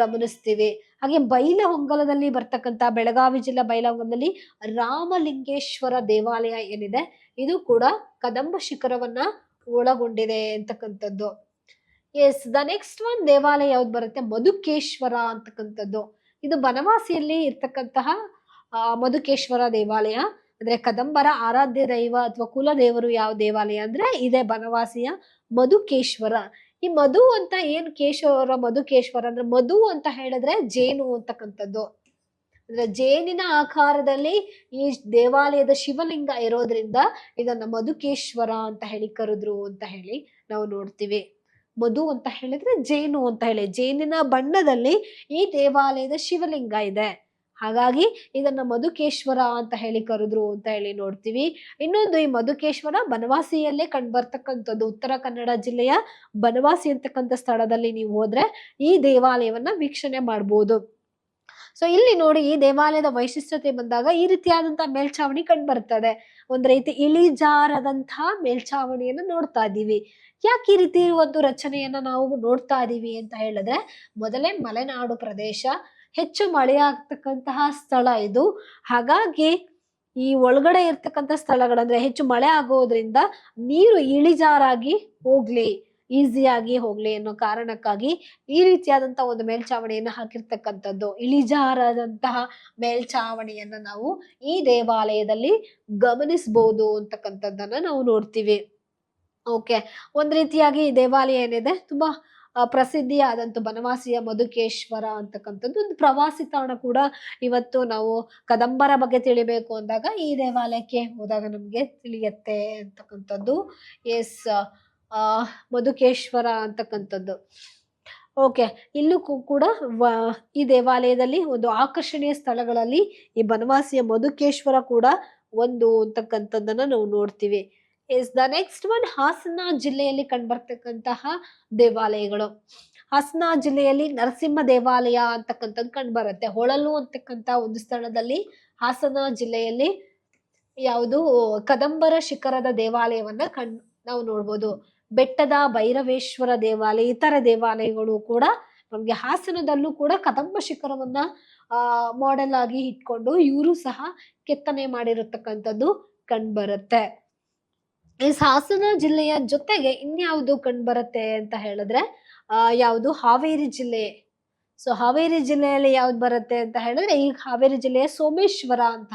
ಗಮನಿಸ್ತೀವಿ. ಹಾಗೆ ಬೈಲಹೊಂಗಲದಲ್ಲಿ ಬರ್ತಕ್ಕಂಥ ಬೆಳಗಾವಿ ಜಿಲ್ಲಾ ಬೈಲಹೊಂಗಲದಲ್ಲಿ ರಾಮಲಿಂಗೇಶ್ವರ ದೇವಾಲಯ ಏನಿದೆ ಇದು ಕೂಡ ಕದಂಬ ಶಿಖರವನ್ನ ಒಳಗೊಂಡಿದೆ ಅಂತಕ್ಕಂಥದ್ದು. ಎಸ್, ದ ನೆಕ್ಸ್ಟ್ ಒನ್ ದೇವಾಲಯ ಯಾವ್ದು ಬರುತ್ತೆ, ಮಧುಕೇಶ್ವರ ಅಂತಕ್ಕಂಥದ್ದು. ಇದು ಬನವಾಸಿಯಲ್ಲಿ ಇರ್ತಕ್ಕಂತಹ ಮಧುಕೇಶ್ವರ ದೇವಾಲಯ. ಅಂದ್ರೆ ಕದಂಬರ ಆರಾಧ್ಯ ದೈವ ಅಥವಾ ಕುಲ ದೇವರು ಯಾವ ದೇವಾಲಯ ಅಂದ್ರೆ ಇದೇ ಬನವಾಸಿಯ ಮಧುಕೇಶ್ವರ. ಈ ಮಧು ಅಂತ ಏನ್ ಕೇಶವರ ಮಧುಕೇಶ್ವರ ಅಂದ್ರೆ ಮಧು ಅಂತ ಹೇಳಿದ್ರೆ ಜೇನು ಅಂತಕ್ಕಂಥದ್ದು. ಅಂದ್ರೆ ಜೇನಿನ ಆಕಾರದಲ್ಲಿ ಈ ದೇವಾಲಯದ ಶಿವಲಿಂಗ ಇರೋದ್ರಿಂದ ಇದನ್ನ ಮಧುಕೇಶ್ವರ ಅಂತ ಹೇಳಿ ಕರೆದ್ರು ಅಂತ ಹೇಳಿ ನಾವು ನೋಡ್ತೀವಿ. ಮಧು ಅಂತ ಹೇಳಿದ್ರೆ ಜೇನು ಅಂತ ಹೇಳಿ, ಜೇನಿನ ಬಣ್ಣದಲ್ಲಿ ಈ ದೇವಾಲಯದ ಶಿವಲಿಂಗ ಇದೆ, ಹಾಗಾಗಿ ಇದನ್ನ ಮಧುಕೇಶ್ವರ ಅಂತ ಹೇಳಿ ಕರೆದ್ರು ಅಂತ ಹೇಳಿ ನೋಡ್ತೀವಿ. ಇನ್ನೊಂದು, ಈ ಮಧುಕೇಶ್ವರ ಬನವಾಸಿಯಲ್ಲೇ ಕಂಡುಬರ್ತಕ್ಕಂಥದ್ದು. ಉತ್ತರ ಕನ್ನಡ ಜಿಲ್ಲೆಯ ಬನವಾಸಿ ಅಂತಕ್ಕಂಥ ಸ್ಥಳದಲ್ಲಿ ನೀವು ಹೋದ್ರೆ ಈ ದೇವಾಲಯವನ್ನ ವೀಕ್ಷಣೆ ಮಾಡ್ಬೋದು. ಸೊ ಇಲ್ಲಿ ನೋಡಿ ಈ ದೇವಾಲಯದ ವೈಶಿಷ್ಟ್ಯತೆ ಬಂದಾಗ ಈ ರೀತಿಯಾದಂತಹ ಮೇಲ್ಛಾವಣಿ ಕಂಡು ಬರ್ತದೆ. ಒಂದ್ ರೀತಿ ಇಳಿಜಾರದಂತಹ ಮೇಲ್ಛಾವಣಿಯನ್ನು ನೋಡ್ತಾ ಇದ್ದೀವಿ. ಯಾಕೆ ಈ ರೀತಿ ಒಂದು ರಚನೆಯನ್ನ ನಾವು ನೋಡ್ತಾ ಇದೀವಿ ಅಂತ ಹೇಳಿದ್ರೆ, ಮೊದಲೇ ಮಲೆನಾಡು ಪ್ರದೇಶ, ಹೆಚ್ಚು ಮಳೆಯಾಗ್ತಕ್ಕಂತಹ ಸ್ಥಳ ಇದು. ಹಾಗಾಗಿ ಈ ಒಳಗಡೆ ಇರ್ತಕ್ಕಂಥ ಸ್ಥಳಗಳಂದ್ರೆ ಹೆಚ್ಚು ಮಳೆ ಆಗೋದ್ರಿಂದ ನೀರು ಇಳಿಜಾರಾಗಿ ಹೋಗ್ಲಿ, ಈಸಿಯಾಗಿ ಹೋಗ್ಲಿ ಅನ್ನೋ ಕಾರಣಕ್ಕಾಗಿ ಈ ರೀತಿಯಾದಂತಹ ಒಂದು ಮೇಲ್ಛಾವಣಿಯನ್ನ ಹಾಕಿರ್ತಕ್ಕಂಥದ್ದು. ಇಳಿಜಾರಾದಂತಹ ಮೇಲ್ಛಾವಣಿಯನ್ನ ನಾವು ಈ ದೇವಾಲಯದಲ್ಲಿ ಗಮನಿಸಬಹುದು ಅಂತಕ್ಕಂಥದ್ದನ್ನ ನಾವು ನೋಡ್ತೀವಿ. ಓಕೆ, ಒಂದ್ ರೀತಿಯಾಗಿ ಈ ದೇವಾಲಯ ಏನಿದೆ ತುಂಬಾ ಪ್ರಸಿದ್ಧಿಯಾದಂತ ಬನವಾಸಿಯ ಮಧುಕೇಶ್ವರ ಅಂತಕ್ಕಂಥದ್ದು ಒಂದು ಪ್ರವಾಸಿ ತಾಣ ಕೂಡ. ಇವತ್ತು ನಾವು ಕದಂಬರ ಬಗ್ಗೆ ತಿಳಿಬೇಕು ಅಂದಾಗ ಈ ದೇವಾಲಯಕ್ಕೆ ಹೋದಾಗ ನಮ್ಗೆ ತಿಳಿಯತ್ತೆ ಅಂತಕ್ಕಂಥದ್ದು. ಎಸ್, ಮಧುಕೇಶ್ವರ ಅಂತಕ್ಕಂಥದ್ದು. ಓಕೆ, ಇಲ್ಲೂ ಕೂಡ ಈ ದೇವಾಲಯದಲ್ಲಿ ಒಂದು ಆಕರ್ಷಣೀಯ ಸ್ಥಳಗಳಲ್ಲಿ ಈ ಬನವಾಸಿಯ ಮಧುಕೇಶ್ವರ ಕೂಡ ಒಂದು ಅಂತಕ್ಕಂಥದ್ದನ್ನ ನಾವು ನೋಡ್ತೀವಿ. Is the next one, Hassan ಜಿಲ್ಲೆಯಲ್ಲಿ ಕಂಡುಬರ್ತಕ್ಕಂತಹ ದೇವಾಲಯಗಳು. ಹಾಸನ ಜಿಲ್ಲೆಯಲ್ಲಿ ನರಸಿಂಹ ದೇವಾಲಯ ಅಂತಕ್ಕಂಥದ್ದು ಕಂಡು ಬರುತ್ತೆ. ಹೊಳಲು ಅಂತಕ್ಕಂಥ ಒಂದು ಸ್ಥಳದಲ್ಲಿ ಹಾಸನ ಜಿಲ್ಲೆಯಲ್ಲಿ ಯಾವುದು ಕದಂಬರ ಶಿಖರದ ದೇವಾಲಯವನ್ನ ನಾವು ನೋಡ್ಬೋದು. ಬೆಟ್ಟದ ಭೈರವೇಶ್ವರ ದೇವಾಲಯ, ಇತರ ದೇವಾಲಯಗಳು ಕೂಡ ನಮ್ಗೆ ಹಾಸನದಲ್ಲೂ ಕೂಡ ಕದಂಬ ಶಿಖರವನ್ನ ಮಾಡೆಲ್ ಆಗಿ ಇಟ್ಕೊಂಡು ಇವರು ಸಹ ಕೆತ್ತನೆ ಮಾಡಿರತಕ್ಕಂಥದ್ದು ಕಂಡು ಬರುತ್ತೆ. ಈ ಹಾಸನ ಜಿಲ್ಲೆಯ ಜೊತೆಗೆ ಇನ್ಯಾವುದು ಕಂಡುಬರುತ್ತೆ ಅಂತ ಹೇಳಿದ್ರೆ ಯಾವುದು ಹಾವೇರಿ ಜಿಲ್ಲೆ. ಸೊ ಹಾವೇರಿ ಜಿಲ್ಲೆಯಲ್ಲಿ ಯಾವ್ದು ಬರುತ್ತೆ ಅಂತ ಹೇಳಿದ್ರೆ ಈ ಹಾವೇರಿ ಜಿಲ್ಲೆಯ ಸೋಮೇಶ್ವರ ಅಂತ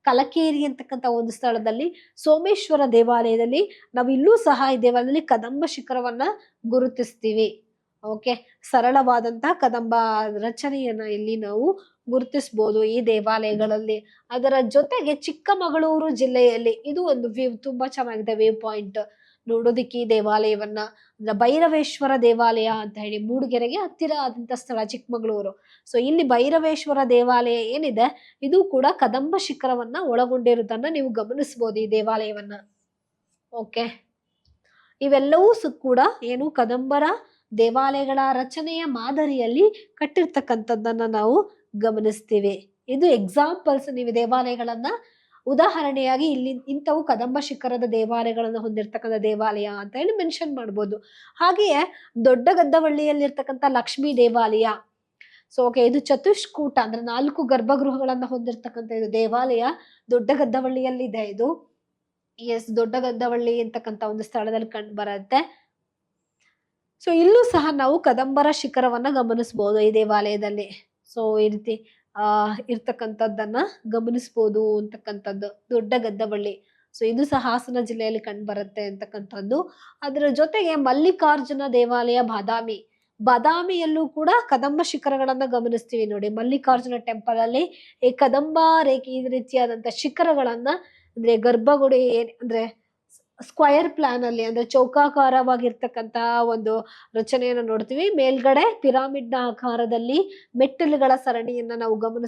ಕಲಕೇರಿ ಅಂತಕ್ಕಂಥ ಒಂದು ಸ್ಥಳದಲ್ಲಿ ಸೋಮೇಶ್ವರ ದೇವಾಲಯದಲ್ಲಿ ನಾವು ಇಲ್ಲೂ ಸಹ ಈ ದೇವಾಲಯದಲ್ಲಿ ಕದಂಬ ಶಿಖರವನ್ನ ಗುರುತಿಸ್ತೀವಿ. ಓಕೆ, ಸರಳವಾದಂತಹ ಕದಂಬ ರಚನೆಯನ್ನ ಇಲ್ಲಿ ನಾವು ಗುರುತಿಸಬಹುದು ಈ ದೇವಾಲಯಗಳಲ್ಲಿ. ಅದರ ಜೊತೆಗೆ ಚಿಕ್ಕಮಗಳೂರು ಜಿಲ್ಲೆಯಲ್ಲಿ ಇದು ಒಂದು ವ್ಯೂ ತುಂಬಾ ಚೆನ್ನಾಗಿದೆ, ವ್ಯೂ ಪಾಯಿಂಟ್ ನೋಡೋದಿಕ್ಕೆ ಈ ದೇವಾಲಯವನ್ನ. ಭೈರವೇಶ್ವರ ದೇವಾಲಯ ಅಂತ ಹೇಳಿ ಮೂಡಿಗೆರೆಗೆ ಹತ್ತಿರ ಆದಂತ ಸ್ಥಳ ಚಿಕ್ಕಮಗಳೂರು. ಸೊ ಇಲ್ಲಿ ಭೈರವೇಶ್ವರ ದೇವಾಲಯ ಏನಿದೆ ಇದು ಕೂಡ ಕದಂಬ ಶಿಖರವನ್ನ ಒಳಗೊಂಡಿರುವುದನ್ನ ನೀವು ಗಮನಿಸಬಹುದು ಈ ದೇವಾಲಯವನ್ನ. ಓಕೆ, ಇವೆಲ್ಲವೂ ಕೂಡ ಏನು ಕದಂಬರ ದೇವಾಲಯಗಳ ರಚನೆಯ ಮಾದರಿಯಲ್ಲಿ ಕಟ್ಟಿರ್ತಕ್ಕಂಥದ್ದನ್ನ ನಾವು ಗಮನಿಸ್ತೀವಿ. ಇದು ಎಕ್ಸಾಂಪಲ್ಸ್, ನೀವು ದೇವಾಲಯಗಳನ್ನ ಉದಾಹರಣೆಯಾಗಿ ಇಲ್ಲಿ ಇಂಥವು ಕದಂಬ ಶಿಖರದ ದೇವಾಲಯಗಳನ್ನು ಹೊಂದಿರತಕ್ಕಂಥ ದೇವಾಲಯ ಅಂತ ಹೇಳಿ ಮೆನ್ಷನ್ ಮಾಡ್ಬೋದು. ಹಾಗೆಯೇ ದೊಡ್ಡ ಗದ್ದವಳ್ಳಿಯಲ್ಲಿರ್ತಕ್ಕಂಥ ಲಕ್ಷ್ಮೀ ದೇವಾಲಯ. ಸೊ ಓಕೆ, ಇದು ಚತುಷ್ಕೂಟ ಅಂದ್ರೆ 4 ಗರ್ಭಗೃಹಗಳನ್ನ ಹೊಂದಿರತಕ್ಕಂಥ ಇದು ದೇವಾಲಯ ದೊಡ್ಡ ಗದ್ದವಳ್ಳಿಯಲ್ಲಿದೆ. ಇದು ಎಸ್, ದೊಡ್ಡ ಗದ್ದವಳ್ಳಿ ಅಂತಕ್ಕಂಥ ಒಂದು ಸ್ಥಳದಲ್ಲಿ ಕಂಡು ಬರುತ್ತೆ. ಸೊ ಇಲ್ಲೂ ಸಹ ನಾವು ಕದಂಬರ ಶಿಖರವನ್ನ ಗಮನಿಸಬಹುದು ಈ ದೇವಾಲಯದಲ್ಲಿ. ಸೊ ಈ ರೀತಿ ಇರ್ತಕ್ಕಂಥದ್ದನ್ನ ಗಮನಿಸಬಹುದು ಅಂತಕ್ಕಂಥದ್ದು ದೊಡ್ಡ ಗದ್ದವಳ್ಳಿ. ಸೊ ಇದು ಸಹ ಹಾಸನ ಜಿಲ್ಲೆಯಲ್ಲಿ ಕಂಡು ಬರುತ್ತೆ ಅಂತಕ್ಕಂಥದ್ದು. ಅದರ ಜೊತೆಗೆ ಮಲ್ಲಿಕಾರ್ಜುನ ದೇವಾಲಯ ಬಾದಾಮಿಯಲ್ಲೂ ಕೂಡ ಕದಂಬ ಶಿಖರಗಳನ್ನ ಗಮನಿಸ್ತೀವಿ ನೋಡಿ. ಮಲ್ಲಿಕಾರ್ಜುನ ಟೆಂಪಲ್ ಅಲ್ಲಿ ಈ ಕದಂಬ ರೇಖೆ ಈ ರೀತಿಯಾದಂತ ಶಿಖರಗಳನ್ನ ಅಂದ್ರೆ ಗರ್ಭಗುಡಿ ಅಂದ್ರೆ ಸ್ಕ್ವಯರ್ ಪ್ಲಾನ್ ಅಲ್ಲಿ ಅಂದ್ರೆ ಚೌಕಾಕಾರವಾಗಿರ್ತಕ್ಕಂತಹ ಒಂದು ರಚನೆಯನ್ನು ನೋಡ್ತೀವಿ. ಮೇಲ್ಗಡೆ ಪಿರಾಮಿಡ್ ನ ಆಕಾರದಲ್ಲಿ ಮೆಟ್ಟಿಲುಗಳ ಸರಣಿಯನ್ನ ನಾವು ಗಮನಿಸ